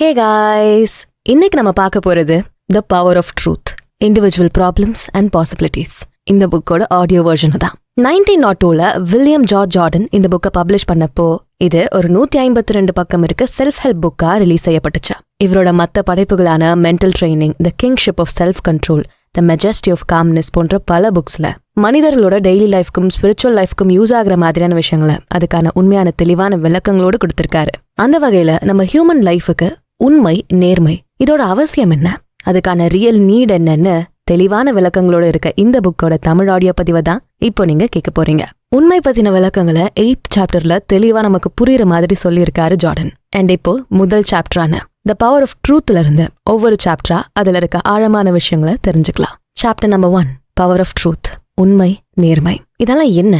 Hey guys, இன்னைக்கு நம்ம பார்க்க போறது the power of truth, individual problems and possibilities. இந்த புக்கோட ஆடியோ வெர்ஷன் தான். 1902 வில்லியம் ஜார்ஜ் ஜார்டன் இந்த புக்கை பப்ளிஷ் பண்ணப்போ இது ஒரு 152 பக்கம் இருக்க செல்ஃப் ஹெல்ப் புக்கா ரிலீஸ் செய்யப்பட்டுச்சு. இவரோட மற்ற படைப்புகளான mental training, the kingship of self control, the majesty of calmness போன்ற பல புக்ஸ்ல மனிதர்களோட டெய்லி லைஃப்க்கும் ஸ்பிரிச்சுவல் லைஃப்க்கும் யூஸ் ஆகிற மாதிரியான விஷயங்களை அதுக்கான உண்மையான தெளிவான விளக்கங்களோடு கொடுத்திருக்காரு. அந்த வகையில நம்ம ஹியூமன் லைஃபுக்கு உண்மை, நேர்மை இதோட அவசியம் என்ன, அதுக்கான ரியல் நீட் என்னன்னு தெளிவான விளக்கங்களோட இருக்க இந்த புக்கோட தமிழ் ஆடியோ பதிவை தான் இப்போ நீங்க கேட்க போறீங்க. உண்மை பத்தின விளக்கங்களை 8th சாப்டர்ல தெளிவா நமக்கு புரியுற மாதிரி சொல்லியிருக்காரு ஜார்டன். அண்ட் இப்போ முதல் சாப்டரான த பவர் ஆஃப் ட்ரூத்ல இருந்து ஒவ்வொரு சாப்டரா அதுல இருக்க ஆழமான விஷயங்களை தெரிஞ்சுக்கலாம். Chapter number 1, power of truth, உண்மை, நேர்மை. இதெல்லாம் என்ன?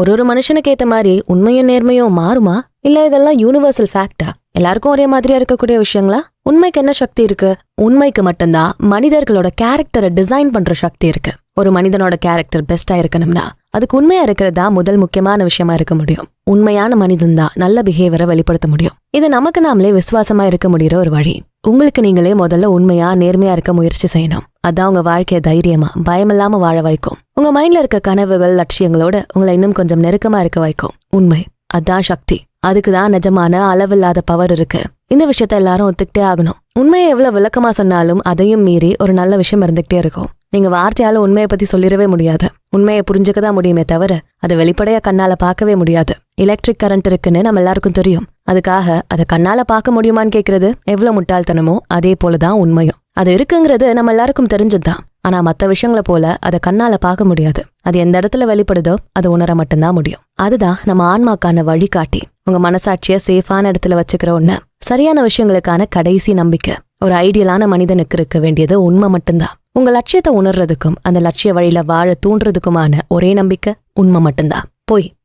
ஒரு மனுஷனுக்கு ஏத்த மாதிரி உண்மையும் நேர்மையும் மாறுமா, இல்ல இதெல்லாம் யூனிவர்சல் ஃபேக்டா? எல்லாருக்கும் ஒரே மாதிரியா இருக்கக்கூடிய விஷயங்களா? உண்மைக்கு என்ன சக்தி இருக்கு? உண்மைக்கு மட்டும்தான் மனிதர்களோட கேரக்டரை டிசைன் பண்ற சக்தி இருக்கு. ஒரு மனிதனோட கேரக்டர் பெஸ்டா இருக்கணும்னா அதுக்கு உண்மையா இருக்கிறதா முதல் முக்கியமான விஷயமா இருக்க முடியும். உண்மையான மனிதன் தான் நல்ல பிஹேவியரை வெளிப்படுத்த முடியும். இது நமக்கு நாமளே விசுவாசமா இருக்க முடியற ஒரு வழி. உங்களுக்கு நீங்களே முதல்ல உண்மையா நேர்மையா இருக்க முயற்சி செய்யணும். அதான் உங்க வாழ்க்கைய தைரியமா பயமில்லாம வாழ வைக்கும். உங்க மைண்ட்ல இருக்க கனவுகள், லட்சியங்களோட உங்களை இன்னும் கொஞ்சம் நெருக்கமா இருக்க வைக்கும். உண்மை அதான் சக்தி. அதுக்குதான் நிஜமான அளவில்லாத பவர் இருக்கு. இந்த விஷயத்த எல்லாரும் ஒத்துக்கிட்டே ஆகணும். உண்மையை எவ்வளவு விளக்கமா சொன்னாலும் அதையும் மீறி ஒரு நல்ல விஷயம் இருந்துகிட்டே இருக்கும். நீங்க வார்த்தையால உண்மையை பத்தி சொல்லிடவே முடியாது. உண்மையை புரிஞ்சுக்கதான் முடியுமே தவிர அதை வெளிப்படையா கண்ணால பார்க்கவே முடியாது. எலக்ட்ரிக் கரண்ட் இருக்குன்னு நம்ம எல்லாருக்கும் தெரியும். அதுக்காக அதை கண்ணால பார்க்க முடியுமான்னு கேக்குறது எவ்வளவு முட்டாள்தனமோ அதே போலதான் உண்மையும். அது இருக்குங்கிறது நம்ம எல்லாருக்கும் தெரிஞ்சதுதான். ஆனா மத்த விஷயங்களை போல அதை கண்ணால பார்க்க முடியாது. அது எந்த இடத்துல வெளிப்படுதோ அது உணர மட்டும்தான் முடியும். அதுதான் நம்ம ஆன்மாக்கான வழிகாட்டி. உங்க மனசாட்சிய சேஃபான இடத்துல வச்சுக்கிற ஒண்ணு. சரியான விஷயங்களுக்கான கடைசி நம்பிக்கை. ஒரு ஐடியலான மனிதனுக்கு இருக்க வேண்டியது உண்மை மட்டும்தான். உங்க லட்சியத்தை உணர்றதுக்கும் அந்த லட்சிய வழியில வாழ தூண்டுறதுக்குமான ஒரே நம்பிக்கை உண்மை மட்டும்தான்.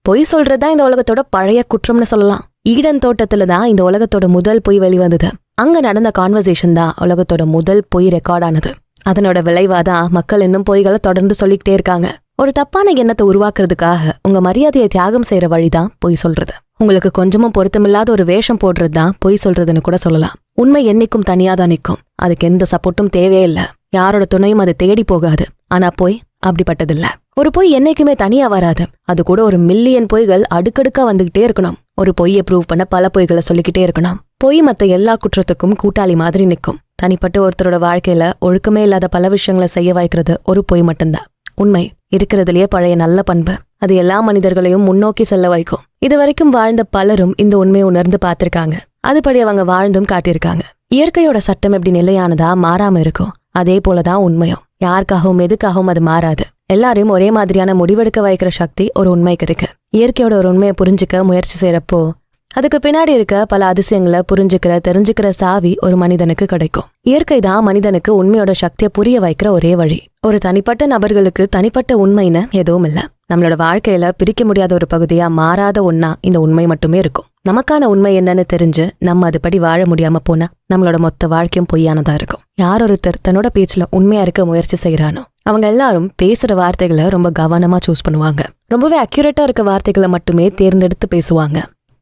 பொய் சொல்றதுதான் இந்த உலகத்தோட பழைய குற்றம்னு சொல்லலாம். ஈடன் தோட்டத்துலதான் இந்த உலகத்தோட முதல் பொய் வெளிவந்தது. அங்க நடந்த கான்வர்சேஷன் தான் உலகத்தோட முதல் பொய் ரெக்கார்ட் ஆனது. அதனோட விளைவாதான் மக்கள் இன்னும் பொய்களை தொடர்ந்து சொல்லிக்கிட்டே இருக்காங்க. ஒரு தப்பான எண்ணத்தை உருவாக்குறதுக்காக உங்க மரியாதையை தியாகம் செய்யற வழிதான் பொய் சொல்றது. உங்களுக்கு கொஞ்சமும் பொருத்தமில்லாத ஒரு வேஷம் போடுறதுதான் பொய் சொல்றதுன்னு கூட சொல்லலாம். உண்மை என்னைக்கும் தனியாதான் நிற்கும். அதுக்கு எந்த சப்போர்ட்டும் தேவையில்ல. யாரோட துணையும் அது தேடி போகாது. ஆனா பொய் அப்படிப்பட்டதில்ல. ஒரு பொய் என்னைக்குமே தனியா வராது. அது கூட ஒரு மில்லியன் பொய்கள் அடுக்கடுக்கா வந்துகிட்டே இருக்கணும். ஒரு பொய்யை ப்ரூவ் பண்ண பல பொய்களை சொல்லிக்கிட்டே இருக்கணும். பொய் மத்த எல்லா குற்றத்துக்கும் கூட்டாளி மாதிரி நிற்கும். தனிப்பட்ட ஒருத்தரோட வாழ்க்கையில ஒழுக்கமே இல்லாத பல விஷயங்களை செய்ய வைக்கிறது ஒரு பொய் மட்டும்தான். உண்மை இருக்கிறதுலயே பழைய நல்ல பண்பு. அது எல்லா மனிதர்களையும் முன்னோக்கி செல்ல வைக்கும். இது வரைக்கும் வாழ்ந்த பலரும் இந்த உண்மையை உணர்ந்து பார்த்திருக்காங்க. அதுபடி அவங்க வாழ்ந்தும் காட்டியிருக்காங்க. இயற்கையோட சட்டம் எப்படி நிலையானதா மாறாம இருக்கும், அதே போலதான் உண்மையும். யாருக்காகவும் எதுக்காகவும் அது மாறாது. எல்லாரையும் ஒரே மாதிரியான முடிவெடுக்க வைக்கிற சக்தி ஒரு உண்மைக்கு இருக்கு. இயற்கையோட ஒரு உண்மையை புரிஞ்சுக்க முயற்சி செய்யறப்போ அதுக்கு பின்னாடி இருக்க பல அதிசயங்களை தெரிஞ்சுக்கிற சாவி ஒரு மனிதனுக்கு கிடைக்கும். இயற்கை தான் மனிதனுக்கு உண்மையோட சக்தியை புரிய வைக்கிற ஒரே வழி. ஒரு தனிப்பட்ட நபர்களுக்கு தனிப்பட்ட உண்மைன்னு எதுவும் இல்ல. நம்மளோட வாழ்க்கையில பிரிக்க முடியாத ஒரு பகுதியா மாறாத ஒன்னா இந்த உண்மை மட்டுமே இருக்கும். நமக்கான உண்மை என்னன்னு தெரிஞ்சு நம்ம அதுபடி வாழ முடியாம போனா நம்மளோட மொத்த வாழ்க்கையும் பொய்யானதா இருக்கும். யார் ஒருத்தர் தன்னோட பேச்சுல உண்மையா இருக்க முயற்சி செய்யறானோ அவங்க எல்லாரும் பேசுற வார்த்தைகளை ரொம்ப கவனமா சூஸ் பண்ணுவாங்க. ரொம்பவே அக்யூரேட்டா இருக்க வார்த்தைகளை மட்டுமே தேர்ந்தெடுத்து பேசுவாங்க.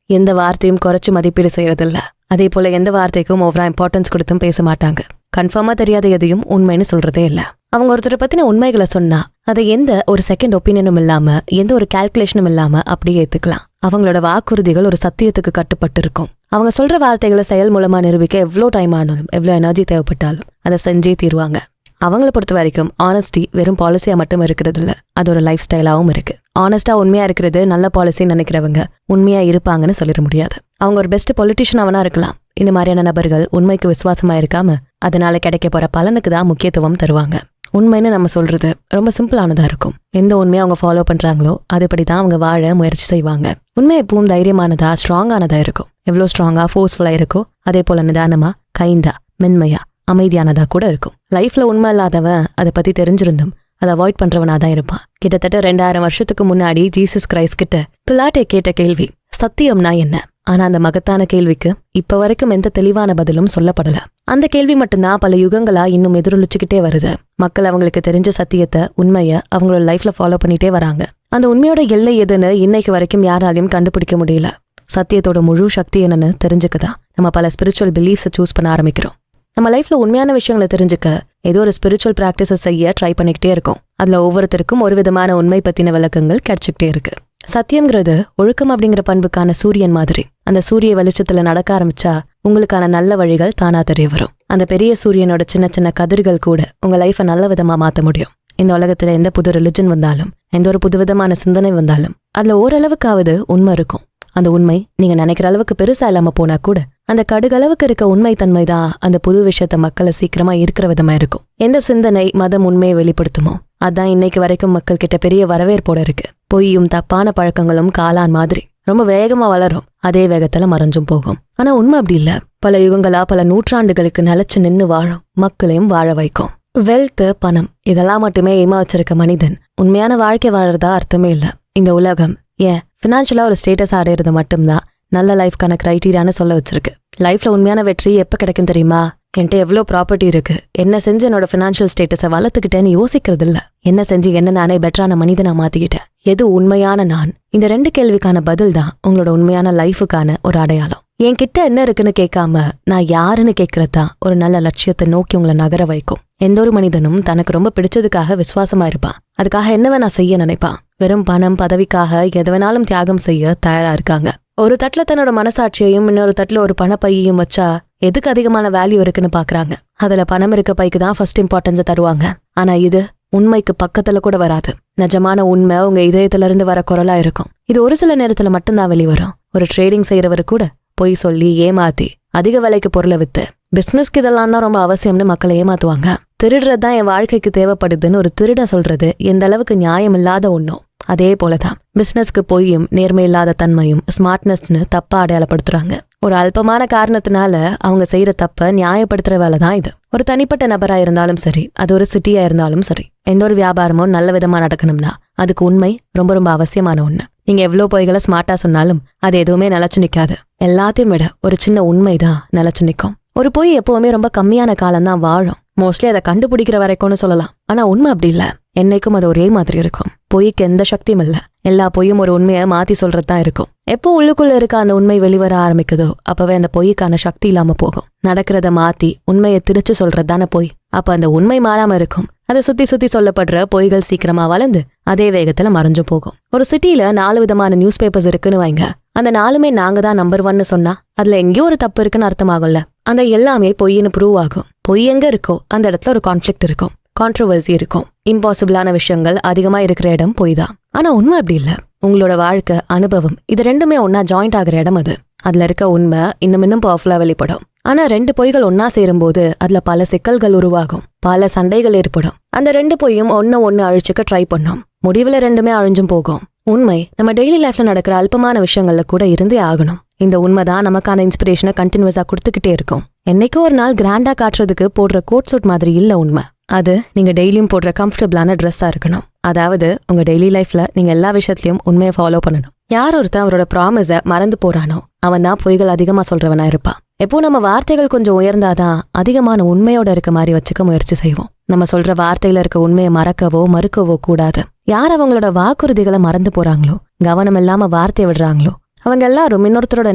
எந்த வார்த்தையும் குறைச்சு மதிப்பீடு செய்யறதில்ல. அதே போல எந்த வார்த்தைக்கும் ஓவரா இம்பார்ட்டன்ஸ் கொடுத்தும் பேச மாட்டாங்க. கன்ஃபார்மா தெரியாத எதையும் உண்மைன்னு சொல்றதே இல்ல. அவங்க ஒருத்தரை பத்தின உண்மைகளை சொன்னா அதை எந்த ஒரு செகண்ட் ஒப்பீனியனும் இல்லாம எந்த ஒரு கால்குலேஷனும் இல்லாம அப்படியே ஏத்துக்கலாம். அவங்களோட வாக்குறுதிகள் ஒரு சத்தியத்துக்கு கட்டுப்பட்டு இருக்கும். அவங்க சொல்ற வார்த்தைகளை செயல் மூலமா நிரூபிக்க எவ்வளோ டைம் ஆனாலும் எவ்வளோ எனர்ஜி தேவைப்பட்டாலும் அதை செஞ்சே தீருவாங்க. அவங்கள பொறுத்த வரைக்கும் ஆனஸ்டி வெறும் பாலிசியா மட்டும் இருக்கிறது இல்ல, அது ஒரு லைஃப் ஸ்டைலாவும் இருக்கு. ஆனஸ்டா உண்மையா இருக்கிறது நல்ல பாலிசின்னு நினைக்கிறவங்க உண்மையா இருப்பாங்கன்னு சொல்லிட முடியாது. அவங்க ஒரு பெஸ்ட் பொலிட்டிஷியன் அவனா இருக்கலாம். இந்த மாதிரியான நபர்கள் உண்மைக்கு விசுவாசமா இருக்காம அதனால கிடைக்க போற பலனுக்கு தான் முக்கியத்துவம் தருவாங்க. உண்மைன்னு நம்ம சொல்றது ரொம்ப சிம்பிளானதா இருக்கும். எந்த உண்மையை அவங்க ஃபாலோ பண்றாங்களோ அதுபடிதான் அவங்க வாழ முயற்சி செய்வாங்க. உண்மை எப்பவும் தைரியமானதா, ஸ்ட்ராங்கானதா இருக்கும். எவ்வளவு ஸ்ட்ராங்கா, ஃபோர்ஸ்ஃபுல்லா இருக்கோ அதே போல நிதானமா, கைண்டா, மென்மையா, அமைதியானதா கூட இருக்கும். லைஃப்ல உண்மை இல்லாதவன் அதை பத்தி தெரிஞ்சிருந்தும் அதை அவாய்ட் பண்றவனாதான் இருப்பான். கிட்டத்தட்ட 2000 வருஷத்துக்கு முன்னாடி ஜீசஸ் கிரைஸ்ட் கிட்ட பிலாட்டே கேட்ட கேள்வி சத்தியம்னா என்ன? ஆனா அந்த மகத்தான கேள்விக்கு இப்ப வரைக்கும் எந்த தெளிவான பதிலும் சொல்லப்படல. அந்த கேள்வி மட்டும்தான் பல யுகங்களா இன்னும் எதிரொலிச்சுக்கிட்டே வருது. மக்கள் அவங்களுக்கு தெரிஞ்ச சத்தியத்தை, உண்மைய அவங்களோட லைஃப்ல ஃபாலோ பண்ணிட்டே வராங்க. அந்த உண்மையோட எல்லை எதுன்னு இன்னைக்கு வரைக்கும் யாராலையும் கண்டுபிடிக்க முடியல. சத்தியத்தோட முழு சக்தி என்னன்னு தெரிஞ்சுக்கதான் நம்ம பல ஸ்பிரிச்சுவல் பிலீஃப்ஸை சூஸ் பண்ண ஆரம்பிக்கிறோம். நம்ம லைஃப்ல உண்மையான விஷயங்களை தெரிஞ்சுக்க ஏதோ ஒரு ஸ்பிரிச்சுவல் பிராக்டிஸை செய்ய ட்ரை பண்ணிக்கிட்டே இருக்கும். அதுல ஒவ்வொருத்தருக்கும் ஒரு விதமான உண்மை பத்தின விளக்கங்கள் கிடைச்சிக்கிட்டே இருக்கு. சத்தியம்ங்கிறது ஒழுக்கம் அப்படிங்கிற பண்புக்கான சூரியன் மாதிரி. அந்த சூரிய வெளிச்சத்துல நடக்க ஆரம்பிச்சா உங்களுக்கான நல்ல வழிகள் தானா தெரிய வரும். அந்த பெரிய சூரியனோட சின்ன சின்ன கதிர்கள் கூட உங்க லைஃபை நல்ல விதமா மாத்த முடியும். இந்த உலகத்துல எந்த புது ரிலிஜன் வந்தாலும், எந்த ஒரு புதுவிதமான சிந்தனை வந்தாலும் அதுல ஓரளவுக்காவது உண்மை இருக்கும். அந்த உண்மை நீங்க நினைக்கிற அளவுக்கு பெருசா இல்லாம போனா கூட அந்த கடுகளவுக்கு இருக்க உண்மை தன்மை தான் அந்த புது விஷயத்த மக்களை சீக்கிரமா இருக்கிற விதமா இருக்கும். எந்த சிந்தனை மதம் உண்மையை வெளிப்படுத்துமோ அதான் இன்னைக்கு வரைக்கும் மக்கள் கிட்ட பெரிய வரவேற்போட இருக்கு. பொய்யும் தப்பான பழக்கங்களும் காளான் மாதிரி ரொம்ப வேகமா வளரும், அதே வேகத்துல மறைஞ்சும் போகும். ஆனா உண்மை அப்படி இல்ல. பல யுகங்களா பல நூற்றாண்டுகளுக்கு நிலைச்சு நின்னு வாழும், மக்களையும் வாழ வைக்கும். வெல்த், பணம் இதெல்லாம் மட்டுமே ஏமா வச்சிருக்க மனிதன் உண்மையான வாழ்க்கை வாழறதா அர்த்தமே இல்ல. இந்த உலகம் ஏன் ஃபினான்ஷியலா ஒரு ஸ்டேட்டஸ் அடையிறது மட்டும்தான் நல்ல லைஃப்கான கிரைட்டீரியான்னு சொல்ல வச்சிருக்கு. லைஃப்ல உண்மையான வெற்றி எப்ப கிடைக்கும் தெரியுமா? என்கிட்ட எவ்வளோ ப்ராப்பர்ட்டி இருக்கு, என்ன செஞ்சு என்னோட ஃபினான்ஷியல் ஸ்டேட்டஸை வளர்த்துக்கிட்டேன்னு யோசிக்கிறது இல்ல. என்ன செஞ்சு என்ன நானே பெட்டரான மனிதனா மாத்திக்கிட்டேன், எது உண்மையான நான்? இந்த 2 கேள்விக்கான பதில் தான் உங்களோட உண்மையான லைஃபுக்கான ஒரு அடையாளம். என்கிட்ட என்ன இருக்குன்னு கேட்காம நான் யாருன்னு கேட்கறதா ஒரு நல்ல லட்சியத்தை நோக்கி உங்களை நகர வைக்கும். எந்த ஒரு மனிதனும் தனக்கு ரொம்ப பிடிச்சதுக்காக விசுவாசமா இருப்பான். அதுக்காக என்ன வேணா செய்ய நினைப்பான். வெறும் பணம் பதவிக்காக எது வேணாலும் தியாகம் செய்ய தயாரா இருக்காங்க. ஒரு தட்டுல தன்னோட மனசாட்சியையும் இன்னொரு தட்டுல ஒரு பணப்பையையும் வச்சா எதுக்கு அதிகமான வேல்யூ இருக்குன்னு பாக்குறாங்க. அதுல பணம் இருக்க பைக்கு தான் ஃபர்ஸ்ட் இம்பார்ட்டன்ஸை தருவாங்க. ஆனா இது உண்மைக்கு பக்கத்துல கூட வராது. நிஜமான உண்மை உங்க இதயத்துல இருந்து வர குரலா இருக்கும். இது ஒரு சில நேரத்துல மட்டும்தான் வெளிவரும். ஒரு ட்ரேடிங் செய்யறவரு கூட பொய் சொல்லி ஏமாத்தி அதிக விலைக்கு பொருளை வித்து பிசினஸ்க்கு இதெல்லாம் தான் ரொம்ப அவசியம்னு மக்களை ஏமாத்துவாங்க. திருடுறதுதான் என் வாழ்க்கைக்கு தேவைப்படுதுன்னு ஒரு திருடன் சொல்றது எந்த அளவுக்கு நியாயம் இல்லாத ஒண்ணும். அதே போலதான் பிசினஸ்க்கு பொய்யும் நேர்மை இல்லாத தன்மையும் ஸ்மார்ட்னஸ்னு தப்பா அடையாளப்படுத்துறாங்க. ஒரு அல்பமான காரணத்தினால அவங்க செய்யற தப்ப நியாயப்படுத்துற வேலை தான் இது. ஒரு தனிப்பட்ட நபரா இருந்தாலும் சரி, அது ஒரு சிட்டியா இருந்தாலும் சரி, எந்த ஒரு வியாபாரமும் நல்ல விதமா நடக்கணும்னா அதுக்கு உண்மை ரொம்ப ரொம்ப அவசியமான ஒண்ணு. நீங்க எவ்வளவு பொய்களை ஸ்மார்ட்டா சொன்னாலும் அது எதுவுமே நிலைச்சு நிக்காது. எல்லாத்தையும் விட ஒரு சின்ன உண்மைதான் நிலைச்சு நிக்கும். ஒரு பொய் எப்பவுமே ரொம்ப கம்மியான காலம் தான் வாழும். மோஸ்ட்லி அதை கண்டுபிடிக்கிற வரைக்கும்னு சொல்லலாம். ஆனா உண்மை அப்படி இல்ல. என்னைக்கும் அது ஒரே மாதிரி இருக்கும். பொய்க்கு எந்த சக்தியும் இல்ல. எல்லா பொய்யும் ஒரு உண்மையை மாத்தி சொல்றதுதான் இருக்கும். எப்போ உள்ளுக்குள்ள இருக்க அந்த உண்மை வெளிவர ஆரம்பிக்குதோ அப்பவே அந்த பொய்க்கான சக்தி இல்லாம போகும். நடக்கிறத மாத்தி உண்மையை திரிச்சு சொல்றதுதானே பொய். அப்ப அந்த உண்மை மாறாம இருக்கும். அதை சுத்தி சுத்தி சொல்லப்படுற பொய்கள் சீக்கிரமா வளர்ந்து அதே வேகத்துல மறைஞ்சு போகும். ஒரு சிட்டில 4 விதமான நியூஸ் பேப்பர்ஸ் இருக்குன்னு வைங்க. அந்த 4மே நாங்க தான் நம்பர் 1ன்னு சொன்னா அதுல எங்கேயோ ஒரு தப்பு இருக்குன்னு அர்த்தமாகும்ல. அந்த எல்லாமே பொய்ன்னு ப்ரூவ் ஆகும். பொய் எங்க இருக்கோ அந்த இடத்துல ஒரு கான்ஃபிளிக்ட் இருக்கும், கான்ட்ரோவர்சி இருக்கும். இம்பாசிபிளான விஷயங்கள் அதிகமா இருக்கிற இடம் பொய் தான். ஆனா உண்மை அப்படி இல்ல. உங்களோட வாழ்க்கை, அனுபவம் இது 2மே ஒன்னா ஜாயிண்ட் ஆகிற இடம் அது. அதுல இருக்க உண்மை இன்னும் பவர்ஃபுல்லா வெளிப்படும். ஆனா 2 பொய்கள் ஒன்னா சேரும்போது அதுல பல சிக்கல்கள் உருவாகும், பல சண்டைகள் ஏற்படும். அந்த 2 பொய்யும் ஒன்னு அழிச்சுக்க ட்ரை பண்ணும். முடிவுல 2மே அழிஞ்சும் போகும். உண்மை நம்ம டெய்லி லைஃப்ல நடக்கிற அல்பமான விஷயங்கள்ல கூட இருந்தே ஆகணும். இந்த உண்மைதான் நமக்கான இன்ஸ்பிரேஷனை கண்டினியூஸா கொடுத்துக்கிட்டே இருக்கும். என்னைக்கோ ஒரு நாள் கிராண்டா காட்டுறதுக்கு போடுற கோட் சூட் மாதிரி இல்ல உண்மை. அது நீங்க டெய்லியும் போடுற கம்ஃபர்டபிளான ட்ரெஸ்ஸா இருக்கணும். அதாவது உங்க டெய்லி லைஃப்ல நீங்க எல்லா விஷயத்திலயும் உண்மையை ஃபாலோ பண்ணணும். யார் ஒருத்தன் அவரோட ப்ராமிஸை மறந்து போறானோ அவன் தான் பொய்கள் அதிகமா சொல்றவனா இருப்பான். எப்போ நம்ம வார்த்தைகள் கொஞ்சம் உயர்ந்தாதான் அதிகமான உண்மையோட இருக்க மாதிரி வச்சுக்க முயற்சி செய்வோம். நம்ம சொல்ற வார்த்தையில இருக்க உண்மையை மறக்கவோ மறுக்கவோ கூடாது. யார் அவங்களோட வாக்குறுதிகளை மறந்து போறாங்களோ, கவனம் இல்லாம வார்த்தை விடுறாங்களோ அவங்க எல்லாரும் இன்னொருத்தரோட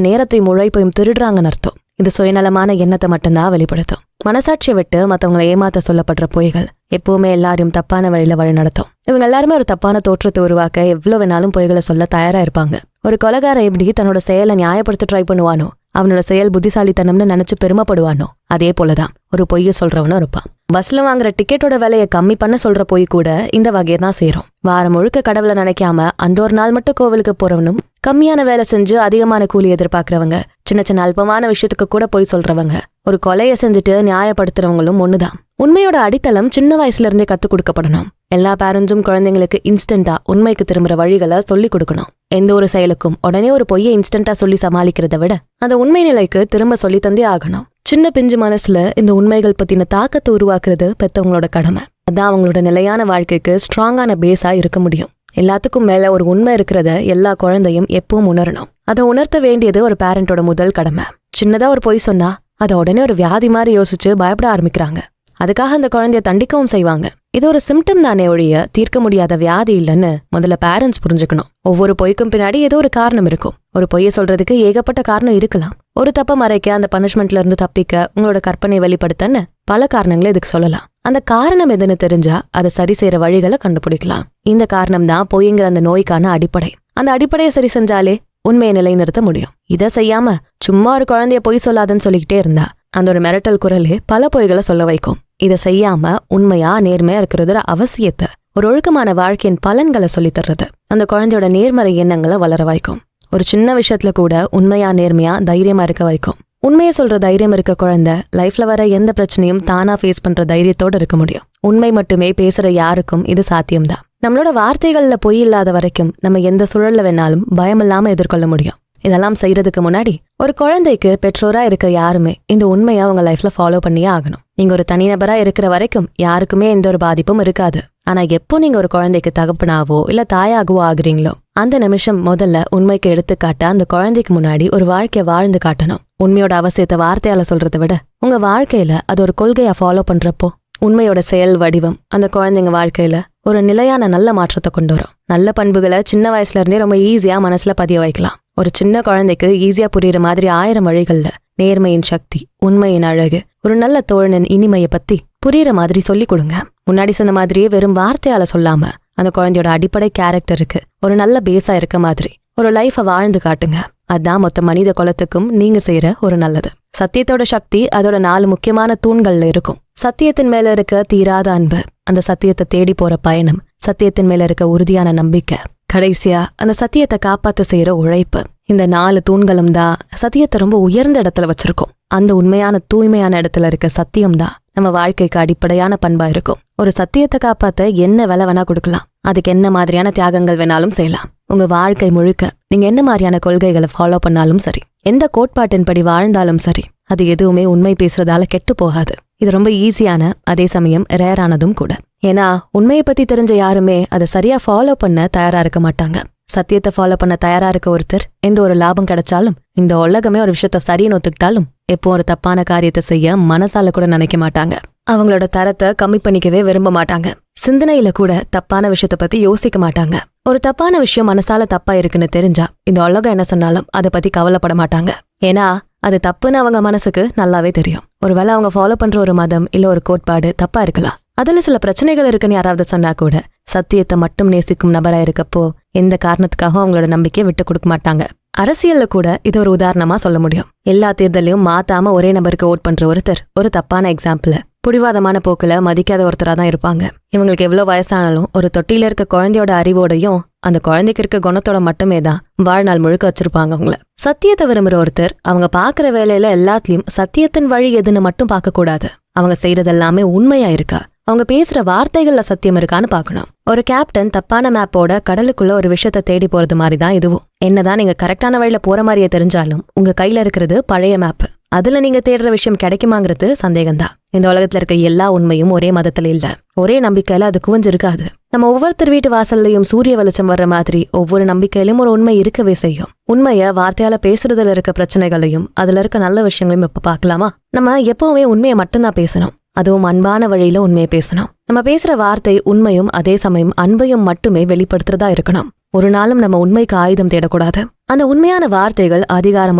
நேரத்தையும் உழைப்பையும் திருடுறாங்கன்னு அர்த்தம். இது சுயநலமான எண்ணத்தை மட்டும்தான் வெளிப்படுத்தும். மனசாட்சியை விட்டு மத்தவங்களை ஏமாத்த சொல்லப்படுற பொய்கள் எப்பவுமே எல்லாரையும் தப்பான வழியில வழி நடத்தும். இவங்க எல்லாருமே ஒரு தப்பான தோற்றத்தை உருவாக்க எவ்வளவு வேணாலும் பொய்களை சொல்ல தயாரா இருப்பாங்க. ஒரு கொலைகாரன் எப்படி தன்னோட செயலை நியாயப்படுத்த ட்ரை பண்ணுவானோ, அவனோட செயல் புத்திசாலித்தனம்னு நினைச்சு பெருமைப்படுவானோ, அதே போலதான் ஒரு பொய்ய சொல்றவனும் இருப்பான். பஸ்ல வாங்குற டிக்கெட்டோட விலையை கம்மி பண்ண சொல்ற பொய் கூட இந்த வகையை தான் சேரும். வாரம் முழுக்க கடவுளை நினைக்காம அந்த ஒரு நாள் மட்டும் கோவிலுக்கு போறவனும், கம்மியான வேலை செஞ்சு அதிகமான கூலி எதிர்பார்க்கறவங்க, சின்ன சின்ன அல்பமான விஷயத்துக்கு கூட போய் சொல்றவங்க, ஒரு கொலையை செஞ்சுட்டு நியாயப்படுத்துறவங்களும் ஒண்ணுதான். உண்மையோட அடித்தளம் சின்ன வயசுல இருந்தே கத்துக் கொடுக்கப்படணும். எல்லா பேரண்ட்ஸும் குழந்தைங்களுக்கு இன்ஸ்டன்டா உண்மைக்கு திரும்புற வழிகளை சொல்லி கொடுக்கணும். எந்த ஒரு செயலுக்கும் உடனே ஒரு பொய்யை இன்ஸ்டன்டா சொல்லி சமாளிக்கிறத விட அந்த உண்மை நிலைக்கு திரும்ப சொல்லி தந்தே ஆகணும். சின்ன பிஞ்சு மனசுல இந்த உண்மைகள் பத்தின தாக்கத்தை உருவாக்குறது பெத்தவங்களோட கடமை. அதான் அவங்களோட நிலையான வாழ்க்கைக்கு ஸ்ட்ராங்கான பேஸா இருக்க முடியும். எல்லாத்துக்கும் மேல ஒரு உண்மை இருக்கிறத எல்லா குழந்தையும் எப்பவும் உணரணும். அதை உணர்த்த வேண்டியது ஒரு பேரண்டோட முதல் கடமை. சின்னதா ஒரு பொய் சொன்னா அதை உடனே ஒரு வியாதி மாதிரி யோசிச்சு பயப்பட ஆரம்பிக்கிறாங்க. அதுக்காக அந்த குழந்தைய தண்டிக்கவும் செய்வாங்க. இது ஒரு சிம்டம் தானே ஒழிய தீர்க்க முடியாத வியாதி இல்லைன்னு முதல்ல பேரண்ட்ஸ் புரிஞ்சுக்கணும். ஒவ்வொரு பொய்க்கும் பின்னாடி ஏதோ ஒரு காரணம் இருக்கும். ஒரு பொய்யை சொல்றதுக்கு ஏகப்பட்ட காரணம் இருக்கலாம். ஒரு தப்ப மறைக்க, அந்த பனிஷ்மெண்ட்ல இருந்து தப்பிக்க, உங்களோட கற்பனை வெளிப்படுத்தன்னு பல காரணங்களை இதுக்கு சொல்லலாம். அந்த காரணம் எதுன்னு தெரிஞ்சா அதை சரி செய்யற வழிகளை கண்டுபிடிக்கலாம். இந்த காரணம் தான் பொய்ங்கிற அந்த நோய்க்கான அடிப்படை. அந்த அடிப்படையை சரி செஞ்சாலே உண்மையை நிலைநிறுத்த முடியும். இதை செய்யாம சும்மா ஒரு குழந்தைய பொய் சொல்லாதன்னு சொல்லிக்கிட்டே இருந்தா அந்த ஒரு மிரட்டல் குரலே பல பொய்களை சொல்ல வைக்கும். இதை செய்யாம உண்மையா நேர்மையா இருக்கிறதோட அவசியத்தை, ஒரு ஒழுக்கமான வாழ்க்கையின் பலன்களை சொல்லி தர்றது அந்த குழந்தையோட நேர்மறை எண்ணங்களை வளர வைக்கும். ஒரு சின்ன விஷயத்துல கூட உண்மையா நேர்மையா தைரியமா இருக்க வைக்கும். உண்மையை சொல்ற தைரியம் இருக்க குழந்தை லைஃப்ல வர எந்த பிரச்சனையும் தானா ஃபேஸ் பண்ற தைரியத்தோட இருக்க முடியும். உண்மை மட்டுமே பேசுற யாருக்கும் இது சாத்தியம்தான். நம்மளோட வார்த்தைகள்ல பொய் இல்லாத வரைக்கும் நம்ம எந்த சூழல்ல வேணாலும் பயமில்லாம எதிர்கொள்ள முடியும். இதெல்லாம் செய்யறதுக்கு முன்னாடி ஒரு குழந்தைக்கு பெற்றோரா இருக்க யாருமே இந்த உண்மையா அவங்க லைஃப்ல ஃபாலோ பண்ணியே ஆகணும். நீங்க ஒரு தனிநபரா இருக்கிற வரைக்கும் யாருக்குமே எந்த ஒரு பாதிப்பும் இருக்காது. ஆனா எப்போ நீங்க ஒரு குழந்தைக்கு தகப்பனாவோ இல்ல தாயாகவோ ஆகுறீங்களோ அந்த நிமிஷம் முதல்ல உண்மைக்கு எடுத்துக்காட்ட அந்த குழந்தைக்கு முன்னாடி ஒரு வாழ்க்கைய வாழ்ந்து காட்டணும். உண்மையோட அவசியத்தை வார்த்தையால சொல்றதை விட உங்க வாழ்க்கையில அது ஒரு கொள்கையா ஃபாலோ பண்றப்போ உண்மையோட செயல் வடிவம் அந்த குழந்தைங்க வாழ்க்கையில ஒரு நிலையான நல்ல மாற்றத்தை கொண்டு வரும். நல்ல பண்புகளை சின்ன வயசுல இருந்தே ரொம்ப ஈஸியா மனசுல பதிய வைக்கலாம். ஒரு சின்ன குழந்தைக்கு ஈஸியா புரியுற மாதிரி 1000 வழிகள்ல நேர்மையின் சக்தி, உண்மையின் அழகு, ஒரு நல்ல தோழனின் இனிமையை பத்தி புரியுற மாதிரி சொல்லி கொடுங்க. முன்னாடி சொன்ன மாதிரியே வெறும் வார்த்தையால சொல்லாம அந்த குழந்தையோட அடிப்படை கேரக்டருக்கு ஒரு நல்ல பேஸா இருக்க மாதிரி ஒரு லைஃபை வாழ்ந்து காட்டுங்க. அதான் மொத்த மனித குலத்துக்கும் நீங்க செய்யற ஒரு நல்லது. சத்தியத்தோட சக்தி அதோட 4 முக்கியமான தூண்கள்ல இருக்கும். சத்தியத்தின் மேல இருக்க தீராத அன்பு, அந்த சத்தியத்தை தேடி போற பயணம், சத்தியத்தின் மேல இருக்க உறுதியான நம்பிக்கை, கடைசியா அந்த சத்தியத்தை காப்பாத்த செய்யற உழைப்பு. இந்த 4 தூண்களும் தான் சத்தியத்தை ரொம்ப உயர்ந்த இடத்துல வச்சிருக்கோம். அந்த உண்மையான தூய்மையான இடத்துல இருக்க சத்தியம் தான் நம்ம வாழ்க்கைக்கு அடிப்படையான பண்பா இருக்கும். ஒரு சத்தியத்தை காப்பாத்த என்ன விலை வேணா கொடுக்கலாம். அதுக்கு என்ன மாதிரியான தியாகங்கள் வேணாலும் செய்யலாம். உங்க வாழ்க்கை முழுக்க நீங்க என்ன மாதிரியான கொள்கைகளை ஃபாலோ பண்ணாலும் சரி, எந்த கோட்பாட்டின்படி வாழ்ந்தாலும் சரி, அது எதுவுமே உண்மை பேசுறதால கெட்டு போகாது. இது ரொம்ப ஈஸியான, அதே சமயம் ரேரானதும் கூட. ஏன்னா உண்மையை பத்தி தெரிஞ்ச யாருமே அதை சரியா ஃபாலோ பண்ண தயாரா இருக்க மாட்டாங்க. சத்தியத்தை ஃபாலோ பண்ண தயாரா இருக்க ஒருத்தர் எந்த ஒரு லாபம் கிடைச்சாலும், இந்த உலகமே ஒரு விஷயத்த சரின்னு ஒத்துக்கிட்டாலும் எப்போ ஒரு தப்பான காரியத்தை செய்ய மனசால கூட நினைக்க மாட்டாங்க. அவங்களோட தரத்தை கம்மி பண்ணிக்கவே விரும்ப மாட்டாங்க. சிந்தனையில கூட தப்பான விஷயத்த பத்தி யோசிக்க மாட்டாங்க. ஒரு தப்பான விஷயம் மனசால தப்பா இருக்குன்னு தெரிஞ்சா இந்த உலகம் என்ன சொன்னாலும் அதை பத்தி கவலைப்பட மாட்டாங்க. ஏன்னா அது தப்புன்னு அவங்க மனசுக்கு நல்லாவே தெரியும். ஒருவேளை அவங்க ஃபாலோ பண்ற ஒரு மதம் இல்ல ஒரு கோட்பாடு தப்பா இருக்கலாம். அதுல சில பிரச்சனைகள் இருக்குன்னு யாராவது சொன்னா கூட சத்தியத்தை மட்டும் நேசிக்கும் நபரா இருக்கப்போ எந்த காரணத்துக்காகவும் அவங்களோட நம்பிக்கையை விட்டு கொடுக்க மாட்டாங்க. அரசியல்ல கூட இது ஒரு உதாரணமா சொல்ல முடியும். எல்லா தேர்தலையும் மாத்தாம ஒரே நபருக்கு ஓட் பண்ற ஒருத்தர் ஒரு தப்பான எக்ஸாம்பிள். புடிவாதமான போக்குல மதிக்காத ஒருத்தரா தான் இருப்பாங்க. இவங்களுக்கு எவ்வளவு வயசானாலும் ஒரு தொட்டில இருக்க குழந்தையோட அறிவோடையும் அந்த குழந்தைக்கு இருக்க குணத்தோட மட்டுமே தான் வாழ்நாள் முழுக்க வச்சிருப்பாங்க அவங்கள. சத்தியத்தை விரும்புற ஒருத்தர் அவங்க பாக்குற வேலையில எல்லாத்துலயும் சத்தியத்தின் வழி எதுன்னு மட்டும் பார்க்க கூடாது. அவங்க செய்யறது எல்லாமே உண்மையா இருக்கா, அவங்க பேசுற வார்த்தைகள்ல சத்தியம் இருக்கான்னு பாக்கணும். ஒரு கேப்டன் தப்பான மேப்போட கடலுக்குள்ள ஒரு விஷயத்த தேடி போறது மாதிரிதான் இதுவும். என்னதான் நீங்க கரெக்டான வழியில போற மாதிரியே தெரிஞ்சாலும் உங்க கையில இருக்கிறது பழைய மேப். அதுல நீங்க தேடுற விஷயம் கிடைக்குமாங்கிறது சந்தேகம்தான். இந்த உலகத்துல இருக்க எல்லா உண்மையும் ஒரே மதத்துல இல்ல, ஒரே நம்பிக்கையில அது குவிஞ்சிருக்காது. நம்ம ஒவ்வொருத்தர் வீட்டு வாசல்லையும் சூரிய வெளிச்சம் வர்ற மாதிரி ஒவ்வொரு நம்பிக்கையிலும் ஒரு உண்மை இருக்கவே செய்யும். உண்மைய வார்த்தையால பேசுறதுல இருக்க பிரச்சனைகளையும் அதுல இருக்க நல்ல விஷயங்களையும் இப்ப பாக்கலாமா? நம்ம எப்பவுமே உண்மையை மட்டும்தான் பேசணும், அதுவும் அன்பான வழியில உண்மையை பேசணும். நம்ம பேசுற வார்த்தை உண்மையும் அதே சமயம் அன்பையும் மட்டுமே வெளிப்படுத்துறதா இருக்கணும். ஒரு நாளும் நம்ம உண்மைக்கு ஆயுதம் தேடக்கூடாது. அந்த உண்மையான வார்த்தைகள் அதிகாரம்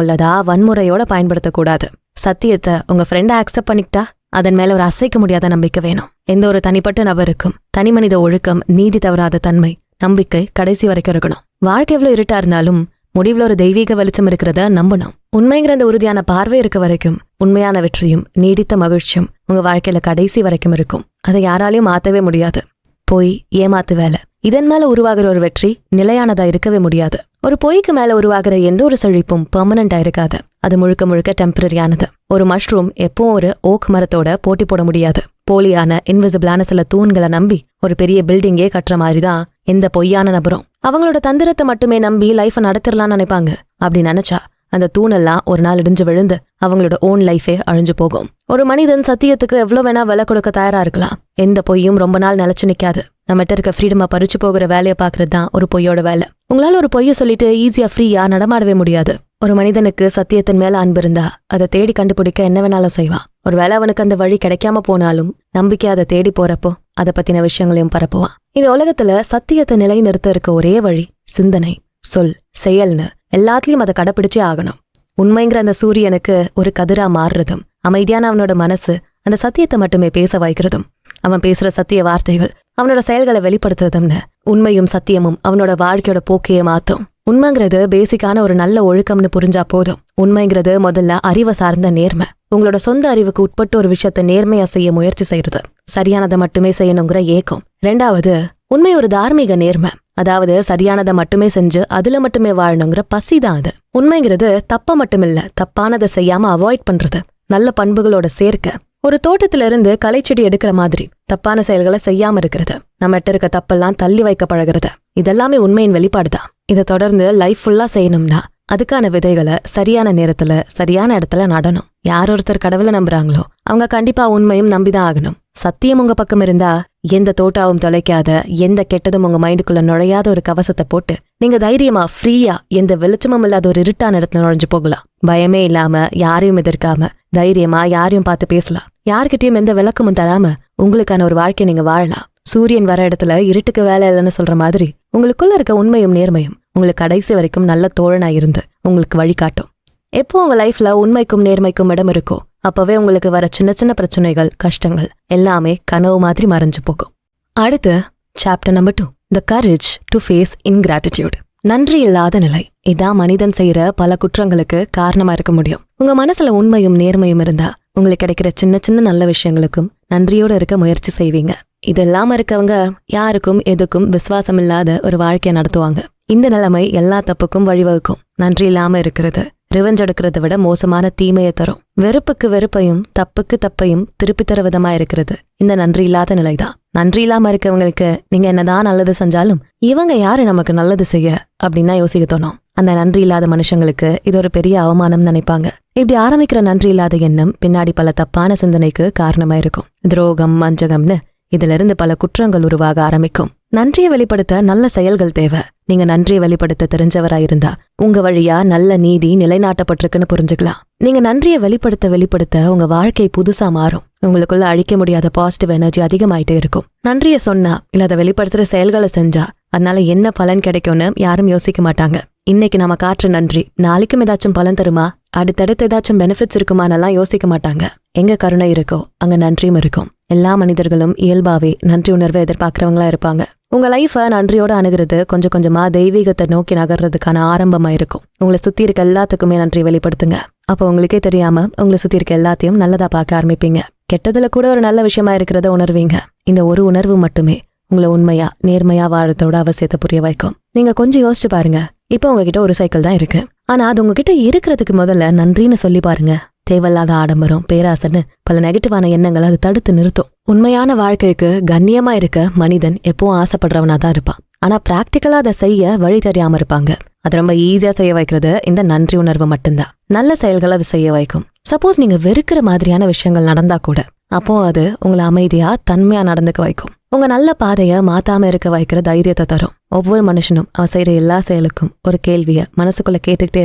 உள்ளதா வன்முறையோட பயன்படுத்தக்கூடாது. சத்தியத்தை உங்க ஃப்ரெண்டை அக்செப்ட் பண்ணிக்கிட்டா அதன் மேல ஒரு அசைக்க முடியாத நம்பிக்கை வேணும். எந்த ஒரு தனிப்பட்ட நபருக்கும் தனி மனித ஒழுக்கம், நீதி தவறாத தன்மை, நம்பிக்கை கடைசி வரைக்கும் இருக்கணும். வாழ்க்கை எவ்வளவு இருட்டா இருந்தாலும் முடிவுல ஒரு தெய்வீக வெளிச்சம் இருக்கிறத நம்பணும். உண்மைங்கிற அந்த உறுதியான பார்வை இருக்க வரைக்கும் உண்மையான வெற்றியும் நீடித்த மகிழ்ச்சியும் உங்க வாழ்க்கையில கடைசி வரைக்கும் இருக்கும். அதை யாராலையும் மாத்தவே முடியாது. பொய், ஏமாத்து வேலை, இதன் மேல உருவாகிற ஒரு வெற்றி நிலையானதா இருக்கவே முடியாது. ஒரு பொய்க்கு மேல உருவாகிற எந்த ஒரு செழிப்பும் பெர்மனண்டா இருக்காது. அது முழுக்க முழுக்க டெம்பரரியானது. ஒரு மஷ்ரூம் எப்பவும் ஒரு ஓக் மரத்தோட போட்டி போட முடியாது. போலியான இன்விசிபிளான சில தூண்களை நம்பி ஒரு பெரிய பில்டிங்கே கட்டுற மாதிரிதான் எந்த பொய்யான நபரும் அவங்களோட தந்திரத்தை மட்டுமே நம்பி லைஃபை நடத்திடலாம்னு நினைப்பாங்க. அப்படி நினைச்சா அந்த தூணெல்லாம் ஒரு நாள் இடிஞ்சு விழுந்து அவங்களோட ஓன் லைஃபே அழிஞ்சு போகும். ஒரு மனிதன் சத்தியத்துக்கு எவ்வளவு வேணா விலை கொடுக்க தயாரா இருக்கலாம். எந்த பொய்யும் ரொம்ப நாள் நிலைச்சு நிக்காது. நம்மகிட்ட இருக்க ஃப்ரீடமா பறிச்சு போகிற வேலையை பாக்குறது தான் ஒரு பொய்யோட வேலை. உங்களால ஒரு பொய்ய சொல்லிட்டு ஈஸியா ஃப்ரீயா நடமாடவே முடியாது. ஒரு மனிதனுக்கு சத்தியத்தின் மேல அன்பு இருந்தா அதை தேடி கண்டுபிடிக்க என்ன வேணாலும் செய்வான். ஒருவேளை அவனுக்கு அந்த வழி கிடைக்காம போனாலும் நம்பிக்கை அதை தேடி போறப்போ அதை பத்தின விஷயங்களையும் பரப்புவான். இந்த உலகத்துல சத்தியத்தை நிலைநிறுத்த இருக்க ஒரே வழி சிந்தனை, சொல், செயல்னு எல்லாத்துலயும் அதை கடைப்பிடிச்சே ஆகணும். உண்மைங்கிற அந்த சூரியனுக்கு ஒரு கதிரா மாறுறதும், அமைதியான அவனோட மனசு அந்த சத்தியத்தை மட்டுமே பேச வைக்கிறதும், அவன் பேசுற சத்திய வார்த்தைகள் அவனோட செயல்களை வெளிப்படுத்துறதும்னு உண்மையும் சத்தியமும் அவனோட வாழ்க்கையோட போக்கையே மாத்தும். உண்மைங்கிறது பேசிக்கான ஒரு நல்ல ஒழுக்கம்னு புரிஞ்சா போதும். உண்மைங்கிறது முதல்ல அறிவை சார்ந்த நேர்மை. உங்களோட சொந்த அறிவுக்கு உட்பட்டு ஒரு விஷயத்த நேர்மையா செய்ய முயற்சி செய்யறது, சரியானதை மட்டுமே செய்யணுங்கிற ஏக்கம். 2வது, உண்மை ஒரு தார்மீக நேர்மை. அதாவது சரியானதை மட்டுமே செஞ்சு அதுல மட்டுமே வாழணுங்கிற பசிதான் அது. உண்மைங்கிறது தப்ப மட்டுமில்ல, தப்பானதை செய்யாம அவாய்ட் பண்றது, நல்ல பண்புகளோட சேர்க்க. ஒரு தோட்டத்துல இருந்து களைச்செடி எடுக்கிற மாதிரி தப்பான செயல்களை செய்யாம இருக்கிறது, நம்மகிட்ட இருக்க தப்பெல்லாம் தள்ளி வைக்க பழகிறது, இதெல்லாமே உண்மையின் வெளிப்பாடுதான். இதை தொடர்ந்து லைஃப் ஃபுல்லா செய்யணும்னா அதுக்கான விதைகளை சரியான நேரத்துல சரியான இடத்துல நடணும். யார் ஒருத்தர் கடவுளை நம்புறாங்களோ அவங்க கண்டிப்பா உண்மையும் நம்பிதான் ஆகணும். சத்தியம் உங்க பக்கம் இருந்தா எந்த தோட்டாவும் தொலைக்காத, எந்த கெட்டதும் உங்க மைண்டுக்குள்ள நுழையாத ஒரு கவசத்தை போட்டு நீங்க தைரியமா ஃப்ரீயா எந்த வெளிச்சமும் இல்லாத ஒரு இருட்டான இடத்துல நுழைஞ்சு போகலாம். பயமே இல்லாம, யாரையும் எதிர்க்காம தைரியமா யாரையும் பார்த்து பேசலாம். யார்கிட்டயும் எந்த விளக்கமும் தராம உங்களுக்கான ஒரு வாழ்க்கை நீங்க வாழலாம். சூரியன் வர இடத்துல இருட்டுக்கு வேலை இல்லைன்னு சொல்ற மாதிரி உங்களுக்குள்ள இருக்க உண்மையும் நேர்மையும் உங்களுக்கு கடைசி வரைக்கும் நல்ல தோழனா இருந்து உங்களுக்கு வழிகாட்டும். எப்போ உங்க லைஃப்ல உண்மைக்கும் நேர்மைக்கும் இடம் இருக்கோ அப்பவே உங்களுக்கு வர சின்ன சின்ன பிரச்சனைகள், கஷ்டங்கள் எல்லாமே கனவு மாதிரி மறைஞ்சு போகும். அடுத்து chapter number 2, the courage to face ingratitude. நன்றி இல்லாத நிலை. இதான் மனிதன் செய்யற பல குற்றங்களுக்கு காரணமா இருக்க முடியும். உங்க மனசுல உண்மையும் நேர்மையும் இருந்தா உங்களுக்கு கிடைக்கிற சின்ன சின்ன நல்ல விஷயங்களுக்கும் நன்றியோட இருக்க முயற்சி செய்வீங்க. இதெல்லாம இருக்கவங்க யாருக்கும் எதுக்கும் விசுவாசம் இல்லாத ஒரு வாழ்க்கையை நடத்துவாங்க. இந்த நிலைமை எல்லா தப்புக்கும் வழிவகுக்கும். நன்றி இல்லாம இருக்கிறது ரிவெஞ்ச் எடுக்கிறத விட மோசமான தீமையை தரும். வெறுப்புக்கு வெறுப்பையும் தப்புக்கு தப்பையும் திருப்பி தர விதமா இருக்கிறது இந்த நன்றி இல்லாத நிலைதான். நன்றி இல்லாம இருக்கவங்களுக்கு நீங்க என்னதான் நல்லது செஞ்சாலும் இவங்க யாரு நமக்கு நல்லது செய்ய அப்படின்னு தான் யோசிக்க தோணும். அந்த நன்றி இல்லாத மனுஷங்களுக்கு இது ஒரு பெரிய அவமானம் நினைப்பாங்க. இப்படி ஆரம்பிக்கிற நன்றி இல்லாத எண்ணம் பின்னாடி பல தப்பான சிந்தனைக்கு காரணமா இருக்கும். துரோகம், வஞ்சகம்னு இதுல இருந்து பல குற்றங்கள் உருவாக ஆரம்பிக்கும். நன்றியை வெளிப்படுத்த நல்ல செயல்கள் தேவை. நீங்க நன்றியை வெளிப்படுத்த தெரிஞ்சவராயிருந்தா உங்க வழியா நல்ல நீதி நிலைநாட்டப்பட்டிருக்குன்னு புரிஞ்சுக்கலாம். நீங்க நன்றியை வெளிப்படுத்த உங்க வாழ்க்கை புதுசா மாறும். உங்களுக்குள்ள அழிக்க முடியாத பாசிட்டிவ் எனர்ஜி அதிகமாயிட்டே இருக்கும். நன்றியை சொன்னா இல்ல அதை வெளிப்படுத்துற செயல்களை செஞ்சா அதனால என்ன பலன் கிடைக்கும்னு யாரும் யோசிக்க மாட்டாங்க. இன்னைக்கு நம்ம காட்டுற நன்றி நாளைக்கும் ஏதாச்சும் பலன் தருமா, அடுத்தடுத்து ஏதாச்சும் பெனிஃபிட்ஸ் இருக்குமானெல்லாம் யோசிக்க மாட்டாங்க. எங்க கருணை இருக்கோ அங்க நன்றியும் இருக்கும். எல்லா மனிதர்களும் இயல்பாவே நன்றி உணர்வை எதிர்பார்க்கறவங்களா இருப்பாங்க. உங்க லைஃப நன்றியோட அணுகிறது கொஞ்சம் கொஞ்சமா தெய்வீகத்தை நோக்கி நகர்றதுக்கான ஆரம்பமா இருக்கும். உங்களை சுத்தி இருக்க எல்லாத்துக்குமே நன்றி வெளிப்படுத்துங்க. அப்போ உங்களுக்கே தெரியாம உங்களை சுத்தி இருக்க எல்லாத்தையும் நல்லதா பார்க்க ஆரம்பிப்பீங்க. கெட்டதுல கூட ஒரு நல்ல விஷயமா இருக்கிறத உணர்வீங்க. இந்த ஒரு உணர்வு மட்டுமே உங்களை உண்மையா நேர்மையா வாழறதோட அவசியத்தை புரிய வைக்கும். நீங்க கொஞ்சம் யோசிச்சு பாருங்க. இப்போ உங்ககிட்ட ஒரு சைக்கிள் தான் இருக்கு. ஆனா அது உங்ககிட்ட இருக்கிறதுக்கு முதல்ல நன்றின்னு சொல்லி பாருங்க. தேவையில்லாத ஆடம்பரம், பேராசன்னு பல நெகட்டிவான எண்ணங்கள் அது தடுத்து நிறுத்தும். உண்மையான வாழ்க்கைக்கு கண்ணியமா இருக்க மனிதன் எப்பவும் ஆசைப்படுறவனா தான் இருப்பான். ஆனா பிராக்டிக்கலா அதை செய்ய வழி தெரியாம இருப்பாங்க. அது ரொம்ப ஈஸியா செய்ய வைக்கிறது இந்த நன்றி உணர்வு மட்டும்தான். நல்ல செயல்கள் அது செய்ய வைக்கும். சப்போஸ் நீங்க வெறுக்கிற மாதிரியான விஷயங்கள் நடந்தா கூட அப்போ அது உங்களை அமைதியா தன்மையா நடந்துக்க வைக்கும். உங்க நல்ல பாதைய மாத்தாம இருக்க வைக்கிற தைரியத்தை தரும். ஒவ்வொரு மனுஷனும் அவன் செய்யற எல்லா செயலுக்கும் ஒரு கேள்விய மனசுக்குள்ள கேட்டுக்கிட்டே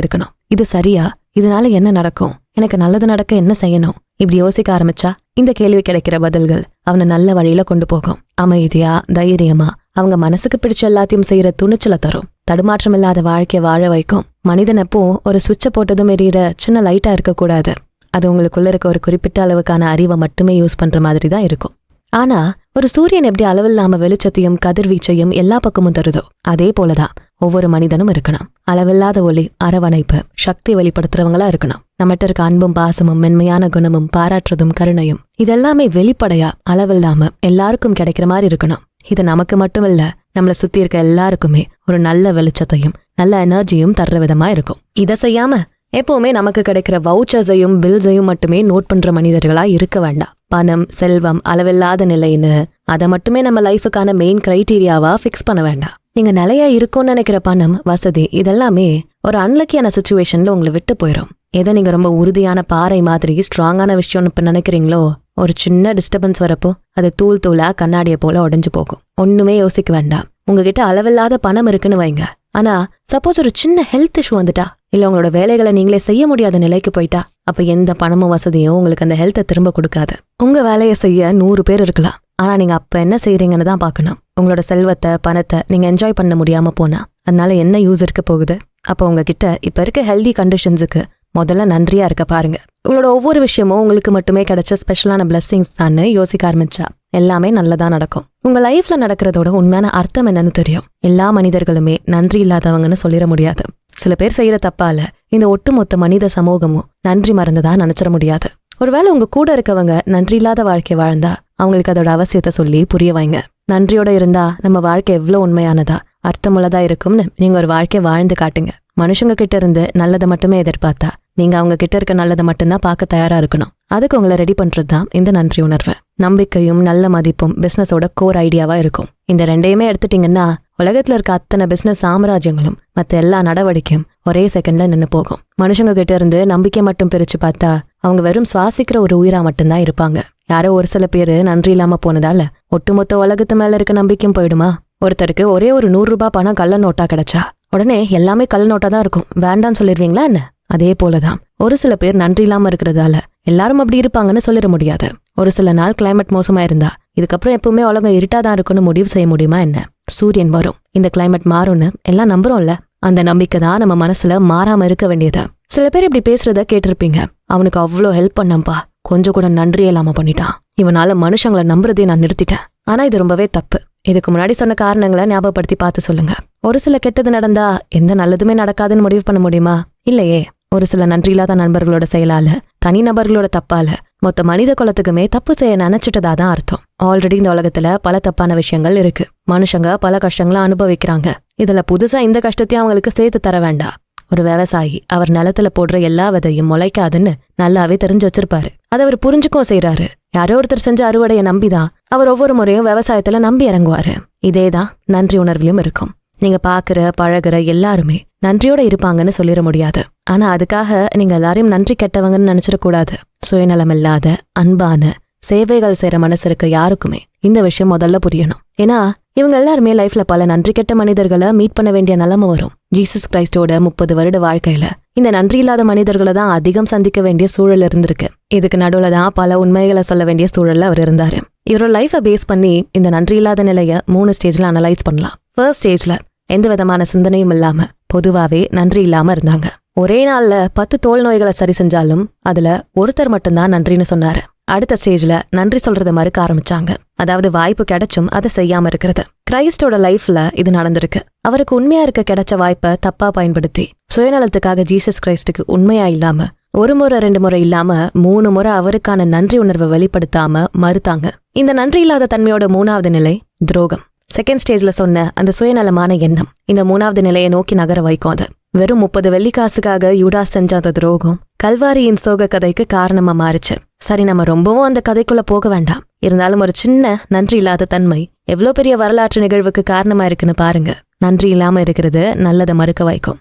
இருக்கணும். இது சரியா? இதனால என்ன நடக்கும்? எனக்கு நல்லது நடக்க என்ன செய்யணும்? இப்படி யோசிக்க ஆரம்பிச்சா இந்த கேள்வி கிடைக்கிற பதில்கள் அவனை நல்ல வழியில கொண்டு போகும். அமைதியா தைரியமா அவங்க மனசுக்கு பிடிச்ச எல்லாத்தையும் செய்யற துணிச்சலை தரும். தடுமாற்றம் இல்லாத வாழ்க்கைய வாழ வைக்கும். மனிதன் எப்போ ஒரு சுவிட்சை போட்டதும் எரியற சின்ன லைட்டா இருக்கக்கூடாது. அது உங்களுக்குள்ள இருக்க ஒரு குறிப்பிட்ட அளவுக்கான அறிவை மட்டுமே யூஸ் பண்ற மாதிரி தான் இருக்கும். ஆனா ஒரு சூரியன் எப்படி அளவில்லாம வெளிச்சத்தையும் கதிர்வீச்சையும் எல்லா பக்கமும் தருதோ அதே போலதான் ஒவ்வொரு மனிதனும் இருக்கணும். அளவில்லாத ஒளி, அரவணைப்பு, சக்தி வெளிப்படுத்துறவங்களா இருக்கணும். நம்மகிட்ட இருக்க அன்பும் பாசமும் மென்மையான குணமும் பாராட்டுறதும் கருணையும் இதெல்லாமே வெளிப்படையா அளவில்லாம எல்லாருக்கும் கிடைக்கிற மாதிரி இருக்கணும். இது நமக்கு மட்டும் இல்ல, நம்மளை சுத்தி இருக்க எல்லாருக்குமே ஒரு நல்ல வெளிச்சத்தையும் நல்ல எனர்ஜியும் தர்ற விதமா இருக்கும். இதை செய்யாம எப்பவுமே நமக்கு கிடைக்கிற வவுச்சர்ஸையும் பில்ஸையும் மட்டுமே நோட் பண்ற மனிதர்களா இருக்க வேண்டாம். பணம், செல்வம், அளவில்லாத நிலைன்னு அதை மட்டுமே நம்ம லைஃபுக்கான மெயின் கிரைட்டீரியாவா பிக்ஸ் பண்ண வேண்டாம். நீங்க நிலையா இருக்கும்னு நினைக்கிற பணம், வசதி இதெல்லாமே ஒரு அன்லக்கியான சிச்சுவேஷன்ல உங்களை விட்டு போயிடும். எதை நீங்க ரொம்ப உறுதியான பாறை மாதிரி ஸ்ட்ராங்கான விஷயம்னு இப்ப நினைக்கிறீங்களோ ஒரு சின்ன டிஸ்டர்பன்ஸ் வரப்போ அது தூள் தூளா கண்ணாடியை போல உடைஞ்சு போகும். ஒண்ணுமே யோசிக்க வேண்டாம். உங்ககிட்ட அளவில்லாத பணம் இருக்குன்னு வைங்க. ஆனா சப்போஸ் ஒரு சின்ன ஹெல்த் இஷ்யூ வந்துட்டா, இல்ல உங்களோட வேலைகளை நீங்களே செய்ய முடியாத நிலைக்கு போயிட்டா, அப்ப எந்த பணமும் வசதியும் உங்களுக்கு அந்த ஹெல்த்தை திரும்ப கொடுக்காது. உங்க வேலையை செய்ய 100 பேர் இருக்கலாம், ஆனா நீங்க அப்ப என்ன செய்றீங்கன்னு தான் பார்க்கணும். உங்களோட செல்வத்தை பணத்தை நீங்க என்ஜாய் பண்ண முடியாம போனா அதனால என்ன யூஸ் இருக்க போகுது? அப்ப உங்ககிட்ட இப்ப இருக்க ஹெல்தி கண்டிஷன்ஸுக்கு முதல்ல நன்றியா இருக்க பாருங்க. உங்களோட ஒவ்வொரு விஷயமும் உங்களுக்கு மட்டுமே கிடைச்ச ஸ்பெஷலான பிளெஸிங்ஸ் தான் யோசிக்க ஆரம்பிச்சா எல்லாமே நல்லதா நடக்கும். உங்க லைஃப்ல நடக்கிறதோட உண்மையான அர்த்தம் என்னன்னு தெரியும். எல்லா மனிதர்களுமே நன்றி இல்லாதவங்கன்னு சொல்லிட முடியாது. சில பேர் செய்யற தப்பால இந்த ஒட்டுமொத்த மனித சமூகமும் நன்றி மறந்ததா நினைச்சிட முடியாது. ஒருவேளை உங்க கூட இருக்கவங்க நன்றி இல்லாத வாழ்க்கை வாழ்ந்தா அவங்களுக்கு அதோட அவசியத்தை சொல்லி புரிய வைங்க. நன்றியோட இருந்தா நம்ம வாழ்க்கை எவ்வளவு உண்மையானதா அர்த்தமுள்ளதா இருக்கும்னு நீங்க ஒரு வாழ்க்கை வாழ்ந்து காட்டுங்க. மனுஷங்க கிட்ட இருந்து நல்லதை மட்டுமே எதிர்பார்த்தா நீங்க அவங்க கிட்ட இருக்க நல்லதை மட்டும்தான் பார்க்க தயாரா இருக்கணும். அதுக்கு உங்களை ரெடி பண்றதுதான் இந்த நன்றி உணர்வு. நம்பிக்கையும் நல்ல மதிப்பும் பிசினஸோட கோர் ஐடியாவா இருக்கும். இந்த ரெண்டையுமே எடுத்துட்டீங்கன்னா உலகத்துல இருக்க அத்தனை பிசினஸ் சாம்ராஜ்யங்களும் மத்த எல்லா நடவடிக்கையும் ஒரே செகண்ட்ல நின்னு போகும். மனுஷங்க கிட்ட இருந்து நம்பிக்கை மட்டும் பிரிச்சு பார்த்தா அவங்க வெறும் சுவாசிக்கிற ஒரு உயிரா மட்டும்தான் இருப்பாங்க. யாரோ ஒரு சில பேரு நன்றி இல்லாம போனதால ஒட்டுமொத்த உலகத்து மேல இருக்க நம்பிக்கையும் போயிடுமா? ஒருத்தருக்கு ஒரே ஒரு 100 ரூபாய் பணம் கள்ள நோட்டா கிடைச்சா உடனே எல்லாமே கள்ள நோட்டா தான் இருக்கும், வேண்டான்னு சொல்லிடுவீங்களா என்ன? அதே போலதான் ஒரு சில பேர் நன்றி இல்லாம இருக்கிறதால எல்லாரும் அப்படி இருப்பாங்கன்னு சொல்லிட முடியாது. ஒரு சில நாள் கிளைமேட் மோசமா இருந்தா இதுக்கப்புறம் எப்பவுமே உலகம் இருட்டாதான் இருக்குன்னு முடிவு செய்ய முடியுமா என்ன? சூரியன் வரும், இந்த கிளைமேட் மாறும்னு எல்லாம் நம்புறோம்ல, அந்த நம்பிக்கை தான் நம்ம மனசுல மாறாம இருக்க வேண்டியது. சில பேர் இப்படி பேசுறத கேட்டிருப்பீங்க, அவனுக்கு அவ்வளோ ஹெல்ப் பண்ணம்பா, கொஞ்சம் கூட நன்றி இல்லாம பண்ணிட்டான், இவனால மனுஷங்களை நம்புறதே நான் நிறுத்திட்டேன். ஆனா இது ரொம்பவே தப்பு. இதுக்கு முன்னாடி சொன்ன காரணங்களை ஞாபகப்படுத்தி பார்த்து சொல்லுங்க. ஒரு சில கெட்டது நடந்தா எந்த நல்லதுமே நடக்காதுன்னு முடிவு பண்ண முடியுமா? இல்லையே. ஒரு சில நன்றி இல்லாத நண்பர்களோட செயலால, தனி நபர்களோட தப்பால மொத்த மனித குலத்துக்குமே தப்பு செய்ய நினைச்சிட்டதாதான் அர்த்தம். ஆல்ரெடி இந்த உலகத்துல பல தப்பான விஷயங்கள் இருக்கு. மனுஷங்க பல கஷ்டங்களை அனுபவிக்கிறாங்க. இதுல புதுசா இந்த கஷ்டத்தையும் அவங்களுக்கு சேர்த்து தர வேண்டாம். ஒரு விவசாயி அவர் நிலத்துல போடுற எல்லா விதையும் முளைக்காதுன்னு நல்லாவே தெரிஞ்சு வச்சிருப்பாரு. அதை அவர் புரிஞ்சுக்கவும் செய்யறாரு. யாரோ ஒருத்தர் செஞ்ச அறுவடையை நம்பிதான் அவர் ஒவ்வொரு முறையும் விவசாயத்துல நம்பி இறங்குவாரு. இதேதான் நன்றி உணர்விலும் இருக்கும். நீங்க பாக்குற பழகுற எல்லாருமே நன்றியோட இருப்பாங்கன்னு சொல்லிட முடியாது. ஆனா அதுக்காக நீங்க எல்லாரையும் நன்றி கெட்டவங்கன்னு நினைச்சிடக்கூடாது. சுயநலம் இல்லாத அன்பான சேவைகள் செய்யற மனசு இருக்க யாருக்குமே இந்த விஷயம் முதல்ல புரியணும். ஏன்னா இவங்க எல்லாருமே லைஃப்ல பல நன்றி கெட்ட மனிதர்களை மீட் பண்ண வேண்டிய நிலைமை வரும். ஜீசஸ் கிரைஸ்டோட 30 வருட வாழ்க்கையில இந்த நன்றி இல்லாத மனிதர்களை தான் அதிகம் சந்திக்க வேண்டிய சூழல் இருந்திருக்கு. இதுக்கு நடுவுல தான் பல உண்மைகளை சொல்ல வேண்டிய சூழல்ல அவர் இருந்தாரு. இவரோட லைஃபை பேஸ் பண்ணி இந்த நன்றி இல்லாத நிலைய 3 ஸ்டேஜ்ல அனலைஸ் பண்ணலாம். ஃபர்ஸ்ட் ஸ்டேஜ்ல எந்த விதமான சிந்தனையும் இல்லாம பொதுவாவே நன்றி இல்லாம இருந்தாங்க. ஒரே நாள்ல 10 தோல் நோய்களை சரி செஞ்சாலும் அதுல ஒருத்தர் மட்டும்தான் நன்றின்னு சொன்னாரு. அடுத்த ஸ்டேஜ்ல நன்றி சொல்றத மறுக்க ஆரம்பிச்சாங்க. அதாவது வாய்ப்பு கிடைச்சும் அதை செய்யாம இருக்கிறது. கிரைஸ்டோட லைஃப்ல இது நடந்திருக்கு. அவருக்கு உண்மையா இருக்க கிடைச்ச வாய்ப்பை தப்பா பயன்படுத்தி சுயநலத்துக்காக ஜீசஸ் கிரைஸ்டுக்கு உண்மையா இல்லாம 1 முறை 2 முறை இல்லாம 3 முறை அவருக்கான நன்றி உணர்வை வெளிப்படுத்தாம மறுத்தாங்க. இந்த நன்றி இல்லாத தன்மையோட 3வது நிலை துரோகம். செகண்ட் ஸ்டேஜ்ல சொன்ன அந்த சுயநலமான எண்ணம் இந்த 3வது நிலையை நோக்கி நகர வைக்கும். அது வெறும் 30 வெள்ளிக்காசுக்காக யூடாஸ் செஞ்ச அந்த துரோகம் கல்வாரியின் சோக கதைக்கு காரணமா மாறிச்சு. சரி, நம்ம ரொம்பவும் அந்த கதைக்குள்ள போக வேண்டாம். இருந்தாலும் ஒரு சின்ன நன்றி இல்லாத தன்மை எவ்வளோ பெரிய வரலாற்று நிகழ்வுக்கு காரணமா இருக்குன்னு பாருங்க. நன்றி இல்லாம இருக்கிறது நல்லதை மறுக்க வைக்கும்.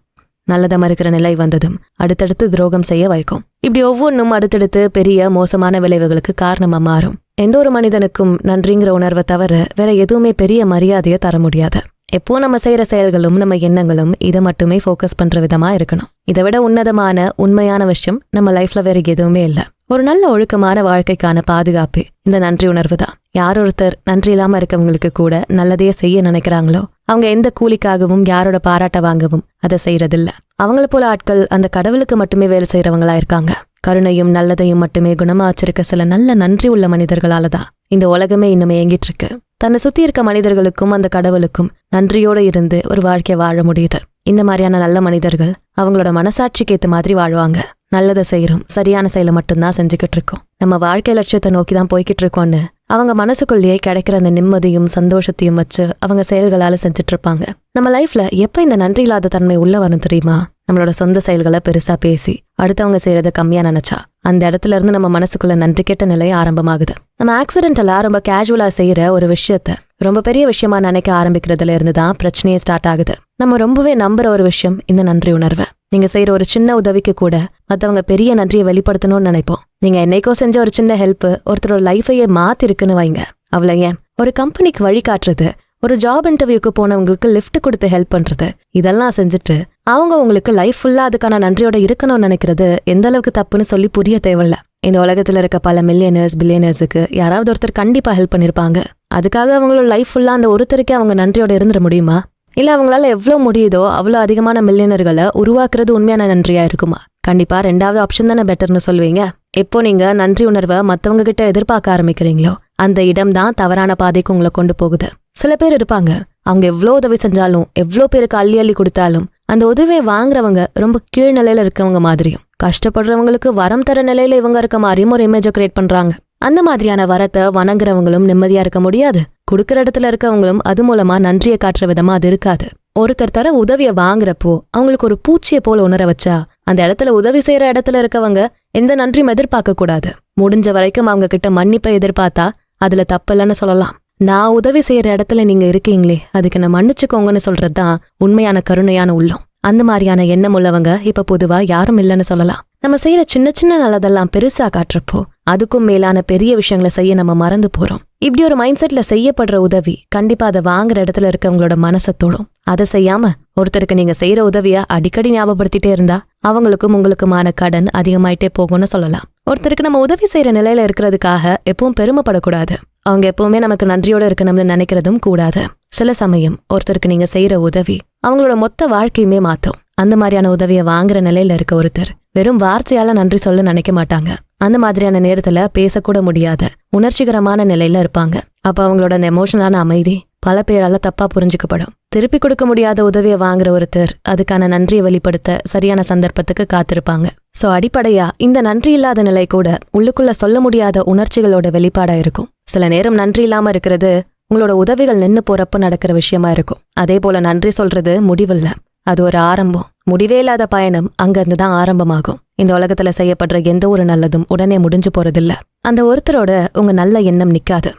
நல்லதை மறுக்கிற நிலை வந்ததும் அடுத்தடுத்து துரோகம் செய்ய வைக்கும். இப்படி ஒவ்வொன்றும் அடுத்தடுத்து பெரிய மோசமான விளைவுகளுக்கு காரணமா மாறும். எந்த ஒரு மனிதனுக்கும் நன்றிங்கிற உணர்வை தவிர வேற எதுவுமே பெரிய மரியாதையை தர முடியாது. எப்போ நம்ம செய்யற செயல்களும் நம்ம எண்ணங்களும் இதை மட்டுமே ஃபோக்கஸ் பண்ற விதமா இருக்கணும். இதை விட உன்னதமான உண்மையான விஷயம் நம்ம லைஃப்ல வேற எதுவுமே இல்லை. ஒரு நல்ல ஒழுக்கமான வாழ்க்கைக்கான பாதுகாப்பு இந்த நன்றி உணர்வு தான். யார் ஒருத்தர் நன்றி இல்லாம இருக்கவங்களுக்கு கூட நல்லதையே செய்ய நினைக்கிறாங்களோ அவங்க எந்த கூலிக்காகவும் யாரோட பாராட்ட வாங்கவும் அதை செய்யறதில்ல. அவங்கள போல ஆட்கள் அந்த கடவுளுக்கு மட்டுமே வேலை செய்யறவங்களா இருக்காங்க. கருணையும் நல்லதையும் மட்டுமே குணமா வச்சிருக்க சில நல்ல நன்றி உள்ள மனிதர்களாலதான் இந்த உலகமே இன்னும் இயங்கிட்டு இருக்கு. தன்னை சுத்தி இருக்க மனிதர்களுக்கும் அந்த கடவுளுக்கும் நன்றியோட இருந்து ஒரு வாழ்க்கையை வாழ முடியுது. இந்த மாதிரியான நல்ல மனிதர்கள் அவங்களோட மனசாட்சிக்கு ஏத்த மாதிரி வாழ்வாங்க. நல்லதை செய்யறோம், சரியான செயலை மட்டும்தான் செஞ்சுக்கிட்டு இருக்கோம், நம்ம வாழ்க்கை லட்சியத்தை நோக்கி தான் போய்கிட்டு இருக்கோம்னு அவங்க மனசுக்குள்ளேயே கிடைக்கிற அந்த நிம்மதியும் சந்தோஷத்தையும் வச்சு அவங்க செயல்களால செஞ்சுட்டு இருப்பாங்க. நம்ம லைஃப்ல எப்ப இந்த நன்றி இல்லாத தன்மை உள்ள வரும் தெரியுமா? நம்மளோட சொந்த செயல்களை பெருசா பேசி அடுத்தவங்க செய்யறத கம்மியா நினைச்சா அந்த இடத்துல இருந்து நம்ம மனசுக்குள்ள நன்றி கெட்ட நிலை ஆரம்பமாகுது. நம்ம ஆக்சிடென்டலா ரொம்ப கேஷுவலா செய்யற ஒரு விஷயத்த ரொம்ப பெரிய விஷயமா நினைக்க ஆரம்பிக்கிறதுல இருந்துதான் பிரச்சனையே ஸ்டார்ட் ஆகுது. நம்ம ரொம்பவே நம்புற ஒரு விஷயம் இந்த நன்றி உணர்வை. நீங்க செய்யற ஒரு சின்ன உதவிக்கு கூட மத்தவங்க பெரிய நன்றியை வெளிப்படுத்தணும்னு நினைப்போம். நீங்க என்னைக்கோ செஞ்ச ஒரு சின்ன ஹெல்ப் ஒருத்தரோட லைஃபையே மாத்திருக்குன்னு வைங்க, அவ்வளோ ஏன் ஒரு கம்பெனிக்கு வழிகாட்டுறது, ஒரு ஜாப் இன்டர்வியூக்கு போனவங்களுக்கு லிஃப்ட் கொடுத்து ஹெல்ப் பண்றது, இதெல்லாம் செஞ்சுட்டு அவங்க உங்களுக்கு லைஃப் ஃபுல்லா அதுக்கான நன்றியோட இருக்கணும்னு நினைக்கிறது எந்த அளவுக்கு தப்புன்னு சொல்லி புரிய தேவையில்ல. இந்த உலகத்துல இருக்க பல மில்லியனர்ஸ் பில்லியனர்ஸுக்கு யாராவது ஒருத்தர் கண்டிப்பா ஹெல்ப் பண்ணிருப்பாங்க. அதுக்காக அவங்களோட லைஃப் ஃபுல்லா அந்த ஒருத்தருக்கே அவங்க நன்றியோட இருந்துட முடியுமா? இல்ல அவங்களால எவ்வளவு முடியுதோ அவ்வளவு அதிகமான மில்லியனர்களை உருவாக்குறது உண்மையான நன்றியா இருக்குமா? கண்டிப்பா ரெண்டாவது ஆப்ஷன் தானே பெட்டர்னு சொல்லுவீங்க. எப்போ நீங்க நன்றி உணர்வை மத்தவங்க கிட்ட எதிர்பார்க்க ஆரம்பிக்கிறீங்களோ அந்த இடம் தான் தவறான பாதைக்கு உங்களை கொண்டு போகுது. சில பேர் இருப்பாங்க, அவங்க எவ்வளோ உதவி செஞ்சாலும் எவ்வளோ பேருக்கு அள்ளி அள்ளி கொடுத்தாலும் அந்த உதவியை வாங்குறவங்க ரொம்ப கீழ் நிலையில இருக்கவங்க மாதிரியும், கஷ்டப்படுறவங்களுக்கு வரம் தர நிலையில இவங்க இருக்க மாதிரியும் ஒரு இமேஜை கிரியேட் பண்றாங்க. அந்த மாதிரியான வரத்தை வணங்குறவங்களும் நிம்மதியா இருக்க முடியாது, கொடுக்கற இடத்துல இருக்கவங்களும் அது மூலமா நன்றியை காட்டுற விதமா அது இருக்காது. ஒருத்தர் தர உதவியை வாங்குறப்போ அவங்களுக்கு ஒரு பூச்சியை போல உணர வச்சா அந்த இடத்துல உதவி செய்யற இடத்துல இருக்கவங்க எந்த நன்றியும் எதிர்பார்க்க கூடாது. முடிஞ்ச வரைக்கும் அவங்க கிட்ட மன்னிப்பை எதிர்பார்த்தா அதுல தப்பில்லைன்னு சொல்லலாம். நான் உதவி செய்யற இடத்துல நீங்க இருக்கீங்களே அதுக்கு நான் மன்னிச்சுக்கோங்கன்னு சொல்றதுதான் உண்மையான கருணையான உள்ளம். அந்த மாதிரியான எண்ணம் உள்ளவங்க இப்ப பொதுவா யாரும் இல்லைன்னு சொல்லலாம். நம்ம செய்யற சின்ன சின்ன நல்லதெல்லாம் பெருசா காட்டுறப்போ அதுக்கும் மேலான பெரிய விஷயங்களை செய்ய நம்ம மறந்து போறோம். இப்படி ஒரு மைண்ட் செட்ல செய்யப்படுற உதவி கண்டிப்பா அதை வாங்குற இடத்துல இருக்கவங்களோட மனசை தொடும். அதை செய்யாம ஒருத்தருக்கு நீங்க செய்யற உதவிய அடிக்கடி ஞாபகப்படுத்திட்டே இருந்தா அவங்களுக்கும் உங்களுக்குமான கடன் அதிகமாயிட்டே போகும்னு சொல்லலாம். ஒருத்தருக்கு நம்ம உதவி செய்யற நிலையில இருக்கிறதுக்காக எப்பவும் பெருமைப்படக்கூடாது. அவங்க எப்பவுமே நமக்கு நன்றியோட இருக்கணும்னு நினைக்கிறதும் கூடாது. சில சமயம் ஒருத்தருக்கு நீங்க செய்யற உதவி அவங்களோட மொத்த வாழ்க்கையுமே மாத்தும். அந்த மாதிரியான உதவியை வாங்குற நிலையில இருக்க ஒருத்தர் வெறும் வார்த்தையால நன்றி சொல்ல நினைக்க மாட்டாங்க. அந்த மாதிரியான நேரத்துல பேசக்கூட முடியாத உணர்ச்சிகரமான நிலையில இருப்பாங்க. அப்ப அவங்களோட அந்த எமோஷனலான அமைதி பல பேரால தப்பா புரிஞ்சுக்கப்படும். திருப்பி கொடுக்க முடியாத உதவியை வாங்குற ஒருத்தர் அதுக்கான நன்றியை வெளிப்படுத்த சரியான சந்தர்ப்பத்துக்கு காத்திருப்பாங்க. சோ அடிப்படையா இந்த நன்றி இல்லாத நிலை கூட உள்ளுக்குள்ள சொல்ல முடியாத உணர்ச்சிகளோட வெளிப்பாடா இருக்கும். சில நேரம் நன்றி இல்லாம இருக்கிறது உங்களோட உதவிகள் நின்னு போறப்ப நடக்கிற விஷயமா இருக்கும். அதே போல நன்றி சொல்றது முடிவில்ல, அது ஒரு ஆரம்பம். முடிவே இல்லாத பயணம் அங்கிருந்து தான் ஆரம்பமாகும். இந்த உலகத்துல செய்யப்படுற எந்த ஒரு நல்லதும் உடனே முடிஞ்சு போறதில்ல. அந்த ஒருத்தரோட உங்க நல்ல எண்ணம் நிக்காது.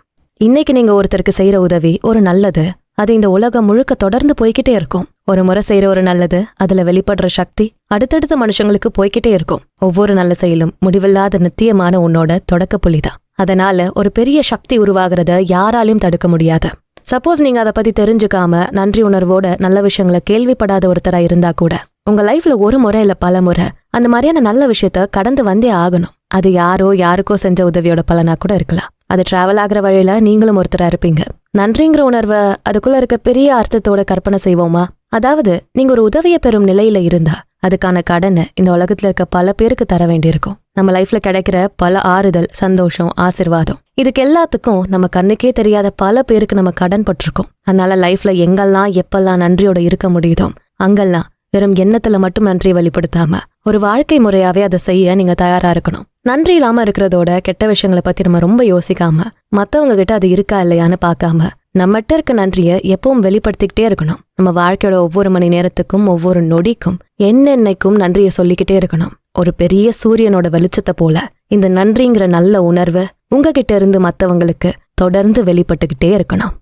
இன்னைக்கு நீங்க ஒருத்தருக்கு செய்யற உதவி ஒரு நல்லது, அது இந்த உலகம் முழுக்க தொடர்ந்து போய்கிட்டே இருக்கும். ஒரு முறை செய்யற ஒரு நல்லது அதுல வெளிப்படுற சக்தி அடுத்தடுத்த மனுஷங்களுக்கு போய்கிட்டே இருக்கும். ஒவ்வொரு நல்ல செயலும் முடிவில்லாத நித்தியமான உன்னோட தொடக்க புள்ளிதான். அதனால ஒரு பெரிய சக்தி உருவாகிறத யாராலையும் தடுக்க முடியாது. சப்போஸ் நீங்க அதை பத்தி தெரிஞ்சுக்காம நன்றி உணர்வோட நல்ல விஷயங்களை கேள்விப்படாத ஒருத்தரா இருந்தா கூட உங்க லைஃப்ல ஒரு முறை இல்ல பல முறை அந்த மாதிரியான நல்ல விஷயத்த கடந்து வந்தே ஆகணும். அது யாருக்கோ செஞ்ச உதவியோட பலனா கூட இருக்கலாம். அது டிராவல் ஆகிற வழியில நீங்களும் ஒருத்தரா இருப்பீங்க. நன்றிங்கிற உணர்வை அதுக்குள்ள இருக்க பெரிய அர்த்தத்தோட கற்பனை செய்வோமா? அதாவது நீங்க ஒரு உதவியை பெறும் நிலையில இருந்தா அதுக்கான கடனை இந்த உலகத்துல இருக்க பல பேருக்கு தர வேண்டியிருக்கும். நம்ம லைஃப்ல கிடைக்கிற பல ஆறுதல், சந்தோஷம், ஆசிர்வாதம், இதுக்கு எல்லாத்துக்கும் நம்ம கண்ணுக்கே தெரியாத பல பேருக்கு நம்ம கடன் பட்டிருக்கோம். அதனால லைஃப்ல எங்கெல்லாம் எப்பெல்லாம் நன்றியோட இருக்க முடியுதோ அங்கெல்லாம் வெறும் எண்ணத்துல மட்டும் நன்றியை வெளிப்படுத்தாம ஒரு வாழ்க்கை முறையாவே அதை செய்ய நீங்க தயாரா இருக்கணும். நன்றி இல்லாம இருக்கிறதோட கெட்ட விஷயங்களை பத்தி நம்ம ரொம்ப யோசிக்காம மத்தவங்க கிட்ட அது இருக்கா இல்லையான்னு பார்க்காம நம்மகிட்ட இருக்க நன்றியை எப்பவும் வெளிப்படுத்திக்கிட்டே இருக்கணும். நம்ம வாழ்க்கையோட ஒவ்வொரு மணி நேரத்துக்கும் ஒவ்வொரு நொடிக்கும் என்னென்னைக்கும் நன்றியை சொல்லிக்கிட்டே இருக்கணும். ஒரு பெரிய சூரியனோட வெளிச்சத்தை போல இந்த நன்றிங்கிற நல்ல உணர்வு உங்ககிட்ட இருந்து மத்தவங்களுக்கு தொடர்ந்து வெளிப்பட்டுக்கிட்டே இருக்கணும்.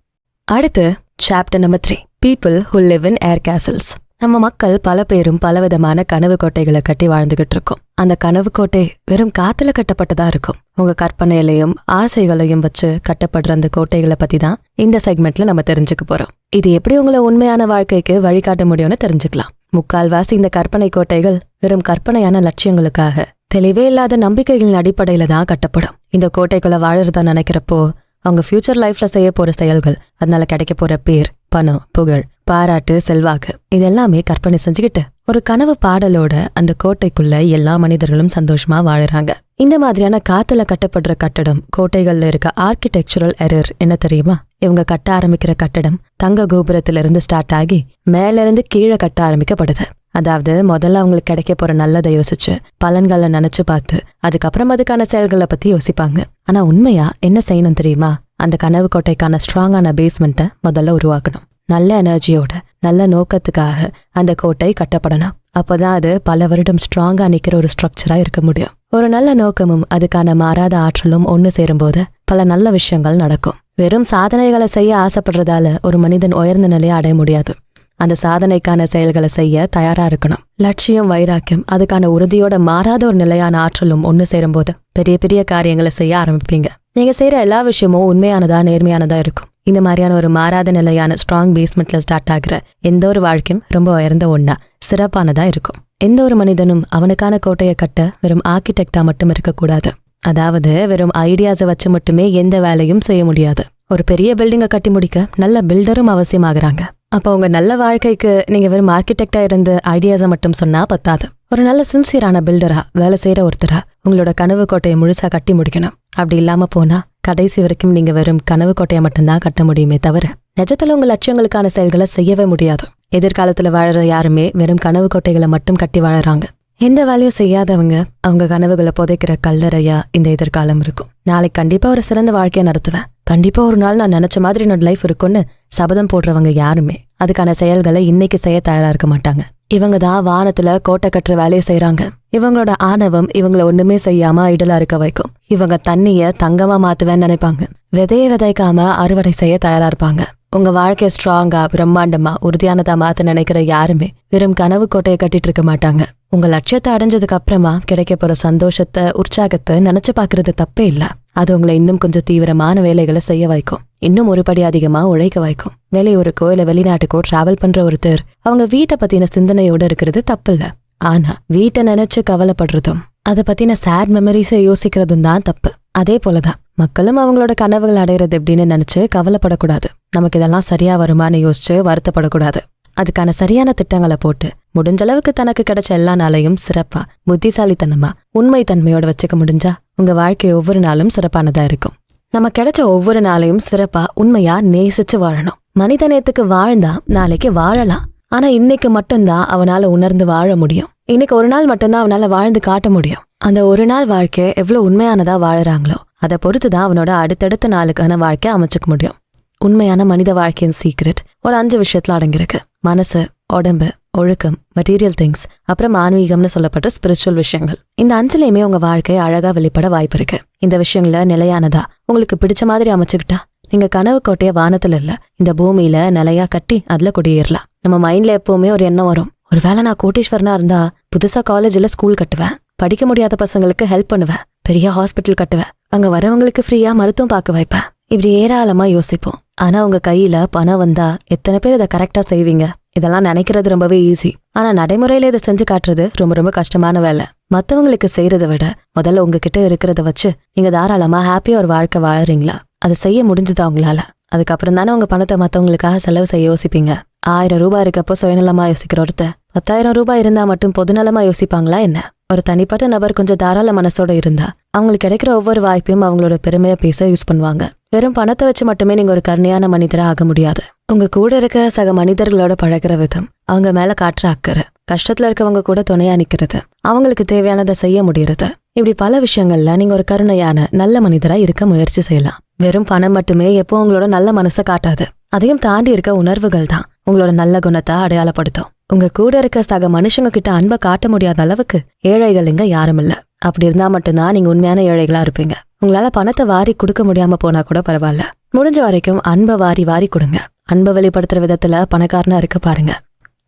அடுத்து chapter number 3, people who live in air castles. நம்ம மக்கள் பல பேரும் பலவிதமான கனவு கோட்டைகளை கட்டி வாழ்ந்துகிட்டு இருக்கோம். அந்த கனவு கோட்டை வெறும் காத்துல கட்டப்பட்டதா இருக்கும். உங்க கற்பனையிலையும் ஆசைகளையும் வச்சு கட்டப்படுற அந்த கோட்டைகளை பத்தி தான் இந்த செக்மெண்ட்ல நம்ம தெரிஞ்சுக்க போறோம். இது எப்படி உங்களை உண்மையான வாழ்க்கைக்கு வழிகாட்ட முடியும்னு தெரிஞ்சுக்கலாம். முக்கால்வாசி இந்த கற்பனை கோட்டைகள் வெறும் கற்பனையான லட்சியங்களுக்காக தெளிவே இல்லாத நம்பிக்கைகளின் அடிப்படையில தான் கட்டப்படும். இந்த கோட்டைக்குள்ள வாழறதா நினைக்கிறப்போ அவங்க ஃபியூச்சர் லைஃப்ல செய்ய போற செயல்கள், அதனால கிடைக்க போற பேர், பணம், புகழ், பாராட்டு, செல்வாக்கு, இதெல்லாமே கற்பனை செஞ்சுக்கிட்டு ஒரு கனவு பாடலோட அந்த கோட்டைக்குள்ள எல்லா மனிதர்களும் சந்தோஷமா வாழறாங்க. இந்த மாதிரியான காத்துல கட்டப்படுற கட்டடம் கோட்டைகள்ல இருக்க ஆர்கிடெக்சரல் எரர் என்ன தெரியுமா? இவங்க கட்ட ஆரம்பிக்கிற கட்டடம் தங்க கோபுரத்திலிருந்து ஸ்டார்ட் ஆகி மேல இருந்து கீழே கட்ட ஆரம்பிக்கப்படுது. அதாவது முதல்ல அவங்களுக்கு கிடைக்க போற நல்லதை யோசிச்சு பலன்களை நினைச்சு பார்த்து அதுக்கப்புறம் அதுக்கான செயல்களை பத்தி யோசிப்பாங்க. ஆனா உண்மையா என்ன செய்யணும் தெரியுமா? அந்த கனவு கோட்டைக்கான ஸ்ட்ராங்கான பேஸ்மெண்ட்டை முதல்ல உருவாக்கணும். நல்ல எனர்ஜியோட நல்ல நோக்கத்துக்காக அந்த கோட்டை கட்டப்படணும். அப்போதான் அது பல வருடம் ஸ்ட்ராங்கா நிக்கிற ஒரு ஸ்ட்ரக்சரா இருக்க முடியும். ஒரு நல்ல நோக்கமும் அதுக்கான மாறாத ஆற்றலும் ஒண்ணு சேரும்போது பல நல்ல விஷயங்கள் நடக்கும். வெறும் சாதனைகளை செய்ய ஆசைப்படுறதால ஒரு மனிதன் உயர்ந்த நிலையை அடைய முடியாது. அந்த சாதனைக்கான செயல்களை செய்ய தயாரா இருக்கணும். லட்சியம், வைராக்கியம், அதுக்கான உறுதியோட மாறாத ஒரு நிலையான ஆற்றலும் ஒண்ணு சேரும்போது பெரிய பெரிய காரியங்களை செய்ய ஆரம்பிப்பீங்க. நீங்க செய்யற எல்லா விஷயமும் உண்மையானதா நேர்மையானதா இருக்கும். இந்த மாதிரியான ஒரு மாறாத நிலையான ஸ்ட்ராங் பேஸ்மெண்ட்ல ஸ்டார்ட் ஆகுற எந்த ஒரு வாழ்க்கையும் ரொம்ப உயர்ந்த ஒண்ணா சிறப்பானதா இருக்கும். எந்த ஒரு மனிதனும் அவனுக்கான கோட்டையை கட்ட வெறும் ஆர்கிடெக்டா மட்டும் இருக்கக்கூடாது. அதாவது வெறும் ஐடியாஸை வச்சு மட்டுமே எந்த வேலையும் செய்ய முடியாது. ஒரு பெரிய பில்டிங்கை கட்டி முடிக்க நல்ல பில்டரும் அவசியமாகறாங்க. அப்போ உங்க நல்ல வாழ்க்கைக்கு நீங்க வெறும் ஆர்கிடெக்டா இருந்து ஐடியாஸை மட்டும் சொன்னா பத்தாது. ஒரு நல்ல சின்சியரான பில்டரா வேலை செய்யற ஒருத்தரா உங்களோட கனவு கோட்டையை முழுசா கட்டி முடிக்கணும். அப்படி இல்லாம போனா கடைசி வரைக்கும் நீங்க வெறும் கனவு கோட்டையை மட்டும்தான் கட்ட முடியுமே தவிர நிஜத்துல உங்க லட்சியங்களுக்கான செயல்களை செய்யவே முடியாது. எதிர்காலத்துல வாழற யாருமே வெறும் கனவு கோட்டைகளை மட்டும் கட்டி வாழறாங்க. எந்த வேலையும் செய்யாதவங்க அவங்க கனவுகளை புதைக்கிற கல்லறையா இந்த எதிர்காலம் இருக்கும். நாளைக்கு கண்டிப்பா ஒரு சிறந்த வாழ்க்கையை நடத்துவேன், கண்டிப்பா ஒரு நாள் நான் நினைச்ச மாதிரி என்னோட லைஃப் இருக்கும்னு சபதம் போடுறவங்க யாருமே அதுக்கான செயல்களை இன்னைக்கு செய்ய தயாரா இருக்க மாட்டாங்க. இவங்க தான் வானத்துல கோட்டை கட்டுற வேலையை செய்யறாங்க. இவங்களோட ஆணவம் இவங்களை ஒண்ணுமே செய்யாம ஐடலா இருக்க வைக்கும். இவங்க தண்ணிய தங்கமா மாத்துவேன்னு நினைப்பாங்க. விதையை விதைக்காம அறுவடை செய்ய தயாரா இருப்பாங்க. உங்க வாழ்க்கைய ஸ்ட்ராங்கா பிரம்மாண்டமா உறுதியானதா மாத்த நினைக்கிற யாருமே வெறும் கனவு கோட்டையை கட்டிட்டு இருக்க மாட்டாங்க. உங்க லட்சியத்தை அடைஞ்சதுக்கு அப்புறமா கிடைக்க போற சந்தோஷத்தை உற்சாகத்தை நினைச்சு பாக்குறது தப்பே இல்ல. அது உங்களை இன்னும் கொஞ்சம் தீவிரமான வேலைகளை செய்ய வைக்கும், இன்னும் ஒரு படி அதிகமா உழைக்க வைக்கும். வெளியூருக்கோ இல்ல வெளிநாட்டுக்கோ டிராவல் பண்ற ஒருத்தர் அவங்க வீட்டை பத்தின சிந்தனையோட இருக்கிறது தப்பு இல்ல. ஆனா வீட்டை நினைச்சு கவலைப்படுறதும் அதை பத்தின சேட் மெமரிஸை யோசிக்கிறதும் தான் தப்பு. அதே போலதான் மக்களும் அவங்களோட கனவுகள் அடையிறது எப்படின்னு நினைச்சு கவலைப்படக்கூடாது. நமக்கு இதெல்லாம் சரியா வருமானு யோசிச்சு வருத்தப்படக்கூடாது. அதுக்கான சரியான திட்டங்களை போட்டு முடிஞ்ச அளவுக்கு தனக்கு கிடைச்ச எல்லா நாளையும் சிறப்பா புத்திசாலித்தனமா உண்மை தன்மையோட வச்சுக்க முடிஞ்சா உங்க வாழ்க்கை ஒவ்வொரு நாளும் சிறப்பானதா இருக்கும். நம்ம கிடைச்ச ஒவ்வொரு நாளையும் சிறப்பா உண்மையா நேசிச்சு வாழணும். மனித நேயத்துக்கு வாழ்ந்தா நாளைக்கு வாழலாம். ஆனா இன்னைக்கு மட்டும்தான் அவனால உணர்ந்து வாழ முடியும். இன்னைக்கு ஒரு நாள் மட்டும்தான் அவனால வாழ்ந்து காட்ட முடியும். அந்த ஒரு நாள் வாழ்க்கை எவ்வளவு உண்மையானதா வாழறாங்களோ அதை பொறுத்துதான் அவனோட அடுத்தடுத்த நாளுக்கான வாழ்க்கை அமைச்சுக்க முடியும். உண்மையான மனித வாழ்க்கையின் சீக்ரெட் ஒரு 5 விஷயத்துல அடங்கியிருக்கு. மனசு, உடம்பு, ஒழுக்கம், மெட்டீரியல் திங்ஸ், அப்புறம் ஆன்மீகம்னு சொல்லப்பட்ட ஸ்பிரிச்சுவல் விஷயங்கள். இந்த 5லயுமே உங்க வாழ்க்கை அழகா வெளிப்பட வாய்ப்பு இருக்கு. இந்த விஷயங்கள நிலையானதா உங்களுக்கு பிடிச்ச மாதிரி அமைச்சுக்கிட்டா நீங்க கனவு கோட்டைய வானத்துல இல்ல இந்த பூமியில நிலையா கட்டி அதுல குடியேறலாம். நம்ம மைண்ட்ல எப்பவுமே ஒரு எண்ணம் வரும், ஒருவேளை நான் கோட்டீஸ்வரனா இருந்தா புதுசா காலேஜ்ல ஸ்கூல் கட்டுவேன், படிக்க முடியாத பசங்களுக்கு ஹெல்ப் பண்ணுவேன், பெரிய ஹாஸ்பிட்டல் கட்டுவேன், அங்க வரவங்களுக்கு ஃப்ரீயா மருத்துவம் பார்க்க வைப்பேன். இப்படி ஏராளமா யோசிப்போம். ஆனா உங்க கையில பணம் வந்தா எத்தனை பேர் இதை கரெக்டா செய்வீங்க? இதெல்லாம் நினைக்கிறது ரொம்பவே ஈஸி. ஆனா நடைமுறையில இதை செஞ்சு காட்டுறது ரொம்ப ரொம்ப கஷ்டமான வேலை. மத்தவங்களுக்கு செய்யறதை விட முதல்ல உங்ககிட்ட இருக்கிறத வச்சு நீங்க தாராளமா ஹாப்பியா ஒரு வாழ்க்கை வாழறீங்களா? அதை செய்ய முடிஞ்சுதா உங்களால? அதுக்கப்புறம் தானே உங்க பணத்தை மத்தவங்களுக்காக செலவு செய்ய யோசிப்பீங்க. 1000 ரூபாய் இருக்கப்போ சுயநலமா யோசிக்கிற ஒருத்தர் 10,000 ரூபாய் இருந்தா மட்டும் பொதுநலமா யோசிப்பாங்களா என்ன? ஒரு தனிப்பட்ட நபர் கொஞ்சம் தாராள மனசோட இருந்தா அவங்களுக்கு கிடைக்கிற ஒவ்வொரு வாய்ப்பையும் அவங்களோட பெருமையை பேச யூஸ் பண்ணுவாங்க. வெறும் பணத்தை வச்சு மட்டுமே நீங்க ஒரு கருணையான மனிதரா ஆக முடியாது. உங்க கூட இருக்க சக மனிதர்களோட பழகிற விதம், அவங்க மேல காட்டுற அக்கறை, கஷ்டத்துல இருக்கவங்க கூட துணையா நிக்கிறது, அவங்களுக்கு தேவையானதை செய்ய முடியறது, இப்படி பல விஷயங்கள்ல நீங்க ஒரு கருணையான நல்ல மனிதரா இருக்க முயற்சி செய்யலாம். வெறும் பணம் மட்டுமே எப்போ உங்களோட நல்ல மனசை காட்டாது. அதையும் தாண்டி இருக்க உணர்வுகள் தான் உங்களோட நல்ல குணத்தை அடையாளப்படுத்தும். உங்க கூட இருக்க சக மனுஷங்க கிட்ட அன்பை காட்ட முடியாத அளவுக்கு ஏழைகள் இங்க யாரும் இல்ல. அப்படி இருந்தா மட்டும்தான் நீங்க உண்மையான ஏழைகளா இருப்பீங்க. உங்களால பணத்தை வாரி கொடுக்க முடியாம போனா கூட பரவாயில்ல, முடிஞ்ச வரைக்கும் அன்பை வாரி வாரி கொடுங்க. அன்பை வெளிப்படுத்துற விதத்துல பணக்காரனா இருக்க பாருங்க.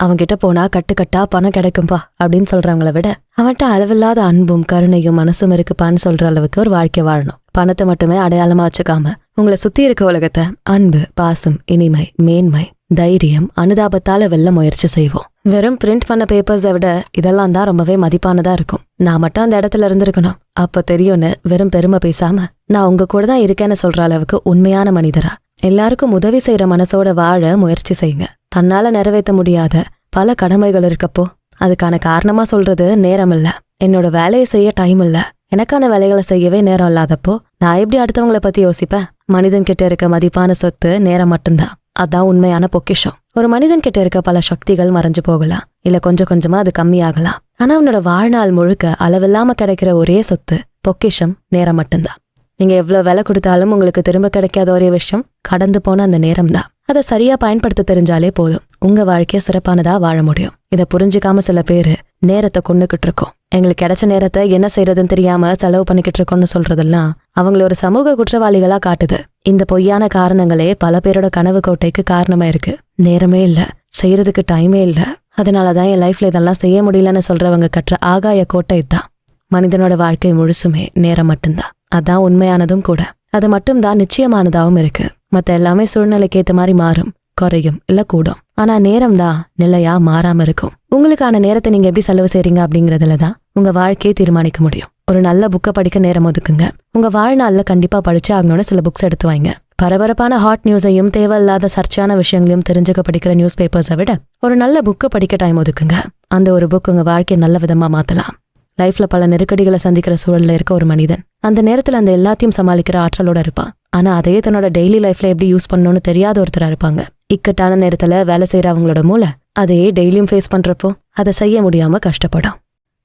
அவன்கிட்ட போனா கட்டுக்கட்டா பணம் கிடைக்கும்பா அப்படின்னு சொல்றவங்கள விட அவன்கிட்ட அளவில்லாத அன்பும் கருணையும் மனசும் இருக்குப்பான்னு சொல்ற அளவுக்கு ஒரு வாழ்க்கை வாழணும். பணத்தை மட்டுமே அடையாளமா வச்சுக்காம உங்களை சுத்தி இருக்க உலகத்தை அன்பு, பாசம், இனிமை, மேன்மை, தைரியம், அனுதாபத்தால வெல்ல முயற்சி செய்வோம். வெறும் பிரிண்ட் பண்ண பேப்பர்ஸை விட இதெல்லாம் தான் ரொம்பவே மதிப்பானதா இருக்கும். நான் மட்டும் அந்த இடத்துல இருந்திருக்கணும் அப்ப தெரியும்னு வெறும் பெருமை பேசாம நான் உங்க கூட தான் இருக்கேன்னு சொல்ற அளவுக்கு உண்மையான மனிதரா எல்லாருக்கும் உதவி செய்யற மனசோட வாழ முயற்சி செய்யுங்க. தன்னால நிறைவேற்ற முடியாத பல கடமைகள் இருக்கப்போ அதுக்கான காரணமா சொல்றது நேரம் இல்ல, என்னோட வேலையை செய்ய டைம் இல்ல, எனக்கான வேலைகளை செய்யவே நேரம் இல்லாதப்போ நான் எப்படி அடுத்தவங்களை பத்தி யோசிப்பேன்? மனிதன் கிட்ட இருக்க மதிப்பான சொத்து நேரம் மட்டும்தான். அதான் உண்மையான பொக்கிஷம். ஒரு மனிதன் கிட்ட இருக்க பல சக்திகள் மறைஞ்சு போகலாம், இல்ல கொஞ்சம் கொஞ்சமா அது கம்மியாகலாம். ஆனா அவனோட வாழ்நாள் முழுக்க அளவில்லாம கிடைக்கிற ஒரே சொத்து பொக்கிஷம் நேரம் மட்டும்தான். நீங்க எவ்வளவு விலை கொடுத்தாலும் உங்களுக்கு திரும்ப கிடைக்காத ஒரே விஷயம் கடந்து போன அந்த நேரம் தான். அதை சரியா பயன்படுத்த தெரிஞ்சாலே போதும் உங்க வாழ்க்கைய சிறப்பானதா வாழ முடியும். இதை புரிஞ்சுக்காம சில பேரு நேரத்தை கொண்டுகிட்டு இருக்கோம், எங்களுக்கு கிடைச்ச நேரத்தை என்ன செய்யறதுன்னு தெரியாம செலவு பண்ணிக்கிட்டு இருக்கோம்னு சொல்றதெல்லாம் அவங்கள ஒரு சமூக குற்றவாளிகளா காட்டுது. இந்த பொய்யான காரணங்களே பல பேரோட கனவு கோட்டைக்கு காரணமா இருக்கு. நேரமே இல்ல, செய்யறதுக்கு டைமே இல்ல, அதனாலதான் என் லைஃப்ல இதெல்லாம் செய்ய முடியலன்னு சொல்றவங்க கற்ற ஆகாய கோட்டை தான். மனிதனோட வாழ்க்கை முழுசுமே நேரம் மட்டும்தான். அதான் உண்மையானதும் கூட, அது மட்டும்தான் நிச்சயமானதாகவும் இருக்கு. மத்த எல்லாமே சூழ்நிலைக்கு ஏத்த மாதிரி மாறும், குறையும், இல்ல கூடும். ஆனா நேரம் தான் நிலையா மாறாம இருக்கும். உங்களுக்கான நேரத்தை நீங்க எப்படி செலவு செய்றீங்க அப்படிங்கறதுலதான் உங்க வாழ்க்கையை தீர்மானிக்க முடியும். ஒரு நல்ல புக்கை படிக்க நேரம் ஒதுக்குங்க. உங்க வாழ்நாள்ல கண்டிப்பா படிச்சு ஆகணும்னு சில புக்ஸ் எடுத்து வைங்க. பரபரப்பான ஹாட் நியூஸையும் தேவையில்லாத சர்ச்சையான விஷயங்களையும் தெரிஞ்சுக்க படிக்கிற நியூஸ் பேப்பர்ஸை விட ஒரு நல்ல புக்கை படிக்க டைம் ஒதுக்குங்க. அந்த ஒரு புக் உங்க வாழ்க்கையை நல்ல விதமா மாத்தலாம். லைஃப்ல பல நெருக்கடிகளை சந்திக்கிற சூழல்ல இருக்க ஒரு மனிதன் அந்த நேரத்துல அந்த எல்லாத்தையும் சமாளிக்கிற ஆற்றலோட இருப்பான். ஆனா அதையே தன்னோட டெய்லி லைஃப்ல எப்படி யூஸ் பண்ணணும்னு தெரியாத ஒருத்தரா இருப்பாங்க. இக்கட்டான நேரத்துல வேலை செய்யற அவங்களோட மூளை அதையே டெய்லியும் ஃபேஸ் பண்றப்போ அதை செய்ய முடியாம கஷ்டப்படும்.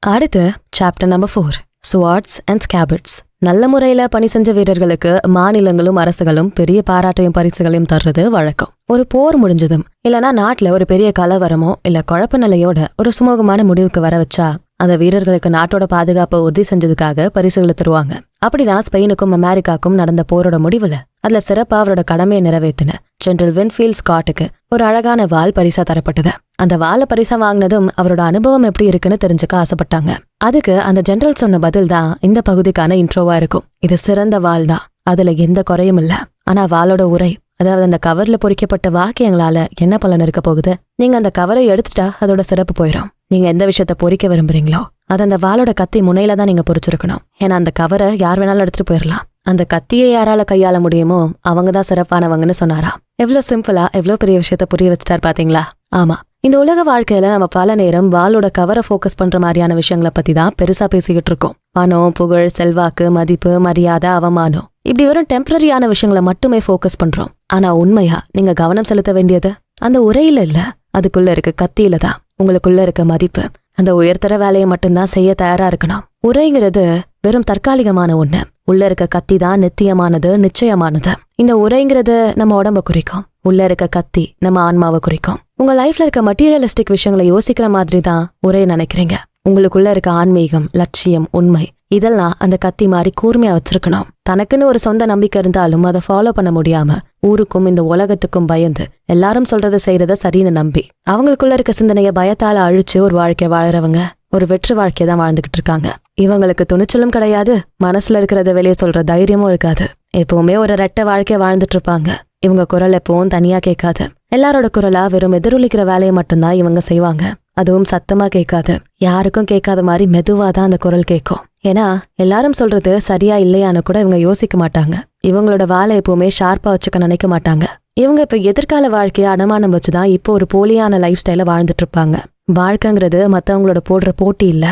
அடுத்து சாப்டர் நம்பர் 4, ஸ்வார்ட்ஸ் அண்ட் ஸ்கேபர்ட்ஸ். நல்ல முறையில பணி செஞ்ச வீரர்களுக்கு மாநிலங்களும் அரசுகளும் பெரிய பாராட்டையும் பரிசுகளையும் தர்றது வழக்கம். ஒரு போர் முடிஞ்சதும் இல்லனா நாட்டுல ஒரு பெரிய கலவரமோ இல்ல குழப்ப நிலையோட ஒரு சுமூகமான முடிவுக்கு வர வச்சா அந்த வீரர்களுக்கு நாட்டோட பாதுகாப்பை உறுதி செஞ்சதுக்காக பரிசுகளை தருவாங்க. அப்படிதான் ஸ்பெயினுக்கும் அமெரிக்காக்கும் நடந்த போரோட முடிவுல அதுல சிறப்பா அவரோட கடமையை நிறைவேற்றின ஜெனரல் வின்ஃபீல்ட் ஸ்காட்டுக்கு ஒரு அழகான வாள் பரிசா தரப்பட்டது. அந்த வாளை பரிசா வாங்கினதும் அவரோட அனுபவம் எப்படி இருக்குன்னு தெரிஞ்சுக்க ஆசைப்பட்டாங்க. அதுக்கு அந்த ஜெனரல் சொன்ன பதில் தான் இந்த பகுதிக்கான இன்ட்ரோவா இருக்கும். இது சிறந்த வாள் தான், அதுல எந்த குறையும் இல்ல. ஆனா வாளோட உரை, அதாவது அந்த கவர்ல பொறிக்கப்பட்ட வாக்கியங்களால என்ன பலன் இருக்க போகுது? நீங்க அந்த கவரை எடுத்துட்டா அதோட சிறப்பு போயிடும். நீங்க எந்த விஷயத்த பொறிக்க விரும்புறீங்களோ அது அந்த வாளோட கத்தி முனையில தான் நீங்க பொறிச்சிருக்கணும். ஏன்னா அந்த கவரை யார் வேணாலும் எடுத்துட்டு போயிடலாம். அந்த கத்தியை யாரால கையாள முடியுமோ அவங்கதான் சிறப்பானவங்கன்னு சொன்னாரா. எவ்வளவு சிம்பிளா எவ்வளவு பெரிய விஷயத்த புரிய வச்சுட்டார் பாத்தீங்களா? ஆமா, இந்த உலக வாழ்க்கையில நம்ம பல நேரம் வாளோட கவரை ஃபோக்கஸ் பண்ற மாதிரியான விஷயங்களை பத்தி தான் பெருசா பேசிக்கிட்டு இருக்கோம். பணம், புகழ், செல்வாக்கு, மதிப்பு, மரியாதை, அவமானம், இப்படி வெறும் டெம்பரரியான விஷயங்களை மட்டுமே ஃபோக்கஸ் பண்றோம். ஆனா உண்மையா நீங்க கவனம் செலுத்த வேண்டியது அந்த உரையில இல்ல, அதுக்குள்ள இருக்க கத்தியில தான். உங்களுக்குள்ள இருக்க மதிப்பு, அந்த உயர்தர வேலையை மட்டும்தான் செய்ய தயாரா இருக்கணும். உரைங்கிறது வெறும் தற்காலிகமான ஒண்ணு. உள்ள இருக்க கத்தி தான் நித்தியமானது, நிச்சயமானது. இந்த உரைங்கிறது நம்ம உடம்ப குறிக்கும், உள்ள இருக்க கத்தி நம்ம ஆன்மாவை குறிக்கும். உங்க லைஃப்ல இருக்க மெட்டீரியலிஸ்டிக் விஷயங்களை யோசிக்கிற மாதிரி தான் உரையை நினைக்கிறீங்க. உங்களுக்குள்ள இருக்க ஆன்மீகம், லட்சியம், உண்மை, இதெல்லாம் அந்த கத்தி மாதிரி கூர்மையா வச்சிருக்கணும். தனக்குன்னு ஒரு சொந்த நம்பிக்கை இருந்தாலும் அதை ஃபாலோ பண்ண முடியாம ஊருக்கும் இந்த உலகத்துக்கும் பயந்து எல்லாரும் சொல்றதை செய்யறத சரின்னு நம்பி அவங்களுக்குள்ள இருக்க சிந்தனைய பயத்தால அழிச்சு ஒரு வாழ்க்கை வாழறவங்க ஒரு வெற்று வாழ்க்கையை தான் வாழ்ந்துகிட்டு இருக்காங்க. இவங்களுக்கு துணிச்சலும் கிடையாது, மனசுல இருக்கிறத வெளியே சொல்ற தைரியமும் இருக்காது. எப்பவுமே ஒரு ரெட்டை வாழ்க்கைய வாழ்ந்துட்டு இருப்பாங்க. இவங்க குரல் எப்பவும் தனியா கேட்காது. எல்லாரோட குரலா வெறும் எதிரொலிக்கிற வேலையை மட்டும்தான் இவங்க செய்வாங்க. அதுவும் சத்தமா கேட்காது, யாருக்கும் கேட்காத மாதிரி மெதுவாதான் அந்த குரல் கேட்கும். ஏன்னா எல்லாரும் சொல்றது சரியா இல்லையான்னு கூட இவங்க யோசிக்க மாட்டாங்க. இவங்களோட வாளை எப்பவுமே ஷார்ப்பா வச்சுக்க நினைக்க மாட்டாங்க. இவங்க இப்ப எதிர்கால வாழ்க்கைய அனுமானம் வச்சுதான் இப்போ ஒரு போலியான லைஃப் ஸ்டைல வாழ்ந்துட்டு இருப்பாங்க. வாழ்க்கைங்கிறது மத்தவங்களோட போடுற போட்டி இல்ல,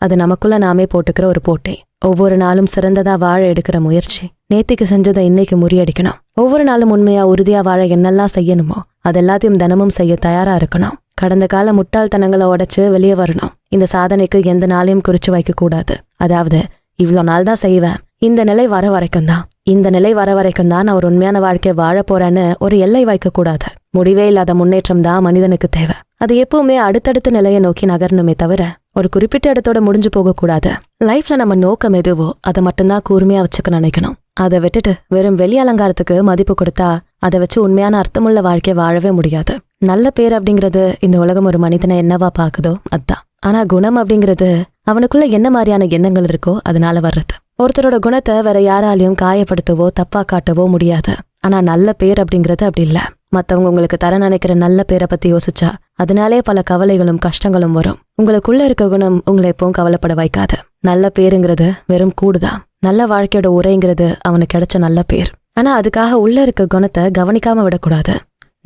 அது நமக்குள்ள நாமே போட்டுக்கிற ஒரு போட்டி. ஒவ்வொரு நாளும் சிறந்ததா வாழ எடுக்கிற முயற்சி. நேத்திக்கு செஞ்சதை இன்னைக்கு முறியடிக்கணும். ஒவ்வொரு நாளும் உண்மையா உறுதியா வாழ என்னெல்லாம் செய்யணுமோ அது எல்லாத்தையும் தினமும் செய்ய தயாரா இருக்கணும். கடந்த கால முட்டாள்தனங்களை உடைச்சு வெளியே வரணும். இந்த சாதனைக்கு எந்த நாளையும் குறிச்சு வைக்க கூடாது. அதாவது இவ்வளோ நாள் தான் செய்வேன், இந்த நிலை வர வரைக்கும் தான், இந்த நிலை வர வரைக்கும் தான் நான் ஒரு உண்மையான வாழ்க்கையை வாழ போறேன்னு ஒரு எல்லை வைக்க கூடாது. முடிவே இல்லாத முன்னேற்றம் தான் மனிதனுக்கு தேவை. அது எப்பவுமே அடுத்தடுத்த நிலையை நோக்கி நகரணுமே தவிர ஒரு குறிப்பிட்ட இடத்தோட முடிஞ்சு போக கூடாது. லைஃப்ல நம்ம நோக்கம் எதுவோ அதை மட்டும்தான் கூர்மையா வச்சுக்க நினைக்கணும். அதை விட்டுட்டு வெறும் வெளி அலங்காரத்துக்கு மதிப்பு கொடுத்தா அதை வச்சு உண்மையான அர்த்தமுள்ள வாழ்க்கையை வாழவே முடியாது. நல்ல பேர் அப்படிங்கிறது இந்த உலகம் ஒரு மனிதனை என்னவா பாக்குதோ அதான். ஆனா குணம் அப்படிங்கிறது அவனுக்குள்ள என்ன மாதிரியான எண்ணங்கள் இருக்கோ அதனால வர்றது. ஒருத்தரோட குணத்தை வேற யாராலையும் காயப்படுத்தவோ தப்பா காட்டவோ முடியாது. ஆனா நல்ல பேர் அப்படிங்கிறது அப்படி இல்ல. மத்தவங்க உங்களுக்கு தர நினைக்கிற நல்ல பேரை பத்தி யோசிச்சா அதனாலே பல கவலைகளும் கஷ்டங்களும் வரும். உங்களுக்குள்ள இருக்க குணம் உங்களை எப்பவும் கவலைப்பட வைக்காது. நல்ல பேருங்கிறது வெறும் கூடுதான். நல்ல வாழ்க்கையோட உரைங்கிறது அவனுக்கு கிடைச்ச நல்ல பேர். ஆனா அதுக்காக உள்ள இருக்க குணத்தை கவனிக்காம விடக்கூடாது.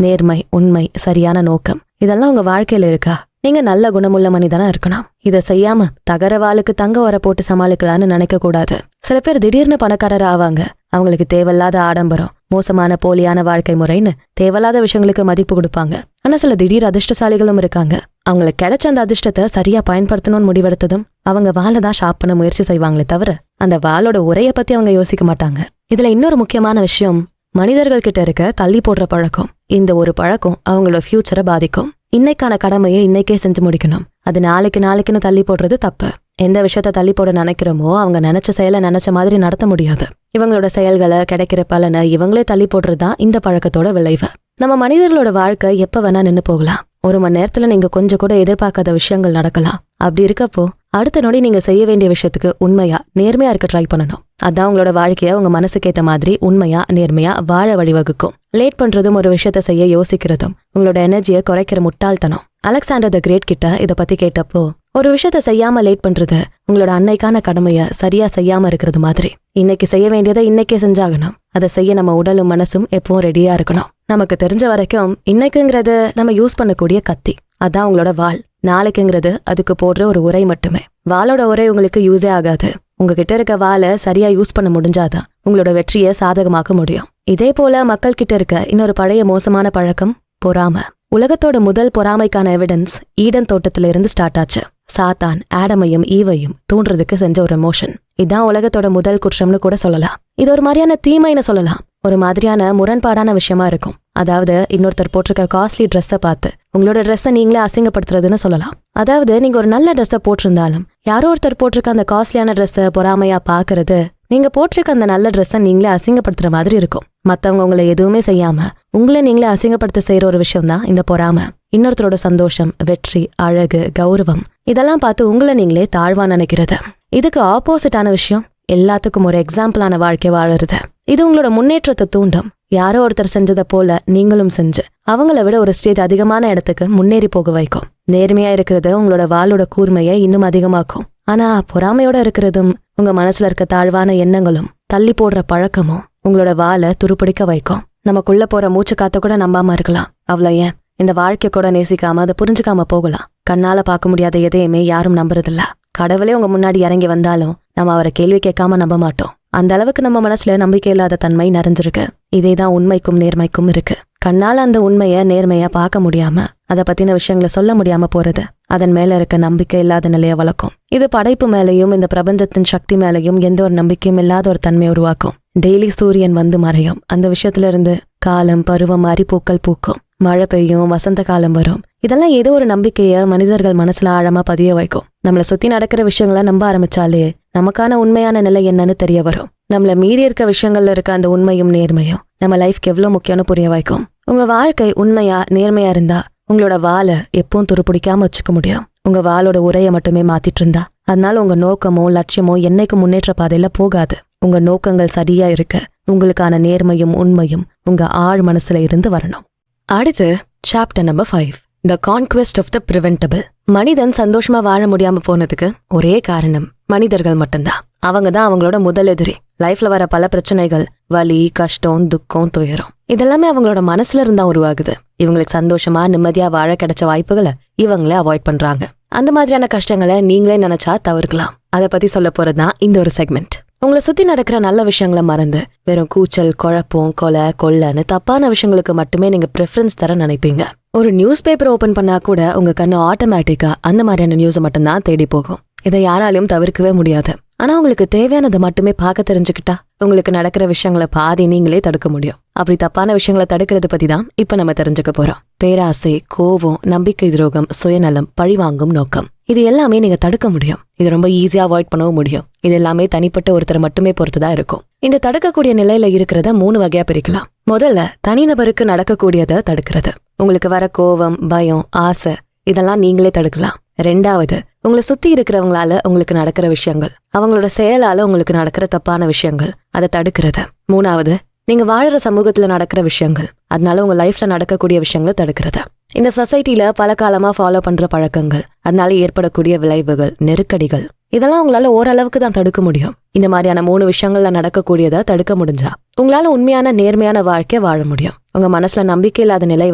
நேர்மை, உண்மை, சரியான நோக்கம், இதெல்லாம் உங்க வாழ்க்கையில இருக்கா? நீங்க நல்ல குணமுள்ள மனிதனா இருக்கணும். இதை செய்யாம தகரவாளுக்கு தங்க வர போட்டு சமாளிக்கலான்னு நினைக்க கூடாது. சில பேர் திடீர்னு பணக்காரர் ஆவாங்க. அவங்களுக்கு தேவையில்லாத ஆடம்பரம், மோசமான போலியான வாழ்க்கை முறைன்னு தேவையில்லாத விஷயங்களுக்கு மதிப்பு கொடுப்பாங்க. ஆனா சில திடீர் அதிர்ஷ்டசாலிகளும் இருக்காங்க. அவங்களுக்கு கிடைச்ச அந்த அதிர்ஷ்டத்தை சரியா பயன்படுத்தணும்னு முடிவெடுத்ததும் அவங்க வாழை தான் ஷார்ப் பண்ண முயற்சி செய்வாங்களே தவிர அந்த வாளோட உரையை பத்தி அவங்க யோசிக்க மாட்டாங்க. இதுல இன்னொரு முக்கியமான விஷயம், மனிதர்கள் கிட்ட இருக்க தள்ளி போடுற பழக்கம். இந்த ஒரு பழக்கம் அவங்களோட ஃபியூச்சரை பாதிக்கும். இன்னைக்கான கடமையை இன்னைக்கே செஞ்சு முடிக்கணும். அது நாளைக்குன்னு தள்ளி போடுறது தப்பு. எந்த விஷயத்த தள்ளி போட நினைக்கிறோமோ அவங்க நினைச்ச செயலை நினைச்ச மாதிரி நடத்த முடியாது. இவங்களோட செயல்களை, கிடைக்கிற பலனை இவங்களே தள்ளி போடுறதுதான் இந்த பழக்கத்தோட விளைவு. நம்ம மனிதர்களோட வாழ்க்கை எப்ப வேணா நின்னு போகலாம். ஒரு மணி நேரத்துல நீங்க கொஞ்சம் கூட எதிர்பார்க்காத விஷயங்கள் நடக்கலாம். அப்படி இருக்கப்போ அடுத்த நொடி நீங்க செய்ய வேண்டிய விஷயத்துக்கு உண்மையா நேர்மையா இருக்க ட்ரை பண்ணணும். அதான் உங்களோட வாழ்க்கைய உங்க மனசுக்கு ஏத்த மாதிரி உண்மையா நேர்மையா வாழ வழிவகுக்கும். லேட் பண்றதும் ஒரு விஷயத்த செய்ய யோசிக்கிறதும் உங்களோட எனர்ஜியை குறைக்கிற முட்டாள்தனம். அலெக்சாண்டர் த கிரேட் கிட்ட இத பத்தி கேட்டப்போ, ஒரு விஷயத்த செய்யாம லேட் பண்றது உங்களோட அன்னைக்கான கடமைய சரியா செய்யாம இருக்கிறது மாதிரி. இன்னைக்கு செய்ய வேண்டியதை இன்னைக்கே செஞ்சாகணும். அதை செய்ய நம்ம உடலும் மனசும் எப்பவும் ரெடியா இருக்கணும். நமக்கு தெரிஞ்ச வரைக்கும் இன்னைக்குங்கிறது நம்ம யூஸ் பண்ணக்கூடிய கத்தி, அதான் உங்களோட வாள். நாளைக்குங்கிறது அதுக்கு போடுற ஒரு உரை மட்டுமே. வாளோட உரை உங்களுக்கு யூஸே ஆகாது. உங்ககிட்ட இருக்க வாளை சரியா யூஸ் பண்ண முடிஞ்சாதான் உங்களோட வெற்றியை சாதகமாக்க முடியும். இதே போல மக்கள் கிட்ட இருக்க இன்னொரு பழைய மோசமான பழக்கம் பொறாமை. உலகத்தோட முதல் பொறாமைக்கான எவிடன்ஸ் ஈடன் தோட்டத்துல இருந்து ஸ்டார்ட் ஆச்சு. சாத்தான் ஆடமையும் ஈவையும் தூண்டுறதுக்கு செஞ்ச ஒரு எமோஷன். இதான் உலகத்தோட முதல் குற்றம்னு கூட சொல்லலாம். இது ஒரு மாதிரியான தீமைன்னு சொல்லலாம். ஒரு மாதிரியான முரண்பாடான விஷயமா இருக்கும். அதாவது இன்னொருத்தர் போட்டிருக்க காஸ்ட்லி ட்ரெஸ்ஸை பார்த்து உங்களோட ட்ரெஸ்ஸை நீங்களே அசிங்கப்படுத்துறதுன்னு சொல்லலாம். அதாவது நீங்க ஒரு நல்ல ட்ரெஸ்ஸை போட்டிருந்தாலும் யாரோ ஒருத்தர் போட்டிருக்க அந்த காஸ்ட்லியான ட்ரெஸ்ஸை பொறாமையா பாக்குறது நீங்க போட்டிருக்க அந்த நல்ல ட்ரெஸ்ஸை நீங்களே அசிங்கப்படுத்துற மாதிரி இருக்கும். மத்தவங்க உங்களை எதுவுமே செய்யாம உங்களை நீங்களே அசிங்கப்படுத்த செய்யற ஒரு விஷயம் தான் இந்த பொறாமை. இன்னொருத்தரோட சந்தோஷம், வெற்றி, அழகு, கௌரவம் இதெல்லாம் பார்த்து உங்களை நீங்களே தாழ்வா நினைக்கிறது. இதுக்கு ஆப்போசிட்டான விஷயம் எல்லாத்துக்கும் ஒரு எக்ஸாம்பிளான வாழ்க்கை வாழறது. இது உங்களோட முன்னேற்றத்தை தூண்டும். யாரோ ஒருத்தர் செஞ்சதை போல நீங்களும் செஞ்சு அவங்கள விட ஒரு ஸ்டேஜ் அதிகமான இடத்துக்கு முன்னேறி போக வைக்கும். நேர்மையா இருக்கிறது உங்களோட வாளோட கூர்மையை இன்னும் அதிகமாக்கும். ஆனா பொறாமையோட இருக்கிறதும் உங்க மனசுல இருக்க தாழ்வான எண்ணங்களும் தள்ளி போடுற பழக்கமும் உங்களோட வாளை துருப்பிடிக்க வைக்கும். நமக்குள்ள போற மூச்சு காத்த கூட நம்பாம இருக்கலாம். அவ்வளவு ஏன் இந்த வாழ்க்கை கூட நேசிக்காம அதை புரிஞ்சுக்காம போகலாம். கண்ணால பார்க்க முடியாத எதையுமே யாரும் நம்புறதில்ல. கடவுளே உங்க முன்னாடி இறங்கி வந்தாலும் நம்ம அவரை கேள்வி கேட்காம நம்ப மாட்டோம். அந்த அளவுக்கு நம்ம மனசுல நம்பிக்கை இல்லாத தன்மை நிறைஞ்சிருக்கு. இதேதான் உண்மைக்கும் நேர்மைக்கும் இருக்கு. கண்ணால அந்த உண்மைய நேர்மையா பார்க்க முடியாம அதை பத்தின விஷயங்களை சொல்ல முடியாம போறது அதன் மேல இருக்க நம்பிக்கை இல்லாத நிலைய வளர்க்கும். இது படைப்பு மேலையும் இந்த பிரபஞ்சத்தின் சக்தி மேலையும் எந்த ஒரு நம்பிக்கையும் இல்லாத ஒரு தன்மையை உருவாக்கும். டெய்லி சூரியன் வந்து மறையும். அந்த விஷயத்துல இருந்து காலம் பருவம் மாறி பூக்கள் பூக்கும், மழை பெய்யும், வசந்த காலம் வரும். இதெல்லாம் ஏதோ ஒரு நம்பிக்கைய மனிதர்கள் மனசுல ஆழமா பதிய வைக்கும். நம்மள சுத்தி நடக்கிற விஷயங்களை நம்ப ஆரம்பிச்சாலே நமக்கான உண்மையான நிலை என்னன்னு தெரிய வரும். நம்மள மீறி இருக்க விஷயங்கள்ல இருக்க அந்த உண்மையும் நேர்மையும் நம்ம லைஃப்க்கு எவ்வளவு முக்கியம்னு புரிய வைக்கும். உங்க வாழ்க்கை உண்மையா நேர்மையா இருந்தா உங்களோட வாளை எப்பவும் துருப்பிடிக்காம வச்சுக்க முடியும். உங்க வாளோட உரைய மட்டுமே மாத்திட்டு இருந்தா அதனால உங்க நோக்கமோ லட்சியமோ என்னைக்கு முன்னேற்ற பாதையில போகாது. உங்க நோக்கங்கள் சரியா இருக்க உங்களுக்கான நேர்மையும் உண்மையும் உங்க ஆழ் மனசுல இருந்து வரணும். அடுத்து chapter number 5, The Conquest of the Preventable. மனிதன் சந்தோஷமா வாழ முடியாம போனதுக்கு ஒரே காரணம் மனிதர்கள் மட்டும்தான். அவங்க தான் அவங்களோட முதல் எதிரி. லைஃப்ல வர பல பிரச்சனைகள், வலி, கஷ்டம், துக்கம், துயரம் இதெல்லாமே அவங்களோட மனசுல இருந்தா உருவாகுது. இவங்களுக்கு சந்தோஷமா நிம்மதியா வாழ கிடைச்ச வாய்ப்புகளை இவங்களே அவாய்ட் பண்றாங்க. அந்த மாதிரியான கஷ்டங்களை நீங்களே நினைச்சா தவிர்க்கலாம். அதை பத்தி சொல்ல போறதுதான் இந்த ஒரு செக்மெண்ட். உங்களை சுத்தி நடக்கிற நல்ல விஷயங்களை மறந்து வெறும் கூச்சல், குழப்பம், கொலை, கொள்ளைன்னு தப்பான விஷயங்களுக்கு மட்டுமே நீங்க ப்ரிஃபரன்ஸ் தர நினைப்பீங்க. ஒரு நியூஸ் பேப்பர் ஓபன் பண்ணா கூட உங்க கண்ணு ஆட்டோமேட்டிக்கா அந்த மாதிரியான நியூஸை மட்டும்தான் தேடி போகும். இதை யாராலையும் தவிர்க்கவே முடியாது. ஆனா உங்களுக்கு தேவையானதை மட்டுமே பார்க்க தெரிஞ்சுக்கிட்டா உங்களுக்கு நடக்கிற விஷயங்களை பாதி நீங்களே தடுக்க முடியும். அப்படி தப்பான விஷயங்களை தடுக்கிறது பத்தி தான் இப்ப நம்ம தெரிஞ்சுக்க போறோம். பேராசை, கோவம், நம்பிக்கை துரோகம், சுயநலம், பழிவாங்கும் நோக்கம் இது எல்லாமே நீங்க தடுக்க முடியும். இது ரொம்ப ஈஸியா அவாய்ட் பண்ணவும் முடியும். இது எல்லாமே தனிப்பட்ட ஒருத்தர் மட்டுமே பொறுத்துதான் இருக்கும். இந்த தடுக்கக்கூடிய நிலையில இருக்கிறத 3 வகையா பிரிக்கலாம். முதல்ல தனிநபருக்கு நடக்கக்கூடியதை தடுக்கிறது. உங்களுக்கு வர கோவம், பயம், ஆசை இதெல்லாம் நீங்களே தடுக்கலாம். 2வது உங்களை சுத்தி இருக்கிறவங்களால உங்களுக்கு நடக்கிற விஷயங்கள், அவங்களோட செயலால உங்களுக்கு நடக்கிற தப்பான விஷயங்கள் அதை தடுக்கிறது. 3வது நீங்க வாழற சமூகத்துல நடக்கிற விஷயங்கள், அதனால உங்க லைஃப்ல நடக்கக்கூடிய விஷயங்களை தடுக்கிறது. இந்த சொசைட்டில பல காலமா ஃபாலோ பண்ற பழக்கங்கள், அதனால ஏற்படக்கூடிய விளைவுகள், நெருக்கடிகள் இதெல்லாம் உங்களால ஓரளவுக்கு தான் தடுக்க முடியும். இந்த மாதிரியான 3 விஷயங்கள்ல நடக்கக்கூடியதை தடுக்க முடிஞ்சா உங்களால உண்மையான நேர்மையான வாழ்க்கை வாழ முடியும். உங்க மனசுல நம்பிக்கை இல்லாத நிலை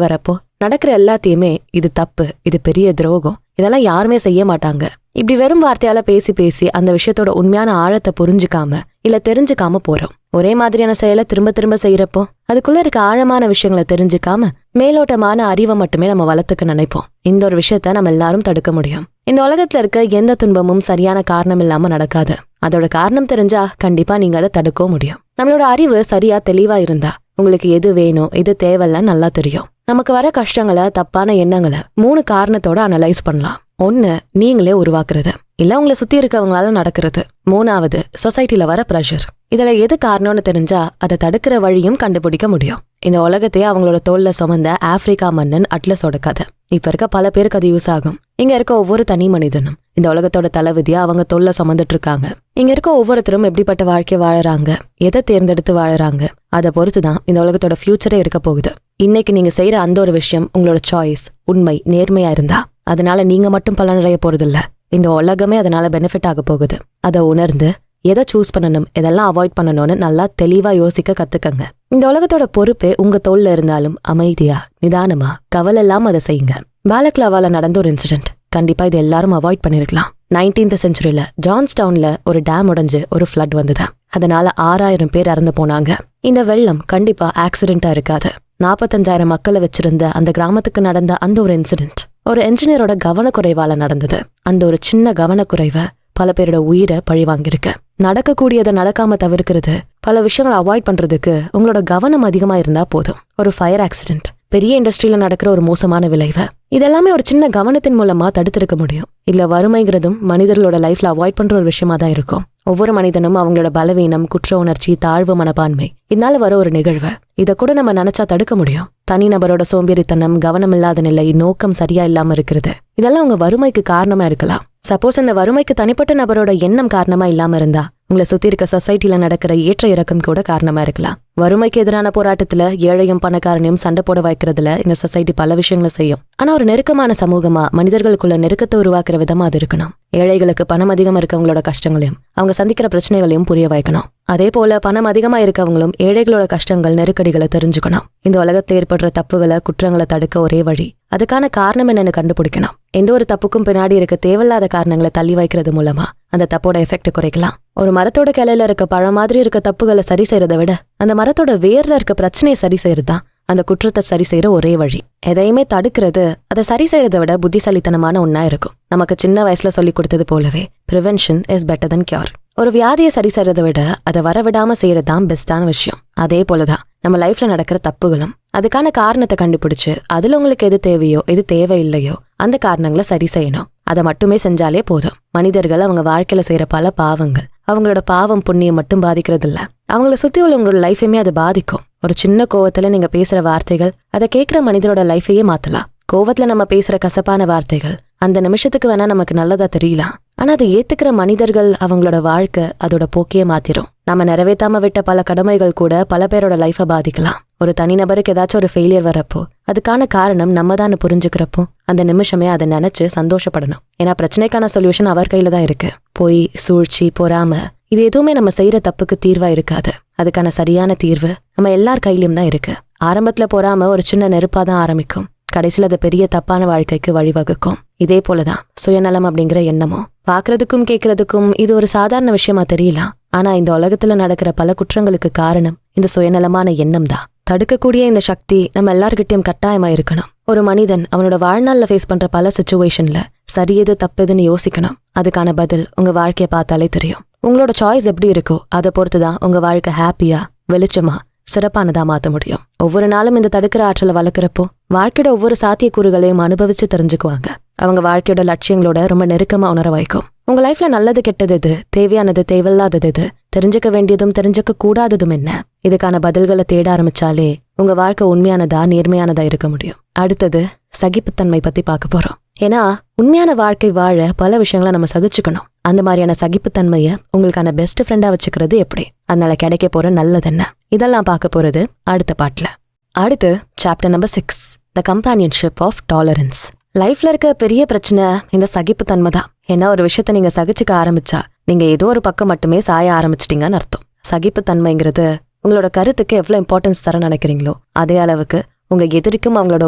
வரப்போ நடக்கிற எல்லாத்தையுமே இது தப்பு, இது பெரிய துரோகம், இதெல்லாம் யாருமே செய்ய மாட்டாங்க, இப்படி வெறும் வார்த்தையால பேசி பேசி அந்த விஷயத்தோட உண்மையான ஆழத்தை புரிஞ்சுக்காம இல்ல தெரிஞ்சுக்காம போறோம். ஒரே மாதிரியான செயலை திரும்ப திரும்ப செய்யறப்போ அதுக்குள்ள இருக்க ஆழமான விஷயங்களை தெரிஞ்சுக்காம மேலோட்டமான அறிவை மட்டுமே நம்ம வளர்த்துக்க நினைப்போம். இந்த ஒரு விஷயத்த நம்ம எல்லாரும் தடுக்க முடியும். இந்த உலகத்துல இருக்க எந்த துன்பமும் சரியான காரணம் இல்லாம நடக்காது. அதோட காரணம் தெரிஞ்சா கண்டிப்பா நீங்க அதை தடுக்கவும் முடியும். நம்மளோட அறிவு சரியா தெளிவா இருந்தா உங்களுக்கு எது வேணும் எது தேவையில்லன்னு நல்லா தெரியும். நமக்கு வர கஷ்டங்களை, தப்பான எண்ணங்களை 3 காரணத்தோட அனலைஸ் பண்ணலாம். 1 நீங்களே உருவாக்குறது, இல்ல உங்களை சுத்தி இருக்கவங்களால நடக்கிறது. 3வது சொசைட்டில வர பிரஷர். இதுல எது காரணம்னு தெரிஞ்சா அதை தடுக்கிற வழியும் கண்டுபிடிக்க முடியும். இந்த உலகத்தையே அவங்களோட தோல்ல சுமந்த ஆப்பிரிக்கா மன்னன் அட்லஸோட கதை. இப்ப இருக்க பல பேருக்கு அது யூஸ் ஆகும். இங்க இருக்க ஒவ்வொரு தனி மனிதனும் இந்த உலகத்தோட தலைவிதியா அவங்க தொல்லை சுமந்துட்டு இருக்காங்க. இங்க இருக்க ஒவ்வொருத்தரும் எப்படிப்பட்ட வாழ்க்கை வாழறாங்க, எதை தேர்ந்தெடுத்து வாழறாங்க, அதை பொறுத்துதான் இந்த உலகத்தோட ஃபியூச்சரே இருக்க போகுது. இன்னைக்கு நீங்க செய்யற அந்த ஒரு விஷயம் உங்களோட சாய்ஸ், உண்மை, நேர்மையா இருந்தா அதனால நீங்க மட்டும் பலனடைய போறதில்ல, இந்த உலகமே அதனால பெனிஃபிட் ஆக போகுது. அதை உணர்ந்து எதை சூஸ் பண்ணணும், எதெல்லாம் அவாய்ட் பண்ணணும்னு நல்லா தெளிவா யோசிக்க கத்துக்கங்க. இந்த உலகத்தோட பொறுப்பே உங்க தோல்ல இருந்தாலும் அமைதியா நிதானமா கவலை இல்லாம அதை செய்யுங்க. பாலக்லாவால நடந்த ஒரு இன்சிடென்ட், கண்டிப்பா இது எல்லாரும் அவாய்ட் பண்ணிருக்கலாம். 19th செஞ்சுரியில ஜான்ஸ்டவுன்ல ஒரு டேம் உடைஞ்சு ஒரு ஃப்ளட் வந்தது. அதனால 6000 பேர் இறந்து போனாங்க. இந்த வெள்ளம் கண்டிப்பா ஆக்சிடென்டா இருக்காது. 45,000 மக்களை வச்சிருந்த அந்த கிராமத்துக்கு நடந்த அந்த ஒரு இன்சிடென்ட் ஒரு என்ஜினியரோட கவனக்குறைவால நடந்தது. அந்த ஒரு சின்ன கவனக்குறைவை பல பேரோட உயிரை பழி வாங்கியிருக்கு. நடக்கக்கூடியதை நடக்காம தவிர்க்கிறது, பல விஷயங்களை அவாய்ட் பண்றதுக்கு உங்களோட கவனம் அதிகமா இருந்தா போதும். ஒரு ஃபயர் ஆக்சிடென்ட், பெரிய இண்டஸ்ட்ரியில நடக்கிற ஒரு மோசமான விளைவு, இதெல்லாமே ஒரு சின்ன கவனத்தின் மூலமா தடுத்திருக்க முடியும். இதுல வறுமைங்கிறதும் மனிதர்களோட லைஃப்ல அவாய்ட் பண்ற ஒரு விஷயமா தான் இருக்கும். ஒவ்வொரு மனிதனும் அவங்களோட பலவீனம், குற்ற உணர்ச்சி, தாழ்வு மனப்பான்மை, இதனால வர ஒரு நிகழ்வு, இதை கூட நம்ம நினைச்சா தடுக்க முடியும். தனிநபரோட சோம்பேறித்தனம், கவனம் இல்லாத நிலை, நோக்கம் சரியா இல்லாம இருக்கிறது, இதெல்லாம் உங்க வறுமைக்கு காரணமா இருக்கலாம். சப்போஸ் அந்த வறுமைக்கு தனிப்பட்ட நபரோட எண்ணம் காரணமா இல்லாம இருந்தா உங்களை சுத்தி இருக்க சொசைட்டில நடக்கிற ஏற்ற இறக்கம் கூட காரணமா இருக்கலாம். வறுமைக்கு எதிரான போராட்டத்துல ஏழையும் பணக்காரனையும் சண்டை போட வைக்கிறதுல இந்த சொசைட்டி பல விஷயங்களை செய்யும். ஆனா ஒரு நெருக்கமான சமூகமா மனிதர்களுக்குள்ள நெருக்கத்தை உருவாக்குற விதமா அது இருக்கணும். ஏழைகளுக்கு பணம் அதிகமா இருக்கவங்களோட கஷ்டங்களையும் அவங்க சந்திக்கிற பிரச்சனைகளையும் புரிய வைக்கணும். அதே போல பணம் அதிகமா இருக்கவங்களும் ஏழைகளோட கஷ்டங்கள், நெருக்கடிகளை தெரிஞ்சுக்கணும். இந்த உலகத்துல ஏற்படுற தப்புகளை, குற்றங்களை தடுக்க ஒரே வழி, அதுக்கான காரணம் என்னன்னு கண்டுபிடிக்கணும். எந்த ஒரு தப்புக்கும் பின்னாடி இருக்க தேவையில்லாத காரணங்களை தள்ளி வைக்கிறது மூலமா அந்த தப்போட எஃபெக்ட் குறைக்கலாம். ஒரு மரத்தோட கிளையில இருக்க பழம் மாதிரி இருக்க தப்புகளை சரி செய்யறதை விட அந்த மரத்தோட வேர்ல இருக்க பிரச்சனையை சரி செய்யறதுதான் அந்த குற்றத்தை சரி செய்யற ஒரே வழி. எதையுமே தடுக்கிறது அதை சரி செய்யறதை விட புத்திசாலித்தனமான ஒன்னா இருக்கும். நமக்கு சின்ன வயசுல சொல்லி கொடுத்தது போலவே prevention is better then cure. ஒரு வியாதியை சரி செய்யறதை விட அதை வரவிடாம செய்யறதுதான் பெஸ்டான விஷயம். அதே போலதான் நம்ம லைஃப்ல நடக்கிற தப்புகளும், அதுக்கான காரணத்தை கண்டுபிடிச்சு அதுல உங்களுக்கு எது தேவையோ எது தேவையில்லையோ அந்த காரணங்களை சரி செய்யணும். அதை மட்டுமே செஞ்சாலே போதும். மனிதர்கள் அவங்க வாழ்க்கையில செய்யற பல பாவங்கள் அவங்களோட பாவம் புண்ணியம் மட்டும் பாதிக்கிறது இல்ல, அவங்கள சுத்தி உள்ளவங்களோட லைஃபையுமே அதை பாதிக்கும். ஒரு சின்ன கோவத்துல நீங்க பேசுற வார்த்தைகள் அதை கேட்கிற மனிதரோட லைஃபையே மாத்தலாம். கோவத்துல நம்ம பேசுற கசப்பான வார்த்தைகள் அந்த நிமிஷத்துக்கு வேணா நமக்கு நல்லதா தெரியலாம், ஆனா அதை ஏத்துக்கிற மனிதர்கள் அவங்களோட வாழ்க்கை அதோட போக்கையே மாத்திரும். நம்ம நிறைவேற்றாம விட்ட பல கடமைகள் கூட பல பேரோட லைஃபை பாதிக்கலாம். ஒரு தனிநபருக்கு ஏதாச்சும் ஒரு ஃபெயிலியர் வரப்போ அதுக்கான காரணம் நம்ம தான் புரிஞ்சுக்கிறப்போ அந்த நிமிஷமே அதை நினைச்சு சந்தோஷப்படணும். ஏன்னா பிரச்சனைக்கான சொல்யூஷன் அவர் கையில தான் இருக்கு. பொய், சூழ்ச்சி, பொறாம, இது எதுவுமே நம்ம செய்யற தப்புக்கு தீர்வா இருக்காது. அதுக்கான சரியான தீர்வு நம்ம எல்லார் கையிலும் தான் இருக்கு. ஆரம்பத்துல பொறாம ஒரு சின்ன நெருப்பாதான் ஆரம்பிக்கும், கடைசியில் அது பெரிய தப்பான வாழ்க்கைக்கு வழிவகுக்கும். இதே போலதான் சுயநலம் அப்படிங்கிற எண்ணமும். பாக்குறதுக்கும் கேட்கறதுக்கும் இது ஒரு சாதாரண விஷயமா தெரியலாம், ஆனா இந்த உலகத்துல நடக்கிற பல குற்றங்களுக்கு காரணம் இந்த சுயநலமான எண்ணம் தான். தடுக்கக்கூடிய இந்த சக்தி நம்ம எல்லார்கிட்டயும் கட்டாயமா இருக்கணும். ஒரு மனிதன் அவனோட வாழ்நாள்ல ஃபேஸ் பண்ற பல சிச்சுவேஷன்ல சரி எது தப்புதுன்னு யோசிக்கணும். அதுக்கான பதில் உங்க வாழ்க்கையை பார்த்தாலே தெரியும். உங்களோட சாய்ஸ் எப்படி இருக்கோ அதை பொறுத்துதான் உங்க வாழ்க்கை ஹாப்பியா, வெளிச்சமா, சிறப்பானதா மாத்த முடியும். ஒவ்வொரு நாளும் இந்த தடுக்கிற ஆற்றலை வளர்க்குறப்போ வாழ்க்கையோட ஒவ்வொரு சாத்தியக்கூறுகளையும் அனுபவிச்சு தெரிஞ்சுக்குவாங்க. அவங்க வாழ்க்கையோட லட்சியங்களோட ரொம்ப நெருக்கமா உணர வைக்கும். உங்க லைஃப்ல நல்லது கெட்டது எது, தேவையானது தேவையில்லாதது எது, தெரிஞ்சுக்க வேண்டியதும் தெரிஞ்சுக்க கூடாததும் என்ன, இதுக்கான பதில்களை தேட ஆரம்பிச்சாலே உங்க வாழ்க்கை உண்மையானதா, நேர்மையானதா இருக்க முடியும். அடுத்தது சகிப்புத்தன்மை பத்தி பார்க்க போறோம். ஏன்னா உண்மையான வாழ்க்கை வாழ பல விஷயங்களை நம்ம சகிச்சுக்கணும். அந்த மாதிரியான சகிப்புத்தன்மைய உங்களுக்கான பெஸ்ட் ஃப்ரெண்டா வச்சுக்கிறது எப்படி, அதனால கிடைக்க போற நல்லது என்ன, இதெல்லாம் பார்க்க போறது அடுத்த பாட்டுல. அடுத்து chapter number 6, the companionship of tolerance. லைஃப்ல இருக்க பெரிய பிரச்சனை இந்த சகிப்புத்தன்மை தான். ஏன்னா ஒரு விஷயத்த நீங்க சகிச்சுக்க ஆரம்பிச்சா நீங்க ஏதோ ஒரு பக்கம் மட்டுமே சாய ஆரம்பிச்சிட்டீங்கன்னு அர்த்தம். சகிப்புத்தன்மைங்கிறது உங்களோட கருத்துக்கு எவ்வளவு இம்பார்ட்டன்ஸ் தர நினைக்கிறீங்களோ அதே அளவுக்கு உங்க எதிரிக்கும் அவங்களோட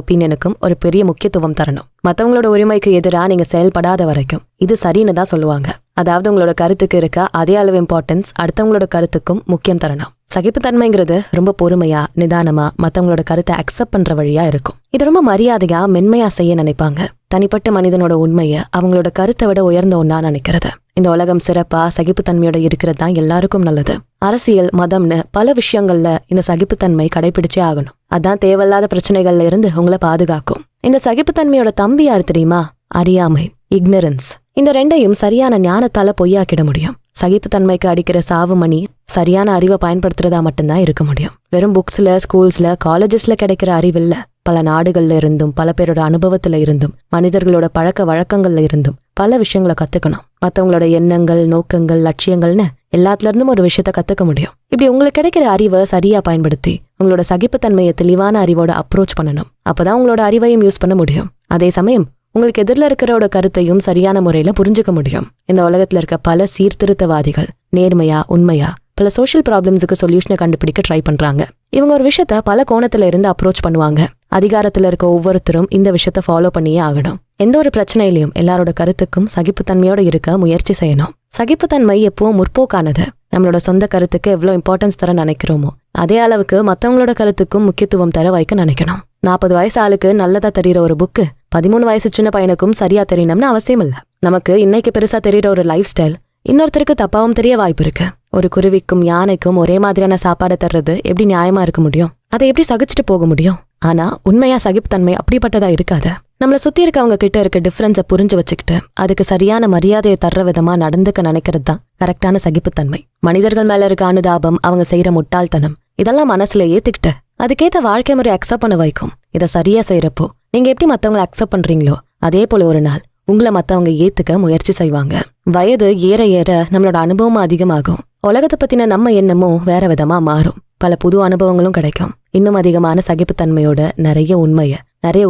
ஒப்பீனியனுக்கும் ஒரு பெரிய முக்கியத்துவம் தரணும். மற்றவங்களோட உரிமைக்கு எதிராக நீங்க செயல்படாத வரைக்கும் இது சரின்னு தான் சொல்லுவாங்க. அதாவது உங்களோட கருத்துக்கு இருக்க அதே அளவு இம்பார்ட்டன்ஸ் அடுத்தவங்களோட கருத்துக்கும் முக்கியம் தரணும். சகிப்புத்தன்மைங்கிறது ரொம்ப பொறுமையா, நிதானமா மற்றவங்களோட கருத்தை அக்செப்ட் பண்ற வழியா இருக்கும். இது ரொம்ப மரியாதையா, மென்மையா செய்ய நினைப்பாங்க. தனிப்பட்ட மனிதனோட உண்மையை அவங்களோட கருத்தை விட உயர்ந்த ஒன்னா நினைக்கிறது. இந்த உலகம் சிறப்பா சகிப்புத்தன்மையோட இருக்கிறது தான் எல்லாருக்கும் நல்லது. அரசியல், மதம்னு பல விஷயங்கள்ல இந்த சகிப்புத்தன்மை கடைபிடிச்சே ஆகணும். அதான் தேவையில்லாத பிரச்சனைகள்ல இருந்து உங்களை பாதுகாக்கும். இந்த சகிப்புத்தன்மையோட தம்பி யாரு தெரியுமா? அறியாமை, இக்னரன்ஸ். இந்த ரெண்டையும் சரியான ஞானத்தால பொய்யாக்கிட முடியும். சகிப்புத்தன்மைக்கு அடிக்கிற சாவுமணி சரியான அறிவை பயன்படுத்துறதா மட்டும்தான் இருக்க முடியும். வெறும் புக்ஸ்ல, ஸ்கூல்ஸ்ல, காலேஜஸ்ல கிடைக்கிற அறிவில்ல, பல நாடுகள்ல இருந்தும், பல பேரோட அனுபவத்துல இருந்தும், மனிதர்களோட பழக்க வழக்கங்கள்ல இருந்தும் பல விஷயங்களை கத்துக்கணும். மத்தவங்களோட எண்ணங்கள், நோக்கங்கள், லட்சியங்கள்னு எல்லாத்துல இருந்தும் ஒரு விஷயத்த கத்துக்க முடியும். இப்படி உங்களுக்கு கிடைக்கிற அறிவை சரியா பயன்படுத்தி உங்களோட சகிப்புத்தன்மையை தெளிவான அறிவோட அப்ரோச் பண்ணணும். அப்பதான் உங்களோட அறிவையும் யூஸ் பண்ண முடியும். அதே சமயம் உங்களுக்கு எதிரில் இருக்கிறோட கருத்தையும் சரியான முறையில புரிஞ்சுக்க முடியும். இந்த உலகத்துல இருக்க பல சீர்திருத்தவாதிகள் நேர்மையா, உண்மையா பல சோஷியல் ப்ராப்ளம்ஸுக்கு சொல்யூஷனை கண்டுபிடிக்க ட்ரை பண்றாங்க. இவங்க ஒரு விஷயத்த பல கோணத்துல இருந்து அப்ரோச் பண்ணுவாங்க. அதிகாரத்துல இருக்க ஒவ்வொருத்தரும் இந்த விஷயத்த ஃபாலோ பண்ணியே ஆகணும். எந்த ஒரு பிரச்சனையிலையும் எல்லாரோட கருத்துக்கும் சகிப்புத்தன்மையோட இருக்க முயற்சி செய்யணும். சகிப்புத்தன்மை எப்பவும் முற்போக்கானது. நம்மளோட சொந்த கருத்துக்கு எவ்வளவு இம்பார்ட்டன்ஸ் தர நினைக்கிறோமோ அதே அளவுக்கு மத்தவங்களோட கருத்துக்கும் முக்கியத்துவம் தர வைக்க நினைக்கணும். 40 வயசு ஆளுக்கு நல்லதா தெரியற ஒரு புக்கு 13 வயசு சின்ன பையனுக்கும் சரியா தெரியணும்னு அவசியம் இல்ல. நமக்கு இன்னைக்கு பெருசா தெரியற ஒரு லைஃப் ஸ்டைல் இன்னொருத்தருக்கு தப்பாவும் தெரிய வாய்ப்பு இருக்கு. ஒரு குருவிக்கும் யானைக்கும் ஒரே மாதிரியான சாப்பாடை தர்றது எப்படி நியாயமா இருக்க முடியும்? அதை எப்படி சகிச்சுட்டு போக முடியும்? ஆனா உண்மையா சகிப்புத்தன்மை அப்படிப்பட்டதா இருக்காது. நம்மள சுத்தி இருக்கவங்க கிட்ட இருக்க டிஃபரன்ஸை புரிஞ்சு வச்சுக்கிட்டு அதுக்கு சரியான மரியாதையை தர்ற விதமா நடந்துக்க நினைக்கிறது தான் கரெக்டான சகிப்புத்தன்மை. மனிதர்கள் மேல இருக்க அனுதாபம், அவங்க செய்யற முட்டாள்தனம் இதெல்லாம் மனசுல ஏத்துக்கிட்டு அதுக்கேத்த வாழ்க்கை முறை அக்செப்ட் பண்ண வைக்கும். இதை சரியா செய்யறப்போ நீங்க எப்படி மத்தவங்களை அக்செப்ட் பண்றீங்களோ அதே போல ஒரு நாள் உங்களை மத்தவங்க ஏத்துக்க முயற்சி செய்வாங்க. வயது ஏற ஏற நம்மளோட அனுபவமும் அதிகமாகும். உலகத்தை பத்தின நம்ம எண்ணமும் வேற விதமா மாறும். பல புது அனுபவங்களும் கிடைக்கும். இன்னும் அதிகமான சகிப்புத்தன்மையோட நிறைய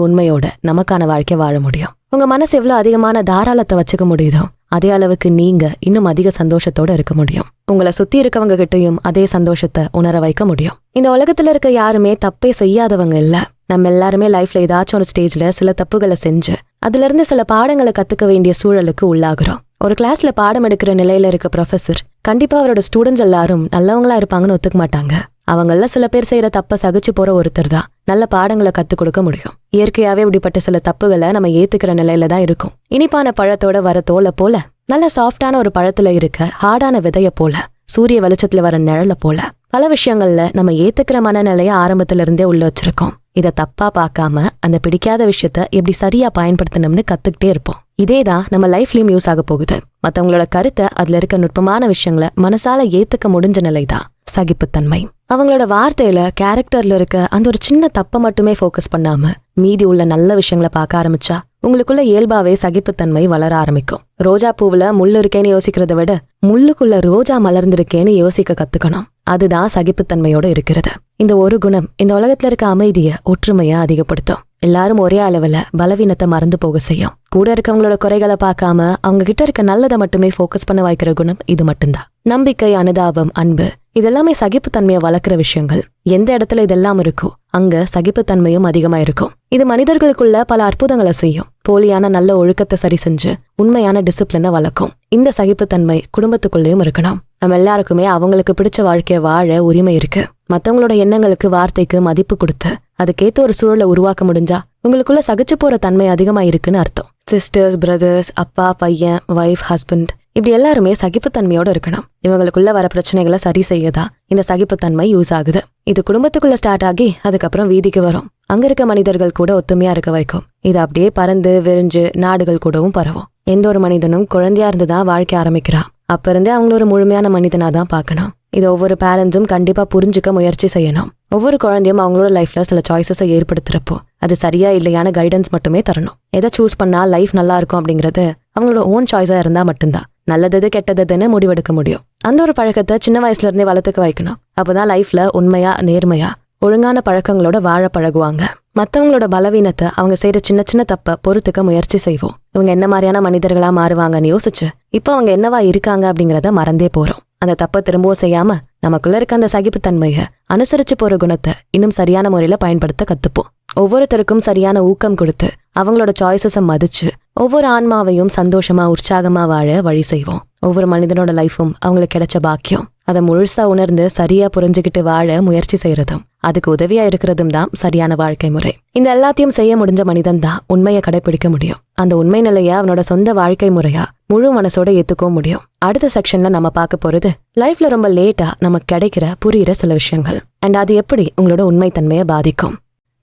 உண்மையோட நமக்கான வாழ்க்கை வாழ முடியும். உங்க மனசு எவ்வளவு அதிகமான தாராளத்தை வச்சுக்க முடியுதோ அதே அளவுக்கு நீங்க இன்னும் அதிக சந்தோஷத்தோட இருக்க முடியும். உங்களை சுத்தி இருக்கவங்க கிட்டையும் அதே சந்தோஷத்தை உணர வைக்க முடியும். இந்த உலகத்துல இருக்க யாருமே தப்பே செய்யாதவங்க இல்ல. நம்ம எல்லாருமே லைஃப்ல ஏதாச்சும் ஒரு ஸ்டேஜ்ல சில தப்புகளை செஞ்சு அதுல இருந்து சில பாடங்களை கத்துக்க வேண்டிய சூழலுக்கு உள்ளாகிறோம். ஒரு கிளாஸ்ல பாடம் எடுக்கிற நிலையில இருக்க ப்ரொஃபசர் கண்டிப்பா அவரோட ஸ்டூடெண்ட்ஸ் எல்லாரும் நல்லவங்களா இருப்பாங்கன்னு ஒத்துக்க மாட்டாங்க. அவங்கள சில பேர் செய்யற தப்ப சகிச்சு போற ஒருத்தர் தான் நல்ல பாடங்களை கத்துக் கொடுக்க முடியும். இயற்கையாவே இப்படிப்பட்ட சில தப்புகளை நம்ம ஏத்துக்கிற நிலையில தான் இருக்கும். இனிப்பான பழத்தோட வர தோலை போல, நல்ல சாஃப்டான ஒரு பழத்துல இருக்க ஹார்டான விதைய போல, சூரிய வெளிச்சத்துல வர நிழல போல பல விஷயங்கள்ல நம்ம ஏத்துக்கிற மனநிலைய ஆரம்பத்துல இருந்தே உள்ள வச்சிருக்கோம். இதை தப்பா பார்க்காம அந்த பிடிக்காத விஷயத்த எப்படி சரியா பயன்படுத்தணும்னு கத்துக்கிட்டே இருப்போம். இதேதான் நம்ம லைஃப்லயும் யூஸ் ஆக போகுது. மத்தவங்களோட கருத்தை அதுல இருக்க நுட்பமான விஷயங்களை மனசால ஏத்துக்க முடிஞ்ச நிலைதான் சகிப்புத்தன்மை. அவங்களோட வார்த்தையில, கேரக்டர்ல இருக்க அந்த ஒரு சின்ன தப்பை மட்டுமே ஃபோக்கஸ் பண்ணாம மீதி உள்ள நல்ல விஷயங்களை பார்க்க ஆரம்பிச்சா உங்களுக்குள்ள இயல்பாவே சகிப்புத்தன்மை வளர ஆரம்பிக்கும். ரோஜா பூவுல முள்ளு இருக்கேன்னு யோசிக்கிறத விட முள்ளுக்குள்ள ரோஜா மலர்ந்திருக்கேன்னு யோசிக்க கத்துக்கணும். அதுதான் சகிப்புத்தன்மையோட இருக்கிறது. இந்த ஒரு குணம் இந்த உலகத்துல இருக்க அமைதிய, ஒற்றுமைய அதிகப்படுத்தும். எல்லாரும் ஒரே அளவுல பலவீனத்தை மறந்து போக செய்யும். கூட இருக்கவங்களோட குறைகளை பார்க்காம அவங்க கிட்ட இருக்க நல்லதை மட்டுமே ஃபோக்கஸ் பண்ண வைக்கிற குணம் இது மட்டும்தான். நம்பிக்கை, அனுதாபம், அன்பு இதெல்லாமே சகிப்புத்தன்மையை வளர்க்குற விஷயங்கள். எந்த இடத்துல இதெல்லாம் இருக்கோ அங்க சகிப்புத்தன்மையும் அதிகமா இருக்கும். இது மனிதர்களுக்குள்ள பல அற்புதங்களை செய்யும். போலியான நல்ல ஒழுக்கத்தை சரி செஞ்சு உண்மையான டிசிப்ளினை வளர்க்கும். இந்த சகிப்புத்தன்மை குடும்பத்துக்குள்ளேயும் இருக்கணும். நம்ம எல்லாருக்குமே அவங்களுக்கு பிடிச்ச வாழ்க்கைய வாழ உரிமை இருக்கு. மத்தவங்களோட எண்ணங்களுக்கு, வார்த்தைக்கு மதிப்பு கொடுத்து அதுக்கேத்த ஒரு சூழலை உருவாக்க முடிஞ்சா உங்களுக்குள்ள சகிச்சு போற தன்மை அதிகமா இருக்குன்னு அர்த்தம். சிஸ்டர்ஸ், பிரதர்ஸ், அப்பா, பையன், வைஃப், ஹஸ்பண்ட் இப்படி எல்லாருமே சகிப்புத்தன்மையோட இருக்கணும். இவங்களுக்குள்ள வர பிரச்சனைகளை சரி செய்யதா இந்த சகிப்புத்தன்மை யூஸ் ஆகுது. இது குடும்பத்துக்குள்ள ஸ்டார்ட் ஆகி அதுக்கப்புறம் வீதிக்கு வரும். அங்க இருக்க மனிதர்கள் கூட ஒத்துமையா இருக்க வைக்கும். இது அப்படியே பறந்து விரிஞ்சு நாடுகள் கூடவும் பரவும். எந்த ஒரு மனிதனும் குழந்தையா இருந்துதான் வாழ்க்கை ஆரம்பிக்கிறான். அப்ப இருந்தே அவங்கள ஒரு முழுமையான மனிதனா தான் பார்க்கணும். இது ஒவ்வொரு பேரண்ட்ஸும் கண்டிப்பா புரிஞ்சுக்க முயற்சி செய்யணும். ஒவ்வொரு குழந்தையும் அவங்களோட லைஃப்ல சில சாய்ஸஸை ஏற்படுத்துறப்போ அது சரியா இல்லையான கைடன்ஸ் மட்டுமே தரணும். எதை சூஸ் பண்ணா லைஃப் நல்லா இருக்கும் அப்படிங்கறது அவங்களோட ஓன் சாய்ஸா இருந்தா மட்டும்தான் நல்லது கெட்டதுன்னு முடிவெடுக்க முடியும். அந்த ஒரு பழக்கத்தை சின்ன வயசுல இருந்தே வளர்த்துக்க வைக்கணும். அப்பதான் லைஃப்ல உண்மையா, நேர்மையா, ஒழுங்கான பழக்கங்களோட வாழ பழகுவாங்க. மத்தவங்களோட பலவீனத்தை, அவங்க செய்யற சின்ன சின்ன தப்ப பொறுத்துக்க முயற்சி செய்வோம். இவங்க என்ன மாதிரியான மனிதர்களா மாறுவாங்கன்னு யோசிச்சு இப்போ அவங்க என்னவா இருக்காங்க அப்படிங்கறத மறந்தே போறோம். அந்த தப்ப திரும்பவும் செய்யாம நமக்குள்ள இருக்க அந்த சகிப்புத்தன்மைய, அனுசரிச்சு போற குணத்தை இன்னும் சரியான முறையில பயன்படுத்த கத்துப்போம். ஒவ்வொருத்தருக்கும் சரியான ஊக்கம் கொடுத்து அவங்களோட சாய்ஸஸை மதிச்சு ஒவ்வொரு ஆன்மாவையும் சந்தோஷமா, உற்சாகமா வாழ வழி செய்வோம். ஒவ்வொரு மனிதனோட லைஃபும் அவங்களுக்கு கிடைச்ச பாக்கியம். அதை முழுசா உணர்ந்து சரியா புரிஞ்சுக்கிட்டு வாழ முயற்சி செய்யறதும் அதுக்கு உதவியா இருக்கிறதும் தான் சரியான வாழ்க்கை முறை. இந்த எல்லாத்தையும் செய்ய முடிஞ்ச மனிதன் தான் உண்மையை கடைபிடிக்க முடியும். அந்த உண்மை நிலைய அவனோட சொந்த வாழ்க்கை முறையா முழு மனசோட ஏத்துக்கவும் முடியும். அடுத்த செக்ஷன்ல நம்ம பார்க்க போறது லைஃப்ல ரொம்ப லேட்டா நமக்கு கிடைக்கிற புரியிற சில விஷயங்கள் அண்ட் அது எப்படி உங்களோட உண்மைத்தன்மையை பாதிக்கும்.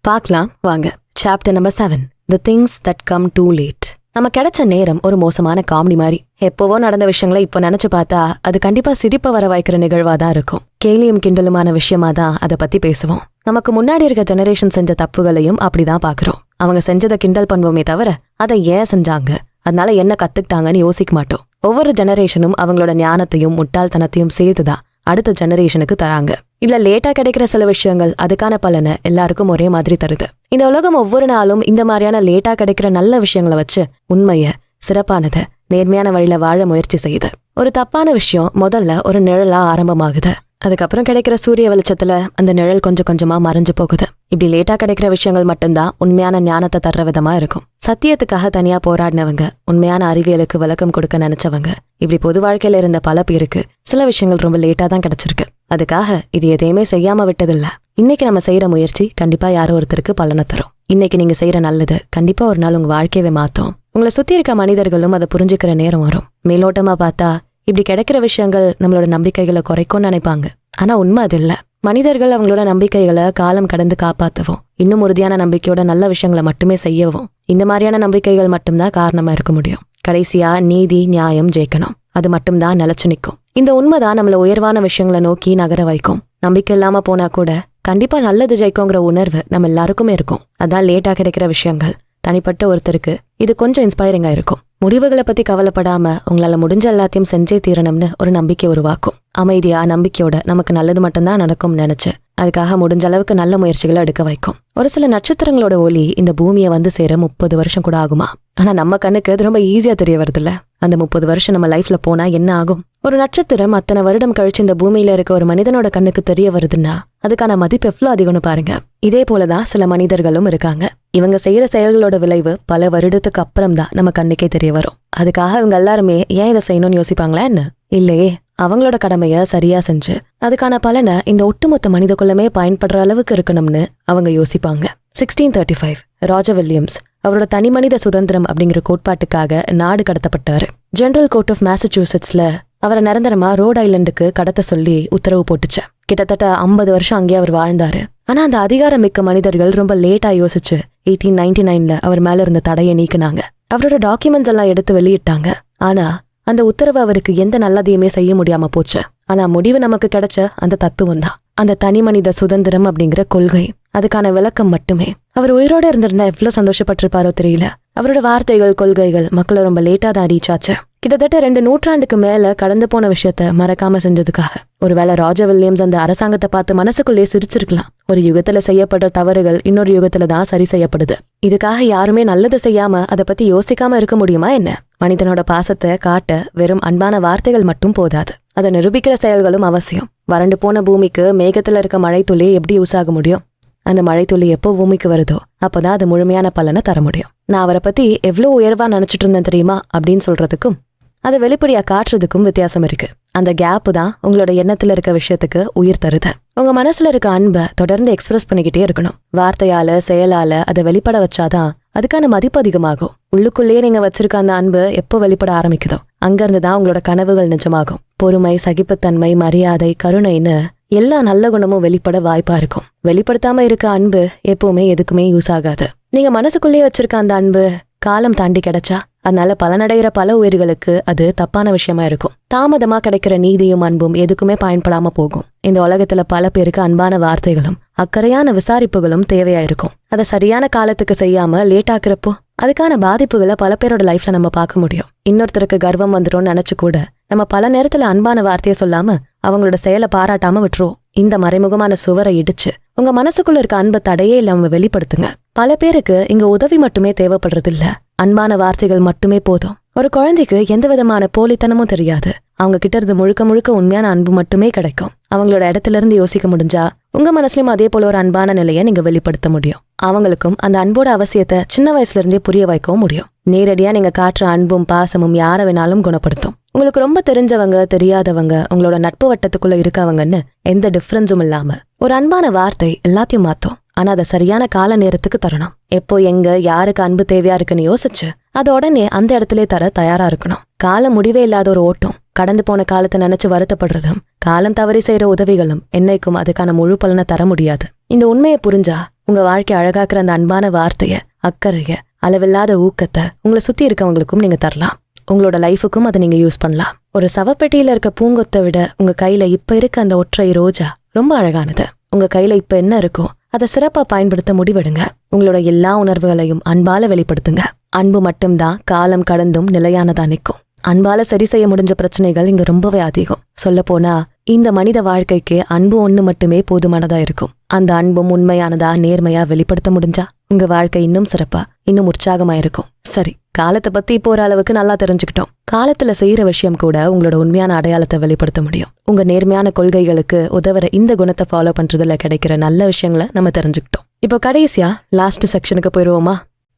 பார்க்கலாம் வாங்க. Chapter number 7, The Things That Come Too Late. நம்ம கிடைச்ச நேரம் ஒரு மோசமான காமெடி மாதிரி. எப்பவோ நடந்த விஷயங்களை இப்போ நினைச்சு பார்த்தா அது கண்டிப்பா சிரிப்ப வர வைக்கிற நிகழ்வாதான் இருக்கும். கேலியும் கிண்டலுமான விஷயமா தான் அதை பத்தி பேசுவோம். நமக்கு முன்னாடி இருக்க ஜெனரேஷன் செஞ்ச தப்புகளையும் அப்படிதான் பாக்குறோம். அவங்க செஞ்சதை கிண்டல் பண்ணுவோமே தவிர அதை ஏன் செஞ்சாங்க, அதனால என்ன கத்துக்கிட்டாங்கன்னு யோசிக்க மாட்டோம். ஒவ்வொரு ஜெனரேஷனும் அவங்களோட ஞானத்தையும் முட்டாள்தனத்தையும் சேர்த்துதான் அடுத்த ஜெனரேஷனுக்கு தராங்க. இல்ல லேட்டா கிடைக்கிற சில விஷயங்கள் அதுக்கான பலனை எல்லாருக்கும் ஒரே மாதிரி தருது. இந்த உலகம் ஒவ்வொரு நாளும் இந்த மாதிரியான லேட்டா கிடைக்கிற நல்ல விஷயங்களை வச்சு உண்மைய, சிறப்பானத, நேர்மையான வழியில வாழ முயற்சி செய்யுது. ஒரு தப்பான விஷயம் முதல்ல ஒரு நிழலா ஆரம்பமாகுது. அதுக்கப்புறம் கிடைக்கிற சூரிய வெளிச்சத்துல அந்த நிழல் கொஞ்சம் கொஞ்சமா மறைஞ்சு போகுது. இப்படி லேட்டா கிடைக்கிற விஷயங்கள் மட்டும்தான் உண்மையான ஞானத்தை தர்ற விதமா இருக்கும். சத்தியத்துக்காக தனியா போராடினவங்க, உண்மையான அறிவியலுக்கு விளக்கம் கொடுக்க நினைச்சவங்க, இப்படி பொது வாழ்க்கையில இருந்த பல பேருக்கு சில விஷயங்கள் ரொம்ப லேட்டா தான் கிடைச்சிருக்கு. அதுக்காக இது எதையுமே செய்யாம விட்டதில்ல. இன்னைக்கு நம்ம செய்யற முயற்சி கண்டிப்பா யாரோ ஒருத்தருக்கு பலனை தரும். இன்னைக்கு நீங்க செய்யற நல்லது கண்டிப்பா ஒரு நாள் உங்க வாழ்க்கையவே மாத்தும். உங்களை சுத்தி இருக்க மனிதர்களும் அதை புரிஞ்சுக்கிற நேரம் வரும். மேலோட்டமா பார்த்தா இப்படி கிடைக்கிற விஷயங்கள் நம்மளோட நம்பிக்கைகளை குறைக்கும்னு நினைப்பாங்க. ஆனா உண்மை அது இல்ல. மனிதர்கள் அவங்களோட நம்பிக்கைகளை காலம் கடந்து காப்பாத்தவும், இன்னும் உறுதியான நம்பிக்கையோட நல்ல விஷயங்களை மட்டுமே செய்யவும், இந்த மாதிரியான நம்பிக்கைகள் மட்டும்தான் காரணமா இருக்க முடியும். கடைசியா நீதி, நியாயம் ஜெயிக்கணும். அது மட்டும்தான் நிலைச்சு நிற்கும். இந்த உண்மைதான் நம்மள உயர்வான விஷயங்களை நோக்கி நகர வைக்கும். நம்பிக்கை இல்லாம போனா கூட கண்டிப்பா நல்லது ஜெயிக்குங்கிற உணர்வு நம்ம எல்லாருக்குமே இருக்கும். அதான் லேட்டா கிடைக்கிற விஷயங்கள் தனிப்பட்ட ஒருத்தருக்கு இது கொஞ்சம் இன்ஸ்பைரிங்கா இருக்கும். முடிவுகளை பத்தி கவலைப்படாம உங்களால முடிஞ்ச எல்லாத்தையும் செஞ்சே தீரணும்னு ஒரு நம்பிக்கை உருவாக்கும். அமைதியா நம்பிக்கையோட நமக்கு நல்லது மட்டும்தான் நடக்கும்னு நினைச்சு அதுக்காக முடிஞ்ச அளவுக்கு நல்ல முயற்சிகளை எடுக்க வைக்கும். ஒரு சில நட்சத்திரங்களோட ஒளி இந்த பூமியை வந்து சேர 30 வருஷம் கூட ஆகுமா? ஆனா நம்ம கண்ணுக்கு அது ரொம்ப ஈஸியா தெரிய வருதுல்ல. அந்த 30 வருஷம் நம்ம லைஃப்ல போனா என்ன ஆகும்? ஒரு நட்சத்திரம் அத்தனை வருடம் கழிச்சு இந்த பூமியில இருக்க ஒரு மனிதனோட கண்ணுக்கு தெரிய வருதுன்னா அதுக்கான மதிப்பு எவ்வளவு அதிகம்னு பாருங்க. இதே போலதான் சில மனிதர்களும் இருக்காங்க. இவங்க செய்யற செயல்களோட விளைவு பல வருடத்துக்கு அப்புறம் தான் நம்ம கண்ணுக்கே தெரிய வரும். அதுக்காக இவங்க எல்லாருமே ஏன் இதை செய்யணும்னு யோசிப்பாங்களா என்ன? இல்லையே, அவங்களோட கடமைய சரியா செஞ்சு அதுக்கான பலனை இந்த ஒட்டுமொத்த மனித குலமே பயன்படுற அளவுக்கு இருக்கணும்னு அவங்க யோசிப்பாங்க. 1635 ராஜர் வில்லியம்ஸ் அவரோட தனி மனித சுதந்திரம் அப்படிங்கிற கோட்பாட்டுக்காக நாடு கடத்தப்பட்டாரு. ஜெனரல் கோர்ட் ஆஃப் மேசச்சூசெட்ஸ்ல அவரை நிரந்தரமா ரோட் ஐலண்டுக்கு கடத்த சொல்லி உத்தரவு போட்டுச்சு. கிட்டத்தட்ட 50 வருஷம் அங்கேயே அவர் வாழ்ந்தாரு. ஆனா அந்த அதிகாரம் மிக்க மனிதர்கள் ரொம்ப லேட்டா யோசிச்சு 1899ல அவர் மேல இருந்த தடையை நீக்கினாங்க. அவரோட டாக்குமெண்ட்ஸ் எல்லாம் எடுத்து வெளியிட்டாங்க. ஆனா அந்த உத்தரவு அவருக்கு எந்த நல்லதையுமே செய்ய முடியாம போச்சு. ஆனா முடிவு நமக்கு கிடைச்ச அந்த தத்துவம் தான், அந்த தனி மனித சுதந்திரம் அப்படிங்கிற கொள்கை. அதுக்கான விளக்கம் மட்டுமே. அவர் உயிரோட இருந்திருந்தா எவ்வளவு சந்தோஷப்பட்டிருப்பாரோ தெரியல. அவரோட வார்த்தைகள், கொள்கைகள் மக்களை ரொம்ப லேட்டா தான் ரீச் ஆச்சு. கிட்டத்தட்ட 2 நூற்றாண்டுக்கு மேல கடந்து போன விஷயத்த மறக்காம செஞ்சதுக்காக. ஒருவேளை ராஜர் வில்லியம்ஸ் அந்த அரசாங்கத்தை பார்த்து மனசுக்குள்ளே சிரிச்சிருக்கலாம். ஒரு யுகத்துல செய்யப்படுற தவறுகள் இன்னொரு யுகத்துல தான் சரி செய்யப்படுது. இதுக்காக யாருமே நல்லது செய்யாம அதை பத்தி யோசிக்காம இருக்க முடியுமா என்ன? மனிதனோட பாசத்தை காட்ட வெறும் அன்பான வார்த்தைகள் மட்டும் போதாது, அதை நிரூபிக்கிற செயல்களும் அவசியம். வறண்டு போன பூமிக்கு மேகத்துல இருக்க மழை துளி எப்படி யூஸ் ஆக முடியும்? அந்த மழை துளி எப்போ பூமிக்கு வருதோ அப்பதான் அது முழுமையான பலனை தர முடியும். நான் அவரை பத்தி எவ்வளவு உயர்வா நினைச்சிட்டு இருந்தேன் தெரியுமா அப்படின்னு சொல்றதுக்கும் அதை வெளிப்படையா காட்டுறதுக்கும் வித்தியாசம் இருக்கு. அந்த கேப்பு தான் உங்களோட எண்ணத்துல இருக்க விஷயத்துக்கு உயிர் தருது. உங்க மனசுல இருக்க அன்பை தொடர்ந்து எக்ஸ்பிரஸ் பண்ணிக்கிட்டே இருக்கணும். வார்த்தையால, செயலால அதை வெளிப்பட வச்சாதான் அதுக்கான மதிப்பு அதிகமாகும். உள்ளுக்குள்ளேயே நீங்க வச்சிருக்க அந்த அன்பு எப்போ வெளிப்பட ஆரம்பிக்குதோ அங்க இருந்துதான் உங்களோட கனவுகள் நிஜமாகும். பொறுமை, சகிப்புத்தன்மை, மரியாதை, கருணைன்னு எல்லா நல்ல குணமும் வெளிப்பட வாய்ப்பா இருக்கும். வெளிப்படுத்தாம இருக்க அன்பு எப்பவுமே எதுக்குமே யூஸ் ஆகாது. நீங்க மனசுக்குள்ளேயே வச்சிருக்க அந்த அன்பு காலம் தாண்டி கிடைச்சா அதனால பலனடைகிற பல உயிர்களுக்கு அது தப்பான விஷயமா இருக்கும். தாமதமா கிடைக்கிற நீதியும் அன்பும் எதுக்குமே பயன்படாம போகும். இந்த உலகத்துல பல பேருக்கு அன்பான வார்த்தைகளும் அக்கறையான விசாரிப்புகளும் தேவையா இருக்கும். அதை சரியான காலத்துக்கு செய்யாம லேட் ஆக்குறப்போ அதுக்கான பாதிப்புகளை பல பேரோட லைஃப்ல நம்ம பார்க்க முடியும். இன்னொருத்தருக்கு கர்வம் வந்துடும் நினைச்சு கூட நம்ம பல நேரத்துல அன்பான வார்த்தையை சொல்லாம அவங்களோட செயலை பாராட்டாம விட்டுருவோம். இந்த மறைமுகமான சுவரை இடிச்சு உங்க மனசுக்குள்ள இருக்க அன்பை தடையே இல்லாம வெளிப்படுத்துங்க. பல பேருக்கு இங்க உதவி மட்டுமே தேவைப்படுறது இல்ல, அன்பான வார்த்தைகள் மட்டுமே போதும். ஒரு குழந்தைக்கு எந்த விதமான போலித்தனமும் தெரியாது. அவங்க கிட்ட இருந்து முழுக்க முழுக்க உண்மையான அன்பு மட்டுமே கிடைக்கும். அவங்களோட இடத்துல இருந்து யோசிக்க முடிஞ்சா உங்க மனசுலயும் அதே போல ஒரு அன்பான நிலையை நீங்க வெளிப்படுத்த முடியும். அவங்களுக்கும் அந்த அன்போட அவசியத்தை சின்ன வயசுல இருந்தே புரிய வைக்கவும் முடியும். நேரடியா நீங்க காட்டுற அன்பும் பாசமும் யார வேணாலும் குணப்படுத்தும். உங்களுக்கு ரொம்ப தெரிஞ்சவங்க, தெரியாதவங்க, உங்களோட நட்பு வட்டத்துக்குள்ள இருக்கவங்கன்னு எந்த டிஃபரன்ஸும் இல்லாம ஒரு அன்பான வார்த்தை எல்லாத்தையும் மாத்தும். ஆனா அதை சரியான கால நேரத்துக்கு தரணும். எப்போ, எங்க, யாருக்கு அன்பு தேவையா இருக்குன்னு யோசிச்சு அதை உடனே அந்த இடத்துல தர தயாரா இருக்கணும். காலம் முடிவே இல்லாத ஒரு ஓட்டம். கடந்து போன காலத்தை நினைச்சு வருத்தப்படுறதும் காலம் தவறி செய்யற உதவிகளும் என்னைக்கும் அதுக்கான முழு பலனை தர முடியாது. இந்த உண்மையை புரிஞ்சா உங்க வாழ்க்கை அழகாக்குற அந்த அன்பான வார்த்தைய, அக்கறைய, அளவில்லாத ஊக்கத்தை உங்களை சுத்தி இருக்கவங்களுக்கும் நீங்க தரலாம். உங்களோட லைஃபுக்கும் அதை நீங்க யூஸ் பண்ணலாம். ஒரு சவப்பெட்டியில இருக்க பூங்கொத்தை விட உங்க கையில இப்ப இருக்க அந்த ஒற்றை ரோஜா ரொம்ப அழகானது. உங்க கையில இப்ப என்ன இருக்கோ அதை சிறப்பா பயன்படுத்த முடிவெடுங்க. உங்களோட எல்லா உணர்வுகளையும் அன்பால வெளிப்படுத்துங்க. அன்பு மட்டும்தான் காலம் கடந்தும் நிலையானதா நிற்கும். அன்பால சரி செய்ய முடிஞ்ச பிரச்சனைகள் இங்க ரொம்பவே அதிகம். சொல்ல போனா இந்த மனித வாழ்க்கைக்கு அன்பு ஒண்ணு மட்டுமே போதுமானதா இருக்கும். அந்த அன்பும் உண்மையானதா நேர்மையா வெளிப்படுத்த முடிஞ்சா உங்க வாழ்க்கை இன்னும் சிறப்பா இன்னும் உற்சாகமா இருக்கும். சரி, காலத்தை பத்தி இப்போ ஒரு அளவுக்கு நல்லா தெரிஞ்சுக்கிட்டோம். காலத்துல செய்யற விஷயம் கூட உங்களோட உண்மையான அடையாளத்தை வெளிப்படுத்த முடியும். உங்க நேர்மையான கொள்கைகளுக்கு உதவுற இந்த குணத்தை ஃபாலோ பண்றதுல கிடைக்கிற நல்ல விஷயங்களை நம்ம தெரிஞ்சுக்கிட்டோம். இப்போ கடைசியா லாஸ்ட் செக்ஷனுக்கு போயிருவோமா?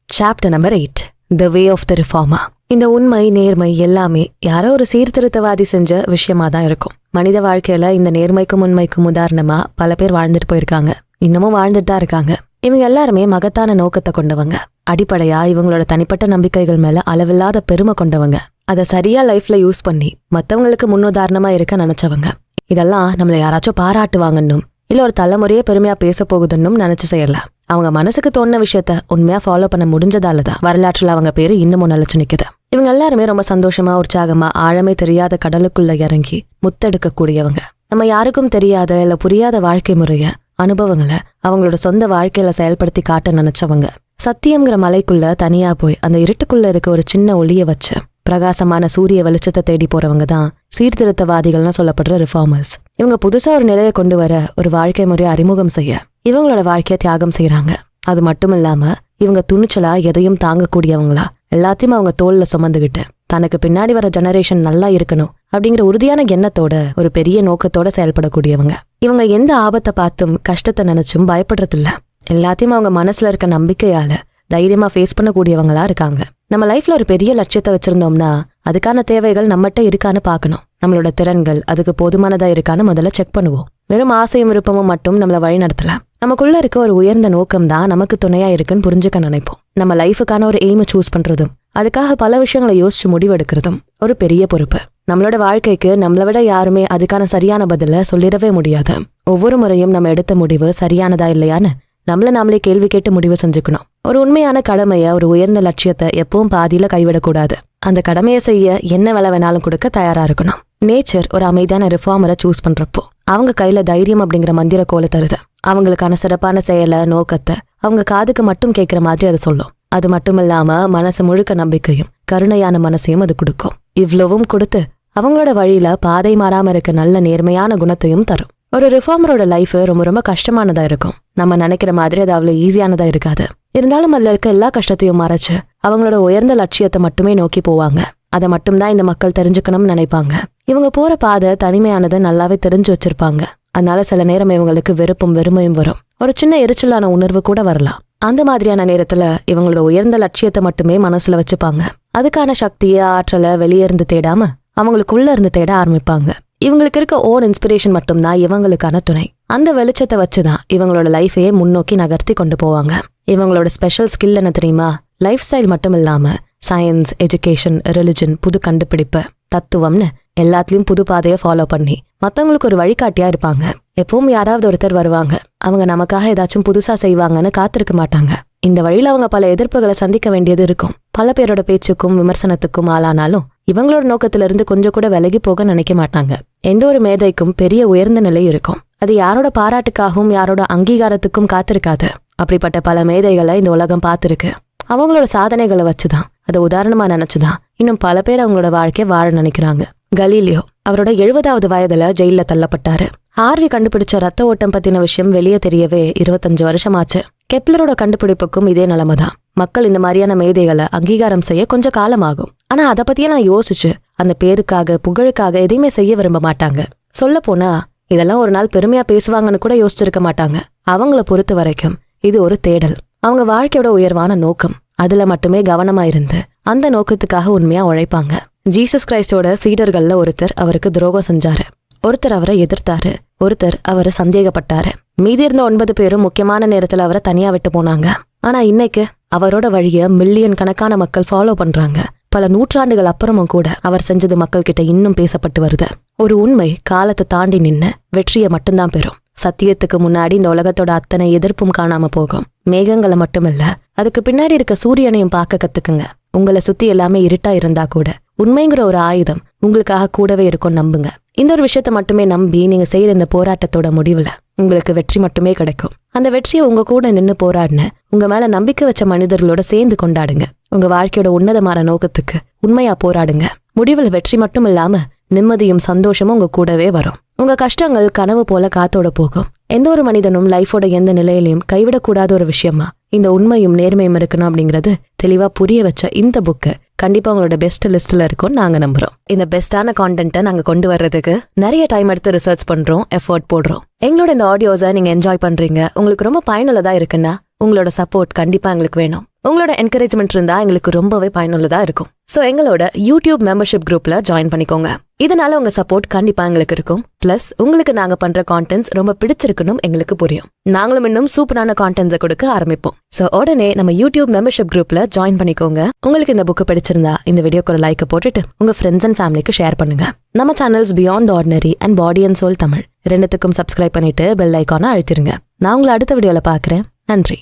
Chapter number 8, the way of the reformer. இந்த உண்மை நேர்மை எல்லாமே யாரோ ஒரு சீர்திருத்தவாதி செஞ்ச விஷயமா தான் இருக்கும். மனித வாழ்க்கையில இந்த நேர்மைக்கும் உண்மைக்கும் உதாரணமா பல பேர் வாழ்ந்துட்டு போயிருக்காங்க, இன்னமும் வாழ்ந்துட்டு தான் இருக்காங்க. இவங்க எல்லாருமே மகத்தான நோக்கத்தை கொண்டவங்க. அடிப்படையா இவங்களோட தனிப்பட்ட நம்பிக்கைகள் மேல அளவில்லாத பெருமை கொண்டவங்க. அதை சரியா லைஃப்ல யூஸ் பண்ணி மத்தவங்களுக்கு முன்னுதாரணமா இருக்க நினைச்சவங்க. இதெல்லாம் நம்மள யாராச்சும் பாராட்டுவாங்கன்னும் இல்ல ஒரு தலைமுறையே பெருமையா பேச போகுதுன்னும் நினைச்சு செய்யலாம். அவங்க மனசுக்கு தோணுன விஷயத்த உண்மையா ஃபாலோ பண்ண முடிஞ்சதாலதான் வரலாற்றுல அவங்க பேரு இன்னமும் நிலைச்சு நிக்குது. இவங்க எல்லாருமே ரொம்ப சந்தோஷமா உற்சாகமா ஆழமே தெரியாத கடலுக்குள்ள இறங்கி முத்தெடுக்க கூடியவங்க. நம்ம யாருக்கும் தெரியாத இல்ல புரியாத வாழ்க்கை முறைய அனுபவங்களை அவங்களோட சொந்த வாழ்க்கையில செயல்படுத்தி காட்ட நினைச்சவங்க. சத்தியம்ங்கிற மலைக்குள்ள தனியா போய் அந்த இருட்டுக்குள்ள இருக்க ஒரு சின்ன ஒளிய வச்சு பிரகாசமான சூரிய வெளிச்சத்தை தேடி போறவங்க தான் சீர்திருத்தவாதிகள்னு சொல்லப்படுற ரிஃபார்மர்ஸ். இவங்க புதுசா ஒரு நிலையை கொண்டு வர ஒரு வாழ்க்கை முறையை அறிமுகம் செய்ய இவங்களோட வாழ்க்கைய தியாகம் செய்யறாங்க. அது மட்டும் இல்லாம இவங்க துணிச்சலா எதையும் தாங்கக்கூடியவங்களா எல்லாத்தையும் அவங்க தோல்ல சுமந்துகிட்டு தனக்கு பின்னாடி வர ஜெனரேஷன் நல்லா இருக்கணும் அப்படிங்கிற உறுதியான எண்ணத்தோட ஒரு பெரிய நோக்கத்தோட செயல்படக்கூடியவங்க. இவங்க எந்த ஆபத்தை பார்த்தும் கஷ்டத்தை நினைச்சும் பயப்படுறதில்ல. எல்லாத்தையும் அவங்க மனசுல இருக்க நம்பிக்கையால தைரியமா ஃபேஸ் பண்ணக்கூடியவங்களா இருக்காங்க. நம்ம லைஃப்ல ஒரு பெரிய லட்சியத்தை வச்சிருந்தோம்னா அதுக்கான தேவைகள் நம்மகிட்ட இருக்கான்னு பார்க்கணும். நம்மளோட திறன்கள் அதுக்கு போதுமானதா இருக்கான்னு முதல்ல செக் பண்ணுவோம். வெறும் ஆசையும் விருப்பமும் மட்டும் நம்மள வழி நடத்தலாம். நமக்குள்ள இருக்க ஒரு உயர்ந்த நோக்கம் தான் நமக்கு துணையா இருக்குன்னு புரிஞ்சுக்க நினைப்போம். நம்ம லைஃபுக்கான ஒரு எய்மை சூஸ் பண்றதும் அதுக்காக பல விஷயங்களை யோசிச்சு முடிவெடுக்கிறதும் ஒரு பெரிய பொறுப்பு. நம்மளோட வாழ்க்கைக்கு நம்மளை விட யாருமே அதுக்கான சரியான பதில சொல்லிடவே முடியாது. ஒவ்வொரு முறையும் நம்ம எடுத்த முடிவு சரியானதா இல்லையான்னு நாமளே கேள்வி கேட்டு முடிவு செஞ்சுக்கணும். ஒரு உண்மையான கடமைய ஒரு உயர்ந்த லட்சியத்தை எப்பவும் பாதியில கைவிடக்கூடாது. அந்த கடமையை செய்ய என்ன விலை வேணாலும் கொடுக்க தயாரா இருக்கணும். நேச்சர் ஒரு அமைதியான ரிஃபார்மரை சூஸ் பண்றப்போ அவங்க கையில தைரியம் அப்படிங்கிற மந்திர கோலை தருது. அவங்களுக்கான சிறப்பான செயலை நோக்கத்தை அவங்க காதுக்கு மட்டும் கேட்கிற மாதிரி அது சொல்லும். அது மட்டும் இல்லாம மனசு முழுக்க நம்பிக்கையும் கருணையான மனசையும் அது கொடுக்கும். இவ்வளவும் கொடுத்து அவங்களோட வழியில பாதை மாறாம இருக்க நல்ல நேர்மையான குணத்தையும் தரும். ஒரு ரிஃபார்மரோட லைஃப் ரொம்ப ரொம்ப கஷ்டமானதா இருக்கும். நம்ம நினைக்கிற மாதிரி அது அவ்வளவு ஈஸியானதா இருக்காது. இருந்தாலும் அதுல இருக்க எல்லா கஷ்டத்தையும் மறைச்சு அவங்களோட உயர்ந்த லட்சியத்தை மட்டுமே நோக்கி போவாங்க. அதை மட்டும்தான் இந்த மக்கள் தெரிஞ்சுக்கணும்னு நினைப்பாங்க. இவங்க போற பாதை தனிமையானதை நல்லாவே தெரிஞ்சு வச்சிருப்பாங்க. அதனால சில நேரம் இவங்களுக்கு வெறுப்பும் வெறுமையும் வரும். ஒரு சின்ன எரிச்சலான உணர்வு கூட வரலாம். அந்த மாதிரியான நேரத்துல இவங்களோட உயர்ந்த லட்சியத்தை மட்டுமே மனசுல வச்சுப்பாங்க. அதுக்கான சக்தியை ஆற்றலை வெளியே இருந்து தேடாம அவங்களுக்குள்ள இருந்து தேட ஆரம்பிப்பாங்க. இவங்களுக்கு இருக்க ஓன் இன்ஸ்பிரேஷன் மட்டும்தான் இவங்களுக்கான துணை. அந்த வெளிச்சத்தை வச்சுதான் இவங்களோட லைஃபையே முன்னோக்கி நகர்த்தி கொண்டு போவாங்க. இவங்களோட ஸ்பெஷல் ஸ்கில் என்ன தெரியுமா? லைஃப் ஸ்டைல் மட்டும் இல்லாம சயின்ஸ், எஜுகேஷன், ரிலிஜன், புது கண்டுபிடிப்பு, தத்துவம்னு எல்லாத்துலயும் புது பாதையை ஃபாலோ பண்ணி மத்தவங்களுக்கு ஒரு வழிகாட்டியா இருப்பாங்க. எப்பவும் யாராவது ஒருத்தர் வருவாங்க, அவங்க நமக்காக ஏதாச்சும் புதுசா செய்வாங்கன்னு காத்திருக்க மாட்டாங்க. இந்த வழியில அவங்க பல எதிர்ப்புகளை சந்திக்க வேண்டியது இருக்கும். பல பேரோட பேச்சுக்கும் விமர்சனத்துக்கும் ஆளானாலும் இவங்களோட நோக்கத்துல இருந்து கொஞ்சம் கூட விலகி போக நினைக்க மாட்டாங்க. எந்த ஒரு மேதைக்கும் பெரிய உயர்ந்த நிலை இருக்கும். அது யாரோட பாராட்டுக்காகவும் யாரோட அங்கீகாரத்துக்கும் காத்திருக்காது. அப்படிப்பட்ட பல மேதைகளை இந்த உலகம் பார்த்திருக்கு. அவங்களோட சாதனைகளை வச்சுதான், அதை உதாரணமா நினைச்சுதான் இன்னும் பல பேர் அவங்களோட வாழ்க்கைய வாழ நினைக்கிறாங்க. கலீலியோ அவரோட 70வது வயதுல ஜெயில தள்ளப்பட்டாரு. ஹார்வி கண்டுபிடிச்ச ரத்த ஓட்டம் பத்தின விஷயம் வெளியே தெரியவே 25 வருஷமாச்சு. கெப்லரோட கண்டுபிடிப்புக்கும் இதே நிலைமைதான். மக்கள் இந்த மாதிரியான மேதைகளை அங்கீகாரம் செய்ய கொஞ்சம் காலமாகும். ஆனா அதை பத்தியே நான் யோசிச்சு அந்த பேருக்காக புகழுக்காக எதையுமே செய்ய விரும்ப மாட்டாங்க. சொல்ல போனா இதெல்லாம் ஒரு நாள் பெருமையா பேசுவாங்கன்னு கூட யோசிச்சிருக்க மாட்டாங்க. அவங்கள பொறுத்த வரைக்கும் இது ஒரு தேடல். அவங்க வாழ்க்கையோட உயர்வான நோக்கம். அதுல மட்டுமே கவனமா இருந்து அந்த நோக்கத்துக்காக உண்மையா உழைப்பாங்க. ஜீசஸ் கிரைஸ்டோட சீடர்கள்ல ஒருத்தர் அவருக்கு துரோகம் செஞ்சாரு. ஒருத்தர் அவரை எதிர்த்தாரு. ஒருத்தர் அவரை சந்தேகப்பட்டாரு. மீதி இருந்த 9 பேரும் முக்கியமான நேரத்துல அவரை தனியா விட்டு போனாங்க. ஆனா இன்னைக்கு அவரோட வழிய மில்லியன் கணக்கான மக்கள் ஃபாலோ பண்றாங்க. பல நூற்றாண்டுகள் அப்புறமும் கூட அவர் செஞ்சது மக்கள் கிட்ட இன்னும் பேசப்பட்டு வருது. ஒரு உண்மை காலத்தை தாண்டி நின்னு வெற்றியை மட்டும்தான் பெறும். சத்தியத்துக்கு முன்னாடி இந்த உலகத்தோட அத்தனை எதிர்ப்பும் காணாம போகும். மேகங்களை மட்டுமில்ல, அதுக்கு பின்னாடி இருக்க சூரியனையும் பார்க்க கத்துக்குங்க. உங்களை சுத்தி எல்லாமே இருட்டா இருந்தா கூட உண்மைங்கிற ஒரு ஆயுதம் உங்களுக்காக கூடவே இருக்கும் நம்புங்க. இந்த ஒரு விஷயத்த மட்டுமே நம்பி நீங்க செய்யற இந்த போராட்டத்தோட முடிவுல உங்களுக்கு வெற்றி மட்டுமே கிடைக்கும். அந்த வெற்றியை உங்க கூட நின்னு போராடின உங்க மேல நம்பிக்கை வச்ச மனிதர்களோட சேர்ந்து கொண்டாடுங்க. உங்க வாழ்க்கையோட உன்னதமான நோக்கத்துக்கு உண்மையா போராடுங்க. முடிவுல வெற்றி மட்டும் இல்லாம நிம்மதியும் சந்தோஷமும் உங்க கூடவே வரும். உங்க கஷ்டங்கள் கனவு போல காத்தோட போகும். எந்த ஒரு மனிதனும் லைஃபோட எந்த நிலையிலையும் கைவிடக்கூடாத ஒரு விஷயமா இந்த உண்மையும் நேர்மையும் இருக்கணும் அப்படிங்கறது தெளிவா புரிய வச்ச இந்த புக்கு கண்டிப்பா உங்களோட பெஸ்ட் லிஸ்ட்ல இருக்கும் நாங்க நம்புறோம். இந்த பெஸ்டான கான்டென்ட்டை நாங்க கொண்டு வர்றதுக்கு நிறைய டைம் எடுத்து ரிசர்ச் பண்றோம், எஃபோர்ட் போடுறோம். எங்களோட இந்த ஆடியோஸை நீங்க என்ஜாய் பண்றீங்க, உங்களுக்கு ரொம்ப பயனுள்ளதா இருக்குன்னா உங்களோட சப்போர்ட் கண்டிப்பா எங்களுக்கு வேணும். உங்களோட என்கரேஜ்மெண்ட் இருந்தா எங்களுக்கு ரொம்பவே பயனுள்ளதா இருக்கும். சோ எங்களோட யூடியூப் மெம்பர்ஷிப் குரூப்ல ஜாயின் பண்ணிக்கோங்க. இதனால உங்க சப்போர்ட் கண்டிப்பா எங்களுக்கு இருக்கும். பிளஸ் உங்களுக்கு நாங்க பண்ற கான்டென்ட்ஸ் ரொம்ப பிடிச்சிருக்கணும் எங்களுக்கு புரியும். நாங்களும் இன்னும் சூப்பரான கான்டென்ட்ஸை கொடுக்க ஆரம்பிப்போம். சோ உடனே நம்ம யூடியூப் மெம்பர்ஷிப் குரூப்ல ஜாயின் பண்ணிக்கோங்க. உங்களுக்கு இந்த புக்கு பிடிச்சிருந்தா இந்த வீடியோக்கு ஒரு லைக் போட்டுட்டு உங்க ஃப்ரெண்ட்ஸ் அண்ட் ஃபேமிலிக்கு ஷேர் பண்ணுங்க. நம்ம channels beyond ordinary and body and soul Tamil ரெண்டுத்துக்கும் சப்ஸ்கிரைப் பண்ணிட்டு பெல் ஐக்கானை அழுத்திருங்க. நான் உங்களை அடுத்த வீடியோல பாக்குறேன். நன்றி.